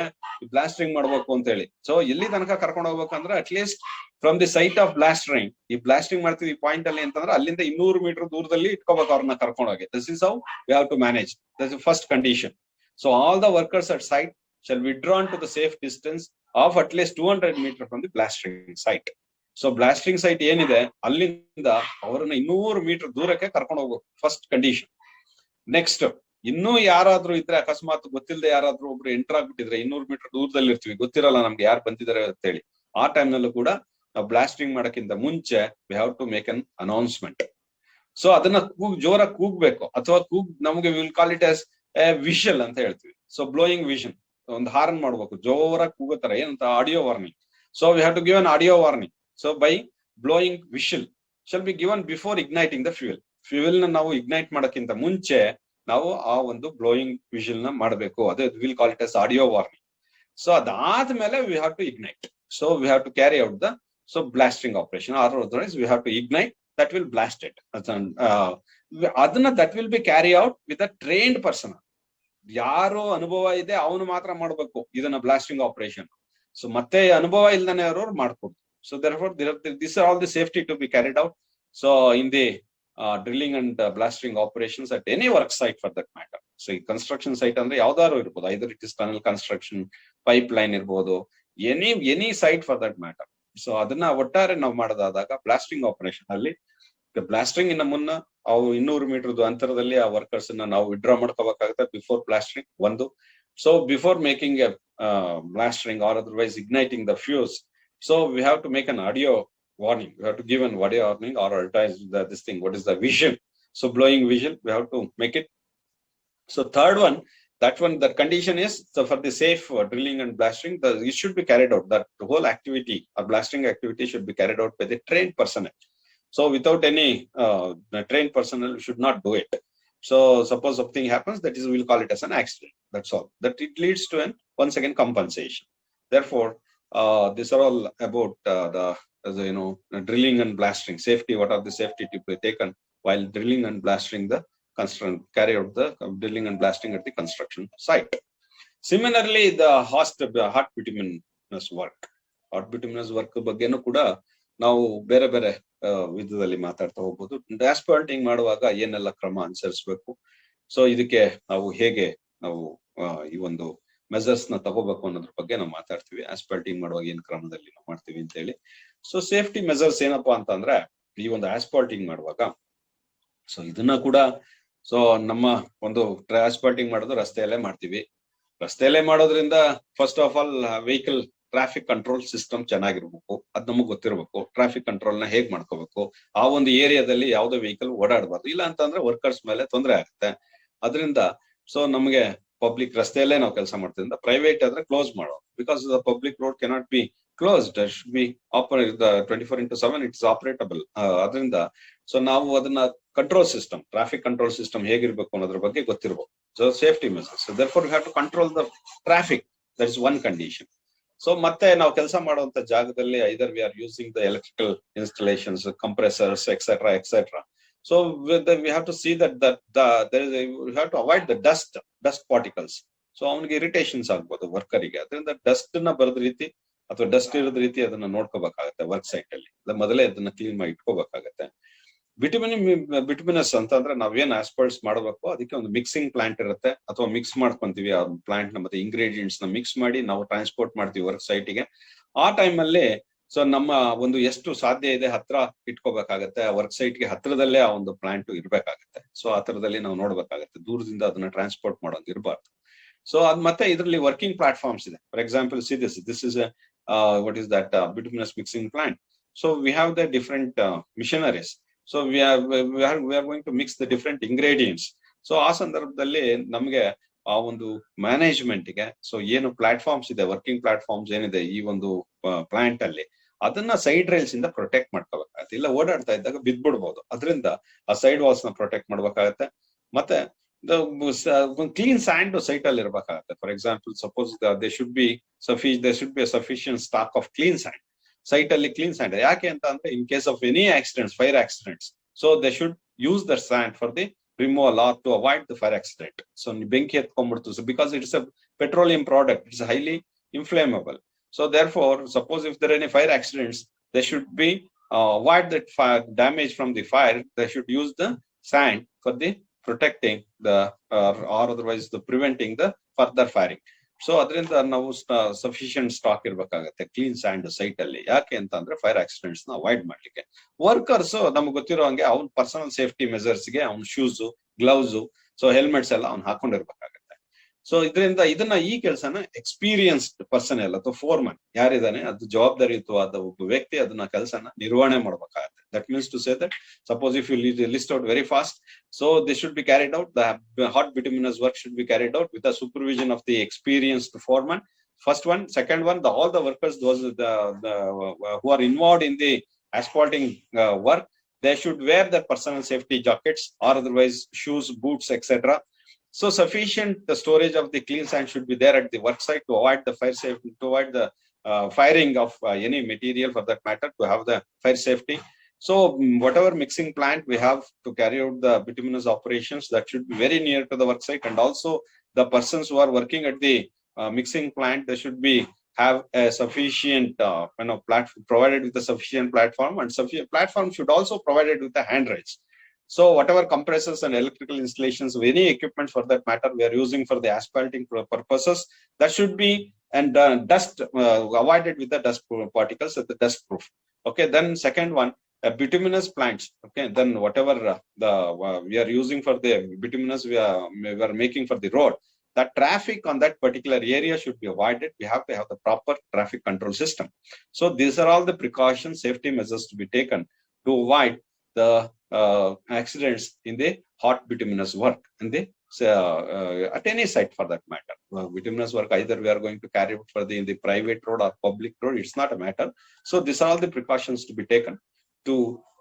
blasting ಮಾಡ್ಬೇಕು ಅಂತ ಹೇಳಿ. ಸೊ ಎಲ್ಲಿ ತನಕ ಕರ್ಕೊಂಡು ಹೋಗ್ಬೇಕಂದ್ರೆ at least from the site of blasting, ಈ ಬ್ಲಾಸ್ಟಿಂಗ್ ಮಾಡ್ತೀವಿ ಪಾಯಿಂಟ್ ಅಲ್ಲಿ ಅಂತಂದ್ರೆ ಅಲ್ಲಿಂದ 200 ಮೀಟರ್ ದೂರದಲ್ಲಿ ಇಟ್ಕೋಬೇಕು ಅವ್ರನ್ನ ಕರ್ಕೊಂಡೋಗಿ. This is how we have to manage. This is first condition. So all the workers at site shall withdraw to the safe distance of at least 200 meters from the blasting site. So blasting site ಏನಿದೆ ಅಲ್ಲಿಂದ ಅವರನ್ನ 200 metre ದೂರಕ್ಕೆ ಕರ್ಕೊಂಡು ಹೋಗ್ಬೇಕು, first condition. Next ಇನ್ನೂ ಯಾರಾದ್ರೂ ಇದ್ರೆ, ಅಕಸ್ಮಾತ್ ಗೊತ್ತಿಲ್ಲದೆ ಯಾರಾದ್ರೂ ಒಬ್ರು ಎಂಟರ್ ಆಗ್ಬಿಟ್ಟಿದ್ರೆ 200 ಮೀಟರ್ ದೂರದಲ್ಲಿ ಇರ್ತೀವಿ, ಗೊತ್ತಿರಲ್ಲ ನಮ್ಗೆ ಯಾರು ಬಂದಿದ್ದಾರೆ ಅಂತ ಹೇಳಿ, ಆ ಟೈಮ್ ನಲ್ಲೂ ಕೂಡ ನಾವು ಬ್ಲಾಸ್ಟಿಂಗ್ ಮಾಡಕ್ಕಿಂತ ಮುಂಚೆ we have to make an announcement. So ಅದನ್ನ ಜೋರಾಗಿ ಕೂಗ್ಬೇಕು, ಅಥವಾ ನಮ್ಗೆ will call it as whistle ಅಂತ ಹೇಳ್ತೀವಿ. ಸೊ ಬ್ಲೋಯಿಂಗ್ ವಿಷನ್, ಒಂದು ಹಾರ್ನ್ ಮಾಡ್ಬೇಕು, ಜೋರಾಗಿ ಕೂಗುತ್ತಾರೆ, ಏನಂತ audio warning. So we have to give an audio warning. So by blowing whistle shall be given before igniting the fuel. Fuel ನ ನಾವು ignite ಮಾಡೋಕ್ಕಿಂತ ಮುಂಚೆ ನಾವು ಆ ಒಂದು ಬ್ಲೋಯಿಂಗ್ ವಿಷಲ್ ನ ಮಾಡಬೇಕು. ಅದೇ will call it as audio warning. So ಅದಾದ್ಮೇಲೆ we have to ignite. So we have to carry out the blasting operation, or otherwise we have to ignite, that will blast it. ಅದನ್ನ that will be carry out with a trained person. ಯಾರು ಅನುಭವ ಇದೆ ಅವನು ಮಾತ್ರ ಮಾಡ್ಬೇಕು ಇದನ್ನ blasting operation. So ಮತ್ತೆ ಅನುಭವ ಇಲ್ದಾನೆ ಅವ್ರು ಮಾಡ್ಕೊಡ್ತು. So therefore these are all the safety to be carried out. So in the drilling and blasting operations at any work site for that matter. So ಈ ಕನ್ಸ್ಟ್ರಕ್ಷನ್ ಸೈಟ್ ಅಂದ್ರೆ ಯಾವ್ದಾದ್ರು ಇರ್ಬೋದು, either it is tunnel construction, pipeline ಇರ್ಬೋದು, any site for that matter. So ಅದನ್ನ ಒಟ್ಟಾರೆ ನಾವು ಮಾಡೋದಾದಾಗ blasting operation ಅಲ್ಲಿ blasting ಇನ್ನ ಮುನ್ನ ಅವು 200 ಮೀಟರ್ ಅಂತರದಲ್ಲಿ ಆ ವರ್ಕರ್ಸ್ ನಾವು ವಿಡ್ರಾ ಮಾಡ್ಕೋಬೇಕಾಗುತ್ತೆ ಬಿಫೋರ್ ಬ್ಲಾಸ್ಟಿಂಗ್ ಒಂದು. So before making a blasting or otherwise igniting the fuse, so we have to make an audio warning. We have to give an audio warning or advertise this thing. What is the vision? So blowing vision, we have to make it. So third one, that condition is, so for the safe drilling and blasting, it should be carried out. That the whole activity or blasting activity should be carried out by the trained personnel. So without any trained personnel, should not do it. So suppose something happens, that is, we'll call it as an accident. That's all. That it leads to once again compensation. Therefore, these are all about the drilling and blasting safety. What are the safety to be taken while drilling and blasting the construction, carry out the drilling and blasting at the construction site. Similarly, the hot bituminous work. Hot bituminous work ಬಗ್ಗೆನೂ ಕೂಡ ನಾವು ಬೇರೆ ಬೇರೆ ವಿಧದಲ್ಲಿ ಮಾತಾಡ್ತಾ ಹೋಗ್ಬೋದು. Asphalting ಮಾಡುವಾಗ ಏನೆಲ್ಲ ಕ್ರಮ ಅನುಸರಿಸಬೇಕು, ಸೊ ಇದಕ್ಕೆ ನಾವು ಹೇಗೆ ನಾವು ಈ ಒಂದು ಮೆಜರ್ಸ್ ನ ತಗೋಬೇಕು ಅನ್ನೋದ್ರ ಬಗ್ಗೆ ನಾವು ಮಾತಾಡ್ತೀವಿ. ಆಸ್ಫಾಲ್ಟಿಂಗ್ ಮಾಡುವಾಗ ಏನ್ ಕ್ರಮದಲ್ಲಿ ನಾವು ಮಾಡ್ತೀವಿ ಅಂತ ಹೇಳಿ. ಸೊ ಸೇಫ್ಟಿ ಮೆಜರ್ಸ್ ಏನಪ್ಪಾ ಅಂತಂದ್ರೆ, ಈ ಒಂದು ಆಸ್ಫಾಲ್ಟಿಂಗ್ ಮಾಡುವಾಗ, ಸೊ ಇದನ್ನ ಕೂಡ ಸೊ ನಮ್ಮ ಒಂದು ಆಸ್ಫಾಲ್ಟಿಂಗ್ ಮಾಡೋದು ರಸ್ತೆಯಲ್ಲೇ ಮಾಡ್ತೀವಿ. ರಸ್ತೆಯಲ್ಲೇ ಮಾಡೋದ್ರಿಂದ first of all vehicle traffic control system ಚೆನ್ನಾಗಿರ್ಬೇಕು, ಅದ್ ನಮಗ್ ಗೊತ್ತಿರ್ಬೇಕು. ಟ್ರಾಫಿಕ್ ಕಂಟ್ರೋಲ್ ನ ಹೇಗ್ ಮಾಡ್ಕೋಬೇಕು, ಆ ಒಂದು ಏರಿಯಾದಲ್ಲಿ ಯಾವ್ದೋ ವೆಹಿಕಲ್ ಓಡಾಡಬಾರ್ದು, ಇಲ್ಲ ಅಂತಂದ್ರೆ ವರ್ಕರ್ಸ್ ಮೇಲೆ ತೊಂದರೆ ಆಗುತ್ತೆ. ಅದರಿಂದ ಸೊ ನಮಗೆ ಪಬ್ಲಿಕ್ ರಸ್ತೆಯಲ್ಲೇ ನಾವು ಕೆಲಸ ಮಾಡ್ತಿದ್ದ, ಪ್ರೈವೇಟ್ ಆದ್ರೆ ಕ್ಲೋಸ್ ಮಾಡೋದು. Because the public road cannot be closed, it should be operate 24/7, it's operatable. ಅದರಿಂದ ಸೊ ನಾವು ಅದನ್ನ control system, traffic control system ಹೇಗಿರ್ಬೇಕು ಅನ್ನೋದ್ರ ಬಗ್ಗೆ ಗೊತ್ತಿರ್ಬೇಕು. So safety measures, therefore we have to control the traffic. That is one condition. So ಮತ್ತೆ ನಾವು ಕೆಲಸ ಮಾಡುವಂತ ಜಾಗದಲ್ಲಿ either we are using the electrical installations, compressors, etc. So we have to see that we have to avoid the dust particles. So ಅವನಿಗೆ irritations ಆಗ್ಬೋದು ವರ್ಕರಿಗೆ. ಅದರಿಂದ dust ನ ಬರದ ರೀತಿ ಅಥವಾ ಡಸ್ಟ್ ಇರೋದ್ ರೀತಿ ಅದನ್ನ ನೋಡ್ಕೋಬೇಕಾಗತ್ತೆ ವರ್ಕ್ ಸೈಟ್ ಅಲ್ಲಿ. ಮೊದಲೇ ಅದನ್ನ ಕ್ಲೀನ್ ಮಾಡಿ ಇಟ್ಕೋಬೇಕಾಗತ್ತೆ. ಬಿಟುಮಿನಸ್ ಅಂತಂದ್ರೆ ನಾವೇನ್ ಆಸ್ಫಾಲ್ಟ್ಸ್ ಮಾಡಬೇಕು, ಅದಕ್ಕೆ ಒಂದು ಮಿಕ್ಸಿಂಗ್ ಪ್ಲಾಂಟ್ ಇರುತ್ತೆ, ಅಥವಾ ಮಿಕ್ಸ್ ಮಾಡ್ಕೊಂತೀವಿ ಆ ಪ್ಲಾಂಟ್ ನ ಮತ್ತೆ ಇಂಗ್ರೀಡಿಯೆಂಟ್ಸ್ ನ ಮಿಕ್ಸ್ ಮಾಡಿ ನಾವು ಟ್ರಾನ್ಸ್ಪೋರ್ಟ್ ಮಾಡ್ತೀವಿ ವರ್ಕ್ ಸೈಟ್ಗೆ. ಆ ಟೈಮ್ ಅಲ್ಲಿ ಸೊ ನಮ್ಮ ಒಂದು ಎಷ್ಟು ಸಾಧ್ಯ ಇದೆ ಹತ್ರ ಇಟ್ಕೋಬೇಕಾಗತ್ತೆ. ಆ ವರ್ಕ್ ಸೈಟ್ಗೆ ಹತ್ರದಲ್ಲೇ ಆ ಒಂದು ಪ್ಲಾಂಟ್ ಇರ್ಬೇಕಾಗತ್ತೆ. ಸೊ ಆ ತರದಲ್ಲಿ ನಾವು ನೋಡ್ಬೇಕಾಗತ್ತೆ, ದೂರದಿಂದ ಅದನ್ನ ಟ್ರಾನ್ಸ್ಪೋರ್ಟ್ ಮಾಡೋದು ಇರಬಾರ್ದು. ಸೊ ಅದ್ ಮತ್ತೆ ಇದರಲ್ಲಿ ವರ್ಕಿಂಗ್ ಪ್ಲಾಟ್ಫಾರ್ಮ್ಸ್ ಇದೆ. For example, see this is what is that bituminous mixing plant. So we have the different machineries. So we are going to mix the different ingredients. So ಆ ಸಂದರ್ಭದಲ್ಲಿ ನಮ್ಗೆ ಆ ಒಂದು ಮ್ಯಾನೇಜ್ಮೆಂಟ್ ಗೆ ಸೊ ಏನು platforms ಇದೆ, working platforms ಏನಿದೆ ಈ ಒಂದು ಪ್ಲಾಂಟ್ ಅಲ್ಲಿ, ಅದನ್ನ ಸೈಡ್ ರೈಲ್ಸ್ ಇಂದ ಪ್ರೊಟೆಕ್ಟ್ ಮಾಡ್ಕೋಬೇಕಾಗತ್ತೆ. ಇಲ್ಲ ಓಡಾಡ್ತಾ ಇದ್ದಾಗ ಬಿದ್ಬಿಡ್ಬಹುದು. ಅದರಿಂದ ಆ ಸೈಡ್ ವಾಲ್ಸ್ ನ ಪ್ರೊಟೆಕ್ಟ್ ಮಾಡ್ಬೇಕಾಗತ್ತೆ. ಮತ್ತೆ ಕ್ಲೀನ್ ಸ್ಯಾಂಡ್ ಸೈಟ್ ಅಲ್ಲಿ ಇರ್ಬೇಕಾಗತ್ತೆ. For example, suppose they should be sufficient stock of clean sand. Site ಅಲ್ಲಿ ಕ್ಲೀನ್ ಸ್ಯಾಂಡ್ ಯಾಕೆ ಅಂತ ಅಂದ್ರೆ, in case of any accidents, fire accidents, so they should use that sand for the removal or to avoid the fire accident. So ಬೆಂಕಿ ಎತ್ಕೊಂಡ್ಬಿಡ್ತು, so because it's a petroleum product, it's highly inflammable. So therefore, suppose if there are any fire accidents, they should be avoid that fire damage from the fire. They should use the sand for the protecting the or otherwise the preventing the further firing. So ಅದರಿಂದ ನಾವು sufficient stock ಇರ್ಬೇಕಾಗತ್ತೆ clean sand site ಅಲ್ಲಿ. ಯಾಕೆ ಅಂತ ಅಂದ್ರೆ fire accidents ನ avoid ಮಾಡ್ಲಿಕ್ಕೆ. Workers ನಮ್ಗೆ ಗೊತ್ತಿರೋ ಹಂಗೆ ಅವ್ನ ಪರ್ಸನಲ್ ಸೇಫ್ಟಿ ಮೆಜರ್ಸ್ ಗೆ ಅವ್ನ ಶೂಸ್, ಗ್ಲೌಸ್, ಸೊ ಹೆಲ್ಮೆಟ್ಸ್ ಎಲ್ಲ ಅವ್ನು ಹಾಕೊಂಡಿರ್ಬೇಕಾಗತ್ತೆ. ಸೊ ಇದನ್ನ ಈ ಕೆಲಸನ ಎಕ್ಸ್ಪೀರಿಯನ್ಸ್ಡ್ ಪರ್ಸನಲ್ ಅಥವಾ ಫೋರ್ಮನ್ ಯಾರಿದ್ದಾನೆ ಅದು ಜವಾಬ್ದಾರಿಯುತವಾದ ಒಬ್ಬ ವ್ಯಕ್ತಿ ಅದನ್ನ ಕೆಲಸನ ನಿರ್ವಹಣೆ ಮಾಡ್ಬೇಕಾಗತ್ತೆ. That means to say that suppose if you list out very fast, so this should be carried out, the hot bituminous work should be carried out with the supervision of the experienced foreman. First one, second one, all the workers, those who are involved in the asphalting work, they should wear their personal safety jackets or otherwise shoes, boots, etc. So sufficient storage of the clean sand should be there at the work site to avoid the fire safety, to avoid the firing of any material for that matter, to have the fire safety. So whatever mixing plant we have to carry out the bituminous operations, that should be very near to the work site, and also the persons who are working at the mixing plant, they should be have a sufficient platform, provided with a sufficient platform, and sufficient platform should also provided with the handrails. So whatever compressors and electrical installations, any equipment for that matter we are using for the asphalting purposes, that should be and dust avoided with the dust particles at the dust proof. Okay, then second one, bituminous plants. Okay, then whatever we are using for the bituminous we are making for the road, that traffic on that particular area should be avoided. We have to have the proper traffic control system. So these are all the precautions, safety measures to be taken to avoid the accidents in the hot bituminous work and the at any site for that matter. Bituminous work, either we are going to carry out for in the private road or public road, it's not a matter. So these are all the precautions to be taken to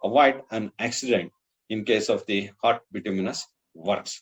avoid an accident in case of the hot bituminous works.